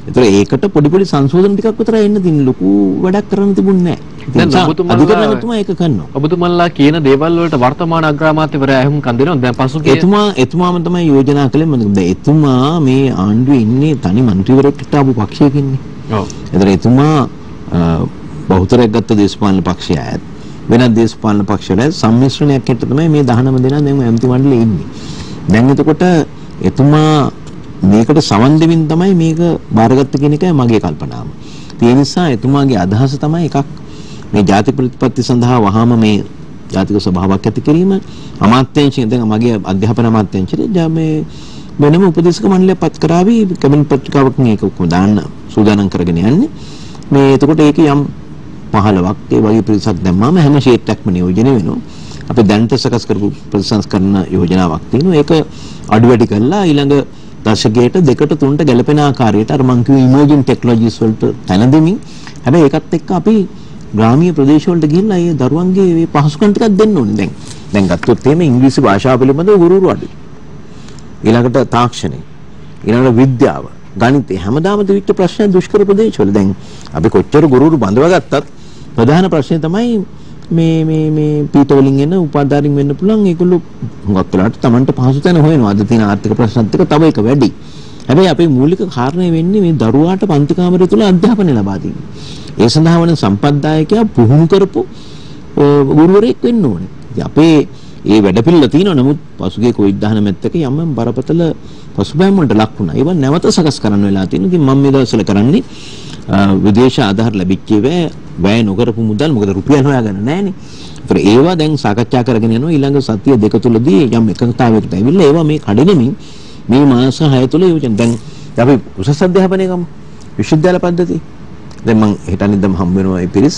ඒතර ඒකට පොඩි පොඩි සංශෝධන ටිකක් විතර එන්න තියෙන ලොකු වැඩක් කරන්න තිබුණේ නැහැ දැන් අධිකරණතුමා ඒක කරනවා ඔබතුමන්ලා කියන දේවල් වලට වර්තමාන අග්‍රාමාත්‍යවරයා එහෙම කන් දෙනවා දැන් පසුගිය එතුමාම තමයි යෝජනා කළේ මොකද එතුමා මේ ආණ්ඩුවේ ඉන්නේ තනි මන්ත්‍රීවරයෙක්ට ආපු පක්ෂයකින්නේ ඔව් ඒතර එතුමා බහුතරයක් ගත්ත දේශපාලන පක්ෂයත් වෙනත් දේශපාලන පක්ෂවල සම්මිශ්‍රණයක් හිට තමයි මේ 19 දෙනා දැන් ඇමති මණ්ඩලයේ ඉන්නේ. දැන් එතකොට එතුමා මේකට සවන් දෙමින් තමයි මේක බාරගත්ත කියන එකයි මගේ කල්පනාව. ඒ නිසා එතුමාගේ අදහස තමයි එකක් මේ ජාතික ප්‍රතිපත්ති සඳහා වහාම මේ ජාතික සභාවක් ඇති කිරීම අමාත්‍යාංශයෙන් දැන් මගේ අධ්‍යාපන අමාත්‍යාංශයේ මේ වෙනම උපදේශක මණ්ඩලයක් පත් කරાવી කැබිනට් පත්‍රිකාවක් මේක දාන්න සූදානම් කරගෙන යන්නේ. මේ එතකොට ඒකේ යම් 15ක් ඒ වගේ ප්‍රතිශත දැම්මාම හැම ෂේට් එකක්ම නියෝජනය වෙනවා. අපි දැනට සකස් කරපු ප්‍රතිසංස්කරණ යෝජනාවක් තියෙනවා. ඒක අඩු වැඩි කරලා ඊළඟ දශකයට දෙකට තුනට ගැලපෙන ආකාරයට අර මං කිව්ව ඉමර්ජින් ටෙක්නොලොජිස් වලට තැන දෙමින් හැබැයි ඒකත් එක්ක අපි ග්‍රාමීය ප්‍රදේශ වලට ගිහිල්ලා ඒ දරුවන්ගේ මේ පහසුකම් ටිකක් දෙන්න ඕනේ. දැන් දැන් ගත්තොත් එහෙම ඉංග්‍රීසි භාෂාව පිළිබඳව ගුරුවරු අඩුයි. ඊළඟට තාක්ෂණය, ඊළඟට විද්‍යාව, ගණිතය හැමදාම දෙවිච්ච ප්‍රශ්න දුෂ්කර ප්‍රදේශවල. දැන් අපි කොච්චර ගුරුවරු බඳව ගත්තත් ප්‍රධාන ප්‍රශ්නේ තමයි මේ පීඨ වලින් එන උපාධාරින් වෙන්න පුළුවන් ඒගොල්ලෝ හුඟක් වෙලාවට Tamanට පහසු තැන හොයනවා. අද තියෙන ආර්ථික ප්‍රශ්නත් එක්ක තව එක වැඩි. හැබැයි අපේ මූලික කාරණය වෙන්නේ මේ දරුවාට පන්ති කාමරය තුල අධ්‍යාපනය ලබා දීම. ඒ සඳහා වන සම්පත්දායකයා පුහුණු කරපු ගුරුවරයෙක් වෙන්න ඕනේ. අපේ ඒ වැඩපිළිවෙල තියෙනවා. නමුත් පසුගිය COVID-19 එක්ක යම් බරපතල පසුබෑම් වලට ලක් වුණා. ඒවා නැවත සකස් කරන්න වෙලා තියෙනවා. ඉතින් මම මේ දවස්වල කරන්නේ විදේශ ආධාර ලැබිච්ච වැය නොකරපු මුදල් මොකද රුපියල් හොයාගන්න නැහැනේ. ඒතර ඒවා දැන් සාකච්ඡා කරගෙන යනවා. ඊළඟ සතිය දෙක තුලදී යම් එකඟතාවයකට ඇවිල්ලා ඒවා මේ කඩෙනෙමින් මේ මාස 6 තුල යොදන්න. දැන් අපි උසස් අධ්‍යාපනය ගමු. විශ්වවිද්‍යාල පද්ධතිය. දැන් මම හිතන්නේ හම්බ වෙනවා මේ පිරිස්.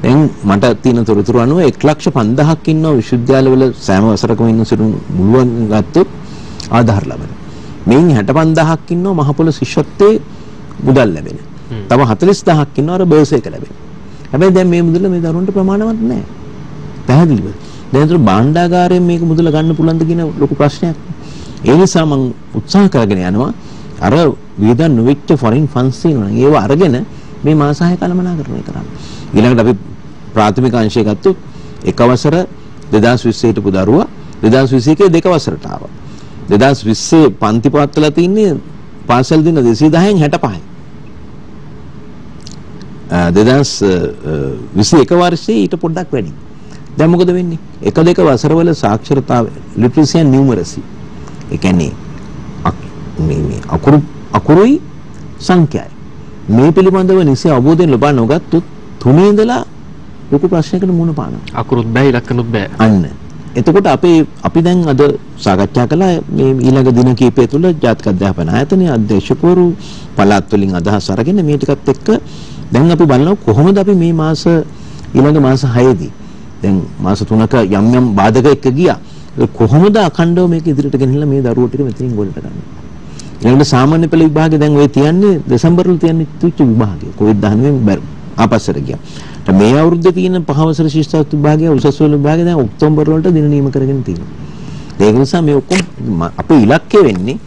දැන් මට තියෙන තොරතුරු අනුව 1,50,000ක් ඉන්නවා විශ්වවිද්‍යාලවල සෑම වසරකම ඉන්න සිටු මුළුවන් ගත්තොත් ආධාර ලබන. මේන් 65,000ක් ඉන්නවා මහ පොළ ශිෂ්‍යත්වයේ මුදල් ලැබෙන. තව 40,000ක් ඉන්නවා අර බර්ස් එක ලැබෙන. හැබැයි දැන් මේ මුදල මේ දරුවන්ට ප්‍රමාණවත් නැහැ. පැහැදිලිද? දැන් ඒතර භාණ්ඩාගාරයෙන් මේක මුදල ගන්න පුළුවන්ද කියන ලොකු ප්‍රශ්නයක්. ඒ නිසා මම උත්සාහ කරගෙන යනවා අර වියදම් නොවෙච්ච ෆොරින් ෆන්ඩ්ස් තියෙනවා. ඒව අරගෙන මේ මාස 6 කළමනාකරණය කරන්න. ඊළඟට අපි ප්‍රාථමික අංශය ගත්තොත් එක වසර 2020 හිටපු දරුවා 2021 දෙක වසරට ආවා. 2020 පන්ති පවත්වලා තින්නේ පාසල් දින 210න් 65යි. 2021 වර්ෂයේ ඊට පොඩ්ඩක් වැඩි. දැන් මොකද වෙන්නේ? එක දෙක වසරවල සාක්ෂරතාවය ලිටරසි ඇන් නියුමරසි. ඒ කියන්නේ මේ අකුරුයි සංඛ්‍යයි. මේ පිළිබඳව නිසි අවබෝධයෙන් ලබා නොගත්තොත් තුනේ ඉඳලා ලොකු ප්‍රශ්නයකට මුහුණ පානවා. අකුරුත් බෑ ඉලක්කනුත් බෑ. අන්න. එතකොට අපි දැන් අද සාකච්ඡා කළා මේ ඊළඟ දින කිහිපය තුළ ජාතික අධ්‍යාපන ආයතනයේ අධ්‍යක්ෂකවරු පළාත් වලින් අදහස් අරගෙන මේ ටිකත් එක්ක දැන් අපි බලනවා කොහොමද අපි මේ මාස ඊළඟ මාස 6දී දැන් මාස 3ක යම් බාධක එක්ක ගියා. කොහොමද අඛණ්ඩව මේක ඉදිරියට ගෙනහිල්ලා මේ දරුවෝ ටික මෙතනින් ගොඩට ගන්න. ඊළඟ සාමාන්‍ය පෙළ විභාගය දැන් ඔය තියන්නේ දෙසැම්බර් වල තියන්නේ තුච්ච විභාගය. COVID-19 ආපස්සට ගියා. මේ අවුරුද්දේ තියෙන පහවසර ශිෂ්ටාර්ථ විභාගය උසස් වල විභාගය දැන් ඔක්තෝබර් වලට දින නියම කරගෙන තියෙනවා. ඒක නිසා මේ ඔක්කොම අපේ ඉලක්කය වෙන්නේ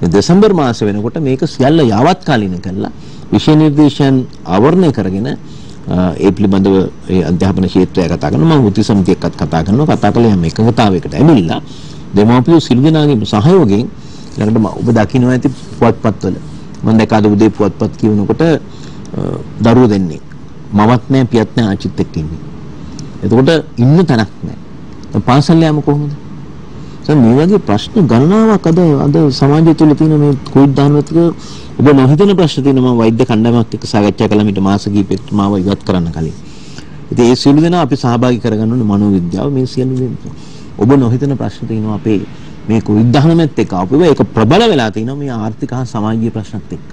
දෙසැම්බර් මාස වෙනකොට මේක සියල්ල යාවත් කාලින කරලා විෂය නිර්දේශයන් ආවරණය කරගෙන ඒ පිළිබඳව ඒ අධ්‍යාපන ක්ෂේත්‍රය කතා කරනවා. මම උති සමිතියක්වත් කතා කරනවා. කතා කළේ හැම එකඟතාවයකට ඇවිල්ලා දෙමාපියෝ සිල් දෙනාගේ සහයෝගයෙන් ඊළඟට ඔබ දකින්න ඇති පුවත්පත්වල මම දැක්ක අද උදේ පුවත්පත් කියනකොට දරුවෝ දෙන්නේ මවත් නැහැ පියත් නැහැ ආච්චිත් එක්ක ඉන්නේ. එතකොට ඉන්න තැනක් නැහැ. දැන් පාසල් යෑම කොහොමද? මේ වගේ ප්‍රශ්න ගණනාවක් අද සමාජය තුළ තියෙන මේ COVID-19 ඔබ නොහිතන ප්‍රශ්න තියෙනවා. මම වෛද්‍ය කණ්ඩායමක් එක්ක සාකච්ඡා කළා මීට මාස කිහිපෙක මාව ඉවත් කරන්න කලින්. ඉතින් ඒ සියලු දෙනා අපි සහභාගී කරගන්න ඕනේ මනෝවිද්‍යාව මේ සියලු දෙනා. ඔබ නොහිතන ප්‍රශ්න තියෙනවා අපේ මේ COVID-19 එක්ක අපිව ඒක ප්‍රබල වෙලා තියෙනවා මේ ආර්ථික හා සමාජීය ප්‍රශ්නත් එක්ක.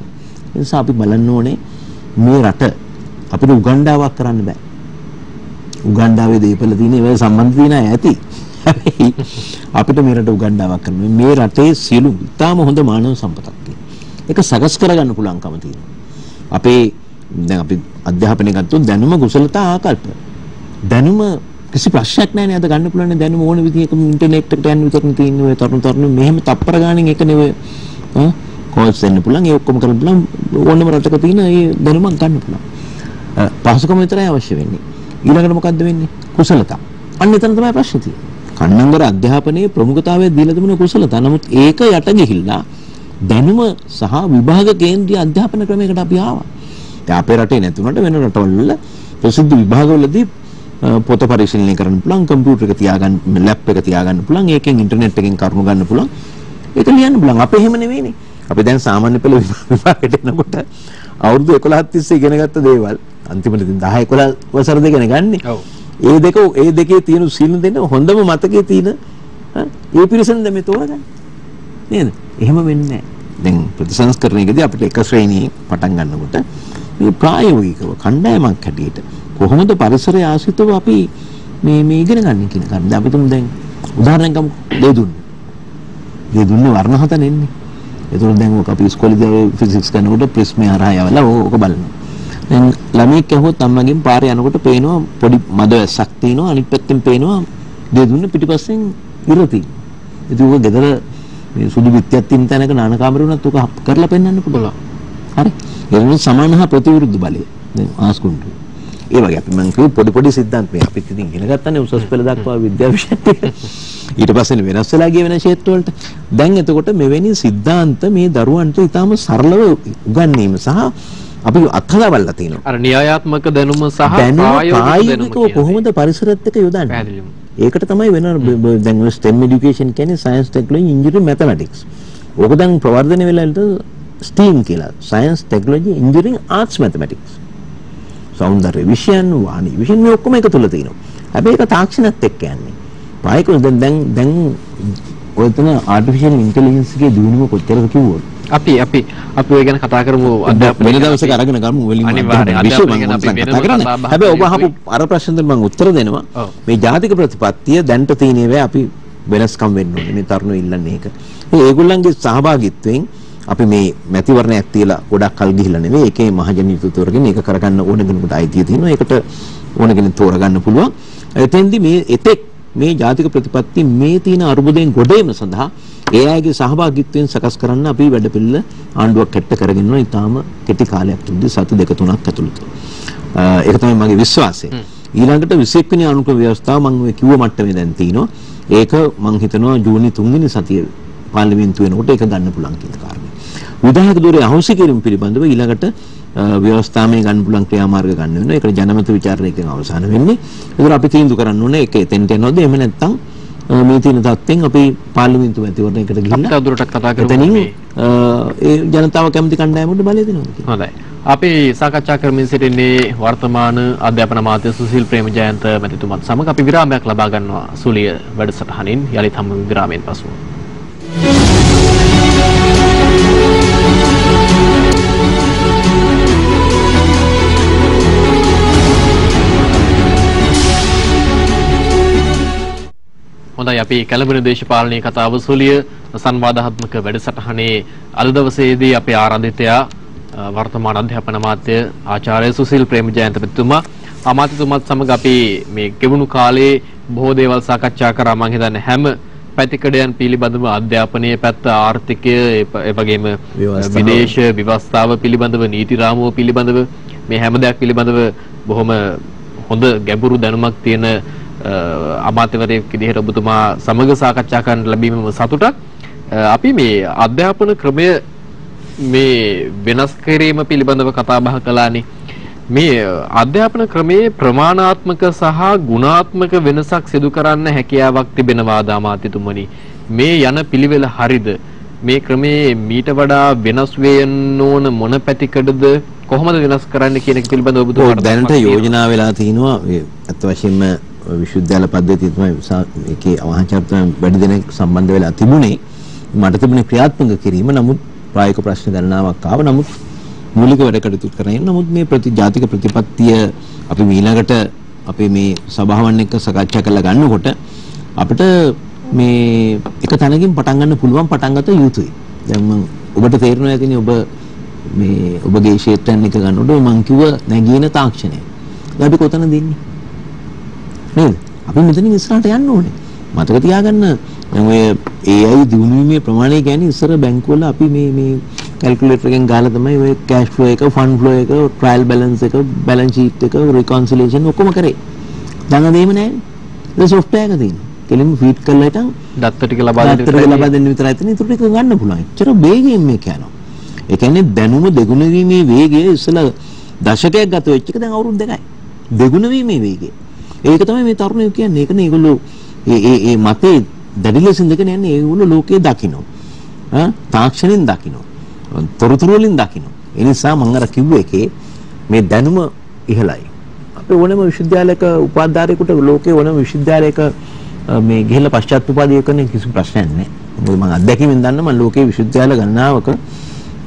ඒ නිසා අපි බලන්න ඕනේ මේ රට අපිට උගණ්ඩාවක් කරන්න බෑ. උගණ්ඩාවේ දීපල තියෙන ඒවා සම්බන්ධ තියෙන අය ඇති. අපිට මේ රට උගණ්ඩාවක් කරන්න මේ රටේ සියලු ඉතාම හොඳ මානව සම්පතක් තියෙනවා. ඒක සකස් කරගන්න පුළුවන්කම තියෙනවා. අපේ දැන් අපි අධ්‍යාපනය ගත්තොත් දැනුම කුසලතා ආකල්ප. දැනුම කිසි ප්‍රශ්නයක් නැහැ නේද ගන්න පුළුවන් දැනුම ඕන විදිහක ඉන්ටර්නෙට් එකට යන්න විතරනේ තියෙන්නේ ඔය තරුණ මෙහෙම තප්පර ගාණෙන් එක නෙවෙයි කෝල්ස් දෙන්න පුළුවන් ඒ ඔක්කොම කරන්න පුළුවන් ඕනම රටක තියෙන ඒ දැනුමක් ගන්න පුළුවන් පහසුකම විතරයි අවශ්‍ය වෙන්නේ ඊළඟට මොකද්ද වෙන්නේ කුසලතා අන්න එතන තමයි ප්‍රශ්නේ තියෙන්නේ කන්නංගර අධ්‍යාපනයේ ප්‍රමුඛතාවය දීලා තිබුණ කුසලතා නමුත් ඒක යට ගිහිල්ලා දැනුම සහ විභාග කේන්ද්‍රීය අධ්‍යාපන ක්‍රමයකට අපි ආවා දැන් අපේ රටේ නැතුණට වෙන රටවල ප්‍රසිද්ධ විභාගවලදී පොත පරිශීලනය කරන්න පුළුවන් කම්පියුටර් එක තියාගන්න ලැප් එක තියාගන්න පුළුවන් ඒකෙන් ඉන්ටර්නෙට් එකෙන් කරුණු ගන්න පුළුවන් ඒක ලියන්න පුළුවන් අපේ එහෙම නෙවෙයිනේ අපි දැන් සාමාන්‍ය පෙළ විභාගයට එනකොට අවුරුදු 11ක් තිස්සේ ඉගෙන ගත්ත දේවල් අන්තිමට 10 11 වසර දෙකනේ ගන්නෙ ඒ දෙකේ තියෙන සීල දෙන්න හොඳම මතකයේ තියෙන ඒ පිරිසෙන් දැන් මේ තෝරගන්න නේද එහෙම වෙන්නේ නැහැ දැන් ප්‍රතිසංස්කරණයකදී අපිට එක ශ්‍රේණියේ පටන් ගන්නකොට මේ ප්‍රායෝගිකව කණ්ඩායමක් හැටියට කොහොමද පරිසරය ආශ්‍රිතව අපි මේ ඉගෙන ගන්න කියන කාරණා. අපි තුමු දැන් උදාහරණයක් ගමු දෙදුන්නේ වර්ණ හතන එන්නේ. ඒතකොට දැන් ඔක අපි ඉස්කෝලේදී ෆිසික්ස් කරනකොට ප්‍රිස්මේ හරහා යවලා ඕක බලනවා. දැන් ළමයෙක් ඇහුවොත් අම්මගෙන් පාරේ යනකොට පේනවා පොඩි මද වැස්සක් තියෙනවා අනිත් පැත්තෙන් පේනවා දේ දුන්න පිටිපස්සෙන් ඉරති. ඉතින් ඔක ගෙදර මේ සුදු පිටියක් තින් තැනක නාන කාමරේ වුණත් ඔක කරලා පෙන්නන්න පුළුවන්. හරි. ඒක සමාන හා ප්‍රතිවිරුද්ධ බලය. දැන් ආස්කුන්ට. ඒ වගේ අපි මම කිව්ව පොඩි සිද්ධාන්ත මේ අපිත් ඉතින් ඉගෙන ගන්නනේ උසස් පෙළ දක්වා විද්‍යා විෂය ටික. ඊට පස්සේ වෙනස් වෙලා ගිය වෙන ක්ෂේත්‍ර වලට. දැන් එතකොට මෙවැනි සිද්ධාන්ත මේ දරුවන්ට ඊටාම සරලව උගන්වීම සහ අපි අත්හදාවල්ලා තියෙනවා. අර න්‍යායාත්මක දැනුම සහ ප්‍රායෝගික කොහොමද පරිසරයත් එක්ක යොදන්නේ? ඒකට තමයි වෙන දැන් STEM education කියන්නේ science technology engineering mathematics. ඕක දැන් ප්‍රවර්ධනය වෙලා ඉත STEAM කියලා. science technology engineering arts mathematics. සෞන්දර්ය විෂයන්, වාණිජ විෂයන් මේ ඔක්කොම එක තුල තියෙනවා. හැබැයි ඒක තාක්ෂණත් එක්ක යන්නේ. ප්‍රායෝගිකව දැන් ඔයතන artificial intelligence එකේ දියුණුව කොච්චරද කිව්වොත් අපි ඔය ගැන කතා කරමු අධ්‍යාපන වෙන දවසක අරගෙන ගමු වලින් හැබැයි ඔබ අහපු අර ප්‍රශ්නෙට මම උත්තර දෙනවා මේ ජාතික ප්‍රතිපත්තිය දැන්ට තියෙන ඒවා අපි වෙනස්කම් වෙන්න ඕනේ මේ තරුණයෝ ඉල්ලන්නේ ඒක. ඒගොල්ලන්ගේ සහභාගීත්වයෙන් අපි මේ මැතිවරණයක් තියලා ගොඩක් කල් ගිහිල්ලා නෙවෙයි ඒකේ මහජන යුතුයතරගෙන ඒක කරගන්න ඕන කෙනෙකුට අයිතිය තියෙනවා. ඒකට ඕන කෙනෙක් තෝරගන්න පුළුවන්. එතෙන්දි මේ එතෙක් මේ ජාතික ප්‍රතිපත්ති මේ තියෙන අරුබුදෙන් ගොඩේම සඳහා ඒ අයගේ සහභාගීත්වයෙන් සකස් කරන්න අපි වැඩපිළිවෙල ආණ්ඩුවක් කැට්ට කරගෙන යනවා ඊටාම කෙටි කාලයක් තුනදී සති දෙක තුනක් ඇතුළත. ඒක තමයි මගේ විශ්වාසය. ඊළඟට 21 වෙනි අනුක්‍රම ව්‍යවස්ථාව මම ඔය කිව්ව මට්ටමේ දැන් තිනවා. ඒක මම හිතනවා ජූනි 3 වෙනි සතියේ පාර්ලිමේන්තුව වෙනකොට ඒක ගන්න පුළුවන් කියන කාරණේ. විධායක ධුරයේ අහෝසි කිරීම පිළිබඳව ඊළඟට ව්‍යවස්ථාමය ගන්න පුළුවන් ක්‍රියාමාර්ග ගන්න වෙනවා. ඒකට ජනමත විචාරණයකින් අවසන් වෙන්නේ. ඒකට අපි තීන්දුව කරන්න ඕනේ ඒක එතෙන්ට යනවද එහෙම නැත්නම් මේ තියෙන තත්ත්වෙන් අපි පාර්ලිමේන්තු මැතිවරණයකට ගිහිල්ලා තවදුරටත් කතා කරමු. එතනින් ඒ ජනතාව කැමති කණ්ඩායමකට බලය දෙනවා කියලා. හොඳයි. අපි සාකච්ඡා කරමින් සිටින්නේ වර්තමාන අධ්‍යාපන අමාත්‍ය සුසිල් ප්‍රේමජයන්ත මැතිතුමත් සමග අපි විරාමයක් ලබා ගන්නවා සුලිය වැඩසටහනින් යලිත් හමු විරාමයෙන් පසුව. හොඳයි අපි කැළඹෙන දේශපාලනීය කතාව සුලිය සංවාදාත්මක වැඩසටහනේ අද දවසේදී අපේ ආරාධිතයා වර්තමාන අධ්‍යාපන අමාත්‍ය ආචාර්ය සුසිල් ප්‍රේමජයන්ත මැතිතුමා අමාත්‍යතුමත් සමග අපි මේ ගෙවුණු කාලේ බොහෝ දේවල් සාකච්ඡා කරා මම හිතන්නේ හැම පැතිකඩයන් පිළිබඳව අධ්‍යාපනයේ පැත්ත ආර්ථිකය ඒ වගේම විදේශ ව්‍යවස්ථාව පිළිබඳව නීති රාමුව පිළිබඳව මේ හැම දෙයක් පිළිබඳව බොහොම හොඳ ගැඹුරු දැනුමක් තියෙන අමාත්‍යවරයෙක් විදිහට ඔබතුමා සමග සාකච්ඡා කරන්න ලැබීමම සතුටක්. අපි මේ අධ්‍යාපන ක්‍රමය මේ වෙනස් කිරීම පිළිබඳව කතා බහ කළානේ. මේ අධ්‍යාපන ක්‍රමයේ ප්‍රමාණාත්මක සහ ගුණාත්මක වෙනසක් සිදු කරන්න හැකියාවක් තිබෙනවාද අමාත්‍යතුමනි? මේ යන පිළිවෙල හරිද? මේ ක්‍රමයේ මීට වඩා වෙනස් වෙන්න ඕන මොන පැතිකඩද කොහොමද වෙනස් කරන්න කියන එක පිළිබඳව ඔබතුමාට දැනට යෝජනා වෙලා තිනවා. අත් වශයෙන්ම විශ්වවිද්‍යාල පද්ධතිය තමයි ඒකේ අවහාචාර්ය වැඩි දෙනෙක් සම්බන්ධ වෙලා තිබුණේ. මට තිබුණේ ක්‍රියාත්මක කිරීම. නමුත් ප්‍රායෝගික ප්‍රශ්න ගණනාවක් ආව. නමුත් මූලික වැඩ කටයුතු කරගෙන නමුත් මේ ජාතික ප්‍රතිපත්තිය අපි ඊළඟට අපේ මේ සභාවන් එක්ක සාකච්ඡා කරලා ගන්නකොට අපිට මේ එක තැනකින් පටන් ගන්න පුළුවන් පටන් ගත යුතුයි. දැන් මම ඔබට තේරෙනවා ඇතිනේ ඔබ මේ ඔබගේ ක්ෂේත්‍රයන් එක ගන්නකොට මම කිව්ව නැගින තාක්ෂණය. දැන් අපි කොතනද ඉන්නේ? නේද? අපි මෙතනින් ඉස්සරහට යන්න ඕනේ. මතක තියාගන්න දැන් ඔය AI දිනුවීමේ ප්‍රමාණය කියන්නේ ඉස්සර බැංකුවල අපි මේ කැල්කියුලේටර් එකෙන් ගහලා තමයි ඔය කැෂ් ෆ්ලෝ එක, ෆන්ඩ් ෆ්ලෝ එක, ට්‍රයල් බැලන්ස් එක, බැලන්ස් ෂීට් එක, රිකන්සිලියේෂන් ඔක්කොම කරේ. දැන් අද එහෙම නැහැ. ඒ සොෆ්ට්වෙයාර් එක තියෙනවා. කෙලින්ම ෆීඩ් කරලා හිටන් දත්ත ටික ලබා දෙන්න විතරයි තියෙන. ඊට ටික ගන්න පුළුවන්. එච්චර වේගයෙන් මේක යනවා. ඒ කියන්නේ දැනුම දෙගුණ වීමේ වේගය ඉස්සලා දශකයක් ගත වෙච්ච එක දැන් අවුරුදු 2යි. දෙගුණ වීමේ වේගය. ඒක තමයි මේ තරුණයෝ කියන්නේ. ඒකනේ ඒගොල්ලෝ ඒ මතේ දැඩි ලෙස ඉඳගෙන යන්නේ ඒගොල්ලෝ ලෝකයේ දකින්න. තාක්ෂණයෙන් දකින්න. තොරතුරු වලින් දකින්න. ඒ නිසා මම අර කිව්ව එකේ මේ දැනුම ඉහළයි. අපේ ඕනම විශ්වවිද්‍යාලයක උපාධාරයෙකුට ලෝකයේ ඕනම විශ්වවිද්‍යාලයක මේ ගිහිල්ලා පශ්චාත් උපාධිය කරන කිසි ප්‍රශ්නයක් නැහැ. මොකද මම අත්දැකීමෙන් දන්න මම ලෝකයේ විශ්වවිද්‍යාල ගණනාවක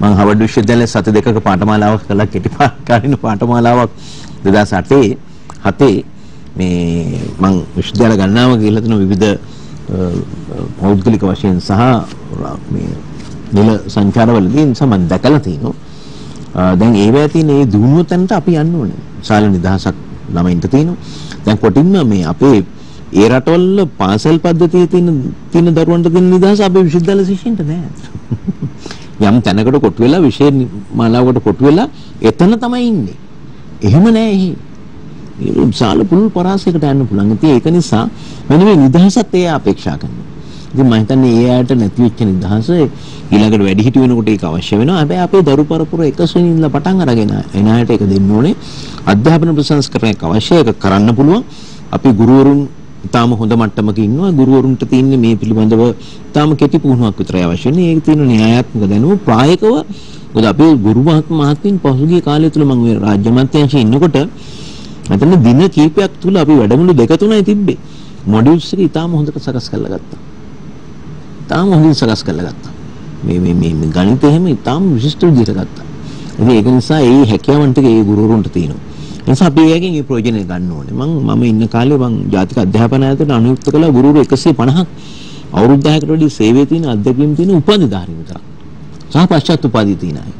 මම හවර්ඩ් විශ්වවිද්‍යාලයේ සති දෙකක පාඨමාලාවක් කළා කෙටි කාලින පාඨමාලාවක් 2008 මේ මම විශ්වවිද්‍යාල ගණනාවක ගිහිල්ලා තියෙන විවිධ පෞද්ගලික වශයෙන් සහ මේ නිල සංචාරවලදී නිසා මම දැකලා තියෙනවා. දැන් ඒවැය තියෙන මේ දුණුව තැනට අපි යන්න ඕනේ. ශාල නිදහසක් ළමයින්ට තියෙනවා. දැන් කොටින්ම මේ අපේ ඒ රටවල පාසල් පද්ධතියේ තියෙන දරුවන්ට දෙන නිදහස අපේ විශ්වවිද්‍යාල ශිෂ්‍යයන්ට නෑ. යම් තැනකට කොටු වෙලා විෂය මාලාවකට කොටු වෙලා එතන තමයි ඉන්නේ. එහෙම නෑ එහි. මේ විශාල පුළුල් පරාසයකට යන්න පුළුවන්. ඉතින් ඒක නිසා මෙන්න මේ නිදහසත් ඒ අපේක්ෂා කරනවා. ඉතින් මම හිතන්නේ ඒ ආයත නැති වෙච්ච නිදහස ඊළඟට වැඩි හිටි වෙනකොට ඒක අවශ්‍ය වෙනවා. හැබැයි අපේ දරු පරපුර එක ශ්‍රේණියේ ඉඳලා පටන් අරගෙන එන අයට ඒක දෙන්න ඕනේ. අධ්‍යාපන ප්‍රසංස්කරණයක් අවශ්‍යයි. ඒක කරන්න පුළුවන්. අපි ගුරුවරුන් තාම හොඳ මට්ටමක ඉන්නවා. ගුරුවරුන්ට තියෙන්නේ මේ පිළිබඳව තාම කෙටි පුහුණුවක් විතරයි අවශ්‍ය වෙන්නේ. ඒක තියෙන න්‍යායාත්මක දැනුම ප්‍රායෝගිකව මොකද අපේ ගුරු මහත්මීන් පසුගිය කාලය තුල මම මේ රාජ්‍ය මන්ත්‍යාංශයේ ඉන්නකොට මෙතන දින කීපයක් තුල අපි වැඩමුළු දෙක තුනයි තිබ්බේ. මොඩියුල්ස් එක ඉතාම හොඳට සකස් කරලා ගත්තා. ඉතාම හොඳින් සකස් කරලා ගත්තා. මේ ගණිතය එහෙම ඉතාම විශිෂ්ට විදිහට ගත්තා. ඉතින් ඒක නිසා ඒ හැකියාවන් ටික ඒ ගුරුවරුන්ට තියෙනවා. ඒ නිසා අපි ඒකෙන් මේ ප්‍රයෝජනෙ ගන්න ඕනේ. මම ඉන්න කාලේ මම ජාතික අධ්‍යාපන ආයතනයට අනුයුක්ත කළා ගුරුවරු 150ක් අවුරුදු 10කට වැඩි සේවයේ තියෙන අධ්‍යක්ෂකම් තියෙන උපාධිධාරීන් විතරක්. සහ පශ්චාත් උපාධිය තියෙන අය.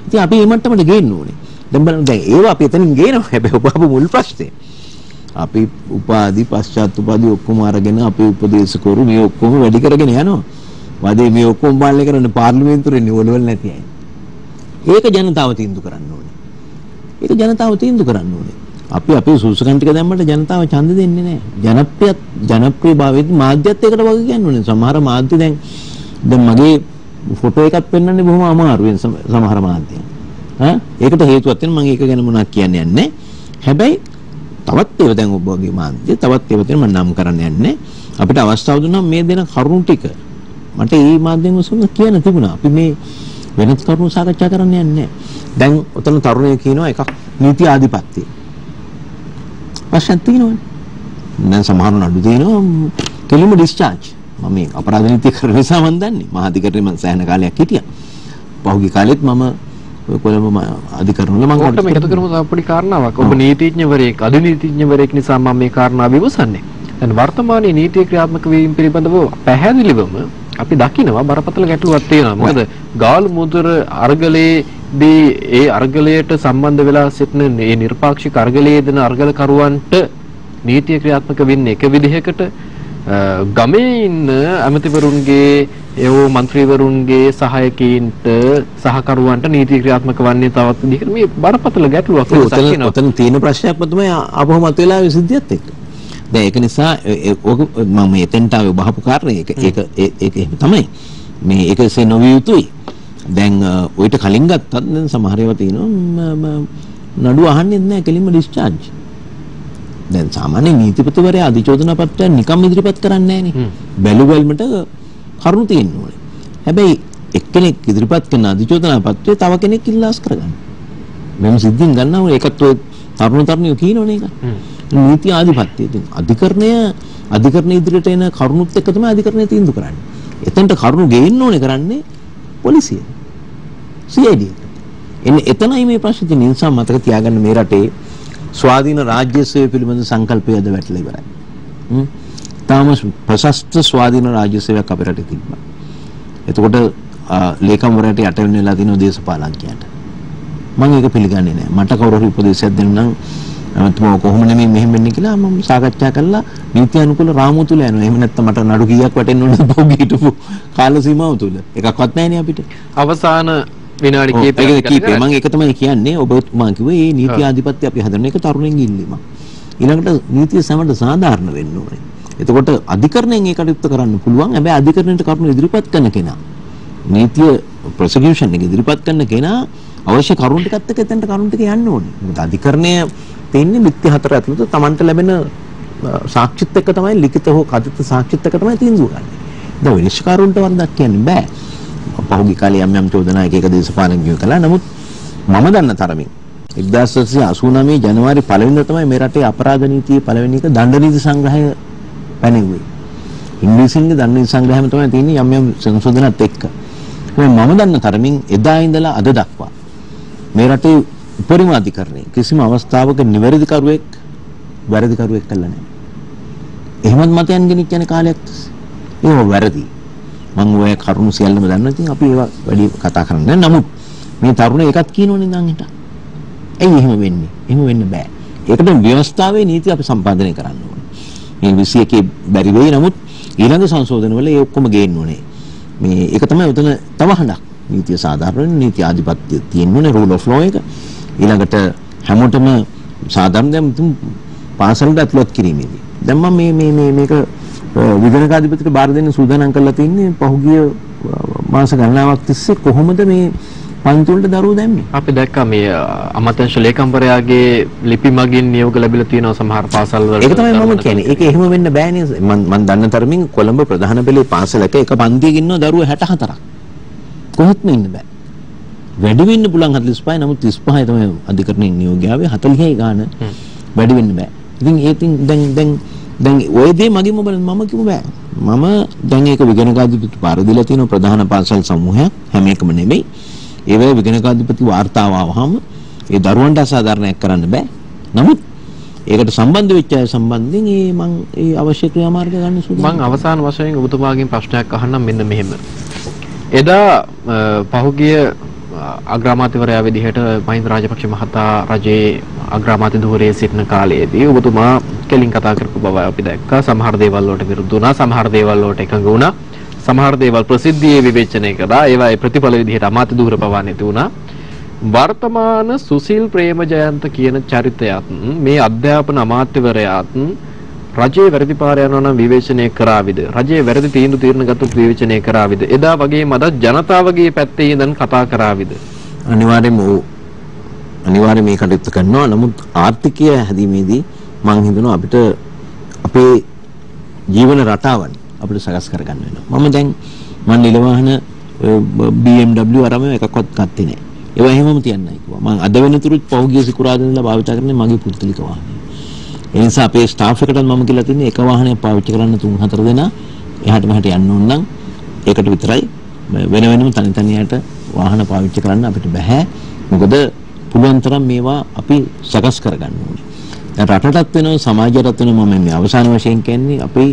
ඉතින් අපි මේ මට්ටමට ගේන්න ඕනේ. දැන් බලන්න දැන් ඒවා අපි එතනින් ගේනවා. හැබැයි ඔබ මුල් ප්‍රශ්නේ. අපි උපාධි පශ්චාත් උපාධි ඔක්කොම අරගෙන අපි උපදේශකවරු මේ ඔක්කොම වැඩි කරගෙන යනවා. වදේ මේ ඔක්කොම බාල්ලේ කරන්නේ පාර්ලිමේන්තුවේ නිවලවල නැති අය. ඒක ජනතාව තීන්දුව කරන්න ඕනේ. ඒක ජනතාව තීන්දුව කරන්න ඕනේ. අපි අපේ සුසුකන් ටික දැම්මට ජනතාව ඡන්ද දෙන්නේ නැහැ. ජනප්‍රියභාවයේදී මාධ්‍යත් ඒකට වගේ කියන්න ඕනේ. සමහර මාධ්‍ය දැන් මගේ ෆොටෝ එකක් පෙන්වන්නේ බොහොම අමාරුවෙන් සමහර මාධ්‍යයන්. ඒකට හේතුවක් තියෙනවා මම ඒක ගැන මොනවද කියන්නේ නැහැ. හැබැයි තවත් ඒවා දැන් ඔබ වගේ මාධ්‍ය තවත් ඒවා තියෙන මම නම් කරන්න යන්නේ. අපිට අවස්ථාව දුන්නා මේ දෙන කරුණු ටික. මට මේ මාධ්‍යෙන් උසම කියන්න තිබුණා. අපි මේ වෙනත් කරුණු සාකච්ඡා කරන්න යන්නේ. දැන් උතන තරුණයෝ කියනවා එකක් නීති ආධිපත්‍යය. ප්‍රශ්න තියෙනවනේ. දැන් සමහර නඩු තියෙනවා කෙලිම ඩිස්චාර්ජ්. මම මේ අපරාධ නීතිය කරන නිසා මම දන්නේ. මහාධිකරණේ මම සෑහෙන කාලයක් හිටියා. පහුගිය කාලෙත් මම කොළඹ අධිකරණ වල මම ඔක්කොම එකතු කරමු අපේ කාරණාවක්. ඔබ නීතිඥවරයෙක්, අධිනීතිඥවරයෙක් නිසා මම මේ කාරණාව විමසන්නේ. දැන් වර්තමානයේ නීතිය ක්‍රියාත්මක වීම පිළිබඳව පැහැදිලිවම අපි දකිනවා බරපතල ගැටලුවක් තියෙනවා. මොකද ගාලු මුදුර අර්ගලයේදී ඒ අර්ගලයට සම්බන්ධ වෙලා සිටින මේ නිර්පාක්ෂික අර්ගලයේ දෙන අර්ගලකරුවන්ට නීතිය ක්‍රියාත්මක වෙන්නේ එක විදිහකට ගමේ ඉන්න ඇමතිවරුන්ගේ ඒවෝ മന്ത്രിවරුන්ගේ සහායකයින්ට සහකරුවන්ට නීති ක්‍රියාත්මක වන්නේ තවත් විදිහකට මේ බරපතල ගැටලුවක් තියෙනවා. ඔතන තියෙන ප්‍රශ්නයක්ම තමයි අපහමත් වෙලා විසිද්ධියත් එක්ක. දැන් ඒක නිසා මම එතෙන්ට ආවේ බහපු කාරණේ ඒක එහෙම තමයි. මේ ඒකසේ නොවිය යුතුයි. දැන් ඔయిత කලින් ගත්තත් දැන් සමහර ඒවා තියෙනවා නඩුව අහන්නේ නැහැ කෙලින්ම ඩිස්චාර්ජ්. දැන් සාමාන්‍ය නීතිපතිවරයා අධිචෝදනා පත්‍රය නිකම් ඉදිරිපත් කරන්නේ නැහනේ. බැලුවල්මට කරුණු තියෙන්න ඕනේ. හැබැයි එක්කෙනෙක් ඉදිරිපත් කරන අධිචෝදනා පත්‍රය තව කෙනෙක් ඉල්ලාස් කරගන්න. මෙන්න සිද්ධින් ගන්නවා ඒකත් ඔය තරුණියෝ කියනෝනේ ඒක. නීති ආධිපත්‍යය. ඉතින් අධිකරණ ඉදිරියට එන කරුණුත් එක්ක තමයි අධිකරණය තීන්දුව කරන්නේ. එතනට කරුණු ගේන්න ඕනේ කරන්නේ පොලිසිය. CID. එතනයි මේ ප්‍රශ්නේ තියෙන නිසා මතක තියාගන්න මේ රටේ ස්වාධීන රාජ්‍ය සේවය පිළිබඳ සංකල්පයද වැටලා ඉවරයි. තාම ප්‍රශස්ත ස්වාධීන රාජ්‍ය සේවයක් අපේ රටේ තිබ්බා. එතකොට ලේකම්වරයාට යට වෙලා තියෙන දේශපාලඥයන්ට මම ඒක පිළිගන්නේ නැහැ. මට කවුරු හරි උපදේශයක් දෙන්න නම් මම කොහොම නෙමෙයි මෙහෙම වෙන්නේ කියලා මම සාකච්ඡා කරලා නීති අනුකූල රාමුව තුල යනවා. එහෙම නැත්නම් මට නඩු කීයක් වටෙන්න ඕනද පොගි හිටපු කාල සීමාව තුල. එකක්වත් නැහැ නේ අපිට. අවසාන විනාඩි කීපයක් මම ඒක තමයි කියන්නේ. ඔබතුමා කිව්වේ මේ නීති ආධිපත්‍ය අපි හදන එක තරුණෙන් ඉල්ලීමක්. ඊළඟට නීතිය සමට සාධාරණ වෙන්න ඕනේ. එතකොට අධිකරණයෙන් ඒක කටයුත්ත කරන්න පුළුවන්. හැබැයි අධිකරණයට කරුණු ඉදිරිපත් කරන කෙනා නීතිය ප්‍රොසිකියුෂන් එක ඉදිරිපත් කරන කෙනා අවශ්‍ය කරුණු ටිකත් එක්ක එතනට කරුණු ටික යන්න ඕනේ. මොකද අධිකරණය තියෙන්නේ ලිඛිත හතර ඇතුළත Tamanට ලැබෙන සාක්ෂිත් එක්ක තමයි ලිඛිත හෝ කථිත සාක්ෂිත් එක්ක තමයි තීන්දුව ගන්න. දැන් විනිශ්චයකාරුන්ට වරදක් කියන්න බෑ. පහුගිය කාලේ යම් චෝදනා එක දේශපාලනඥයෝ කළා. නමුත් මම දන්න තරමින් 1989 ජනවාරි 1 වෙනිදා තමයි මේ රටේ අපරාධ නීතියේ පළවෙනි එක දණ්ඩ නීති සංග්‍රහය පැනෙව්වේ. ඉංග්‍රීසියෙන් දණ්ඩ නීති සංග්‍රහයම තමයි තියෙන්නේ යම් සංශෝධනත් එක්ක. මම දන්න තරමින් එදා ඉඳලා අද දක්වා මේ රටේ උපරිම අධිකරණය කිසිම අවස්ථාවක නිවැරදි කරුවෙක් වැරදි කරුවෙක් කළා නැහැ. එහෙමත් මතයන් ගෙනිච්ච යන කාලයක් ඒක වැරදි. මම ඔය කරුණු සියල්ලම දන්නවා. ඉතින් අපි ඒවා වැඩි කතා කරන්නේ නැහැ. නමුත් මේ තරුණ එකක් කියනෝනේ නම් හිට. ඇයි එහෙම වෙන්නේ? එහෙම වෙන්න බෑ. ඒකට ව්‍යවස්ථාවේ නීති අපි සම්පාදනය කරන්න ඕනේ. මේ 21 බැරි වෙයි. නමුත් ඊළඟ සංශෝධනවල ඒ ඔක්කොම ගේන්න ඕනේ. මේ ඒක තමයි උතන තව හඬක්. නීතිය සාධාරණ නීති ආධිපත්‍ය තියෙන්න ඕනේ රූල් ඔෆ් ලෝ එක. ඊළඟට හැමෝටම සාධාරණ දැන් පාසලට ඇතුළත් කිරීමේදී. දැන් මම මේක විගණකාධිපතිට බාර දෙන්න සූදානම් කරලා තින්නේ පහුගිය මාස ගණනාවක් තිස්සේ කොහොමද මේ පන්ති වලට දරුවෝ දැම්මේ. අපි දැක්කා මේ අමාත්‍යාංශ ලේකම්වරයාගේ ලිපි මගින් නියෝග ලැබිලා තියෙනවා සමහර පාසල් වල. ඒක තමයි මම කියන්නේ. ඒක එහෙම වෙන්න බෑනේ. මම දන්න තරමින් කොළඹ ප්‍රධාන පෙළේ පාසලක එක පන්තියක ඉන්නවා දරුවෝ 64ක්. කොහොත්ම ඉන්න බෑ. වැඩි වෙන්න පුළුවන් 45යි. නමුත් 35යි තමයි අධිකරණයේ නියෝගය ආවේ. 40යි ගාන වැඩි වෙන්න බෑ. ඉතින් දැන් ඔය දේ මගින්ම බලන්න මම කිව්ව බෑ. මම දැන් ඒක විගණකාධිපති පාර දීලා තියෙන ප්‍රධාන පාසල් සමූහයක් හැම එකම නෙමෙයි. ඒ වෙලාවේ විගණකාධිපති වාර්තාව ආවහම ඒ දරුවන්ට අසාධාරණයක් කරන්න බෑ. නමුත් ඒකට සම්බන්ධ වෙච්ච අය සම්බන්ධයෙන් මම ඒ අවශ්‍ය ක්‍රියාමාර්ග ගන්න සූදානම්. මම අවසාන වශයෙන් ඔබතුමාගෙන් ප්‍රශ්නයක් අහන්නම් මෙන්න මෙහෙම. එදා පහුගිය අග්‍රාමාත්‍යවරයා විදිහට මහින්ද රාජපක්ෂ මහතා රජයේ අග්‍රාමාත්‍ය ධූරයේ සිටින කාලයේදී ඔබතුමා කෙලින් කතා කරපු බව අපි දැක්කා. සමහර දේවල් වලට විරුද්ධ වුණා, සමහර දේවල් වලට එකඟ වුණා. සමහර දේවල් ප්‍රසිද්ධියේ විවේචනය කළා. ඒවායේ ප්‍රතිඵල විදිහට අමාත්‍ය ධූර පවා නැති වුණා. වර්තමාන සුසිල් ප්‍රේමජයන්ත කියන චරිතයත් මේ අධ්‍යාපන අමාත්‍යවරයාත් රජයේ වැරදි පාර යනවා නම් විවේචනය කරාවිද? රජයේ වැරදි තීරණ ගත්තොත් විවේචනය කරාවිද? එදා වගේම අද ජනතාවගේ පැත්තේ ඉඳන් කතා කරාවිද? අනිවාර්යයෙන් මේ කටයුතු කරනවා. නමුත් ආර්ථිකය හැදීමේදී මම හිතනවා අපිට අපේ ජීවන රටාවන් අපිට සකස් කරගන්න වෙනවා. මම නිල වාහන BMW අරම එකක්වත් ගත්තේ නැහැ. ඒවා එහෙමම තියන්නයි කිව්වා. මම අද වෙනතුරුත් පහුගිය සිකුරාදා ඉඳලා භාවිත කරන්නේ මගේ පුද්ගලික වාහනය. ඒ නිසා අපේ ස්ටාෆ් එකටත් මම කියලා තින්නේ එක වාහනයක් පාවිච්චි කරන්න 3-4 දෙනා එහාට මෙහාට යන්න ඕන නම් ඒකට විතරයි. වෙනම තනියට වාහන පාවිච්චි කරන්න අපිට බෑ. මොකද පුළුවන් තරම් මේවා අපි සකස් කරගන්න ඕනේ. දැන් රටටත් වෙනවා සමාජයටත් වෙනවා. මම මේ අවසාන වශයෙන් කියන්නේ අපේ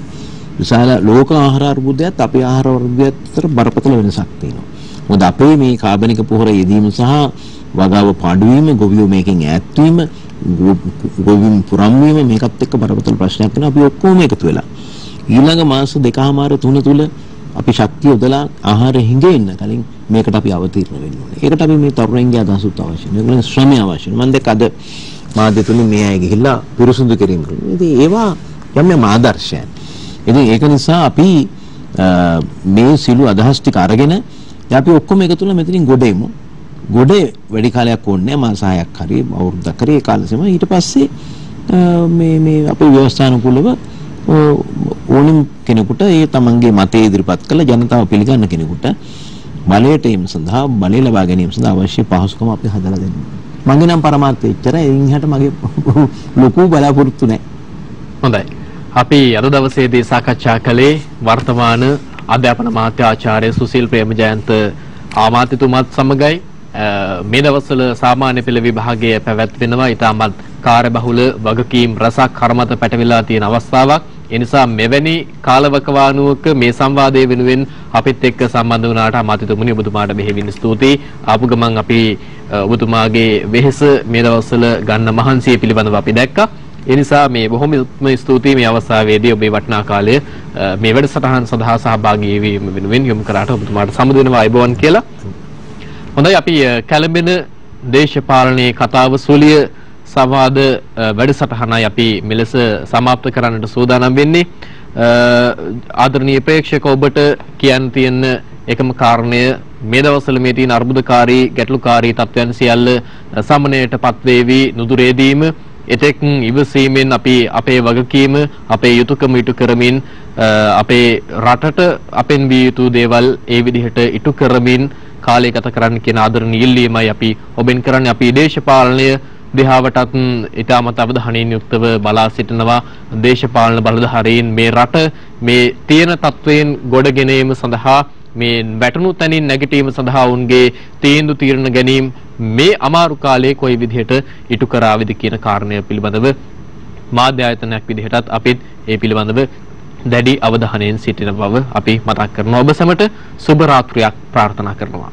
විශාල ලෝක ආහාර අර්බුදයත් අපේ ආහාර අර්බුදයත් අතර බරපතල වෙනසක් තියෙනවා. මොකද අපේ මේ කාබනික පොහොර යෙදීම සහ වගාව පාඩු වීම, ගොවියෝ මේකෙන් ඈත් වීම, ගොවින් පුරම් වීම මේකත් එක්ක බරපතල ප්‍රශ්නයක් වෙනවා. අපි ඔක්කොම එකතු වෙලා ඊළඟ මාස 2.5 තුල අපි ශක්තිය යොදලා ආහාර හිඟෙන්න කලින් මේකට අපි අවතීර්ණ වෙන්න ඕනේ. ඒකට අපි මේ තරුණයන්ගේ අදහසුත් අවශ්‍යයි. ඒගොල්ලෝ ශ්‍රමය අවශ්‍යයි. මම දැක්ක අද මාධ්‍ය තුලින් මේ අය ගිහිල්ලා පිරිසුදු කිරීම කරනවා. ඉතින් ඒවා යම් ආදර්ශයන්. ඉතින් ඒක නිසා අපි මේ සිළු අදහස් ටික අරගෙන අපි ඔක්කොම එකතු වෙලා මෙතනින් ගොඩ එමු. ගොඩේ වැඩි කාලයක් ඕනේ නැහැ. මාස 6ක් හරි අවුරුද්දක් හරි ඒ කාලෙසම ඊට පස්සේ මේ අපේ ව්‍යවස්ථානුකූලව ඕනිම කෙනෙකුට ඒ තමන්ගේ මතය ඉදිරිපත් කළ ජනතාව පිළිගන්න කෙනෙකුට බලයට එීම සඳහා බලය ලබා ගැනීම සඳහා අවශ්‍ය පහසුකම් අපි හදලා දෙන්න. මගේ නම් පරමාර්ථය එච්චරයි. එයින් එහාට මගේ ලොකු බලාපොරොත්තු නැහැ. හොඳයි. අපි අද දවසේදී සාකච්ඡා කළේ වර්තමාන අධ්‍යාපන අමාත්‍යාචාර්ය සුසිල් ප්‍රේමජයන්ත ආමාත්‍යතුමාත් සමගයි. මේ දවස්වල සාමාන්‍ය පෙළ විභාගය පැවැත්වෙනවා. ඉතාමත් කාර්යබහුල වගකීම් රසක් කරමත පැටවිලා තියෙන අවස්ථාවක්. ඒ නිසා මෙවැනි කාලවකවානුවක මේ සංවාදයේ වෙනුවෙන් අපිත් එක්ක සම්බන්ධ වුණාට අමාත්‍යතුමනි ඔබතුමාට බෙහෙවින් ස්තුතියි. ආපු ගමන් අපි ඔබතුමාගේ වෙහෙස මේ දවස්වල ගන්න මහන්සිය පිළිබඳව අපි දැක්කා. ඒ නිසා මේ බොහොම ස්තුතියි මේ අවස්ථාවේදී ඔබේ වටිනා කාලය මේ වැඩසටහන සඳහා සහභාගී වීම වෙනුවෙන් යොමු කරාට ඔබතුමාට සමුද වෙනවා අයබෝවන් කියලා. හොඳයි අපි කැළඹෙන දේශපාලනයේ කතාව සුලිය සවාද වැඩසටහනයි අපි මෙලෙස සමාප්ත කරන්නට සූදානම් වෙන්නේ. ආදරණීය ප්‍රේක්ෂක ඔබට කියන්න තියෙන එකම කාරණය මේ දවස්වල මේ තියෙන අර්බුදකාරී ගැටලුකාරී තත්ත්වයන් සියල්ල සමනයටපත් වේවි නුදුරේදීම එතෙක් ඉවසීමෙන් අපි අපේ වගකීම අපේ යුතුයකම ඉටු කරමින් අපේ රටට අපෙන් විය යුතු දේවල් ඒ විදිහට ඉටු කරමින් කාලය ගත කරන්න කියන ආදරණීය ඉල්ලීමයි අපි ඔබෙන් කරන්නේ. අපි දේශපාලනය දිහාවටත් ඉතාමත් අවධානයෙන් යුක්තව බලා සිටිනවා. දේශපාලන බලධාරීන් මේ රට මේ තියෙන තත්වයෙන් ගොඩගෙන ඒම සඳහා මේ වැටුණු තැනින් නැගිටීම සඳහා උන්ගේ තීන්දුව తీරන ගැනීම මේ අමාරු කාලයේ කොයි විදිහට ඉටු කරාවිද කියන කාරණය පිළිබඳව මාධ්‍ය ආයතනයක් විදිහටත් අපිත් ඒ පිළිබඳව දැඩි අවධානයෙන් සිටින බව අපි මතක් කරනවා. ඔබ සැමට සුබ රාත්‍රියක් ප්‍රාර්ථනා කරනවා.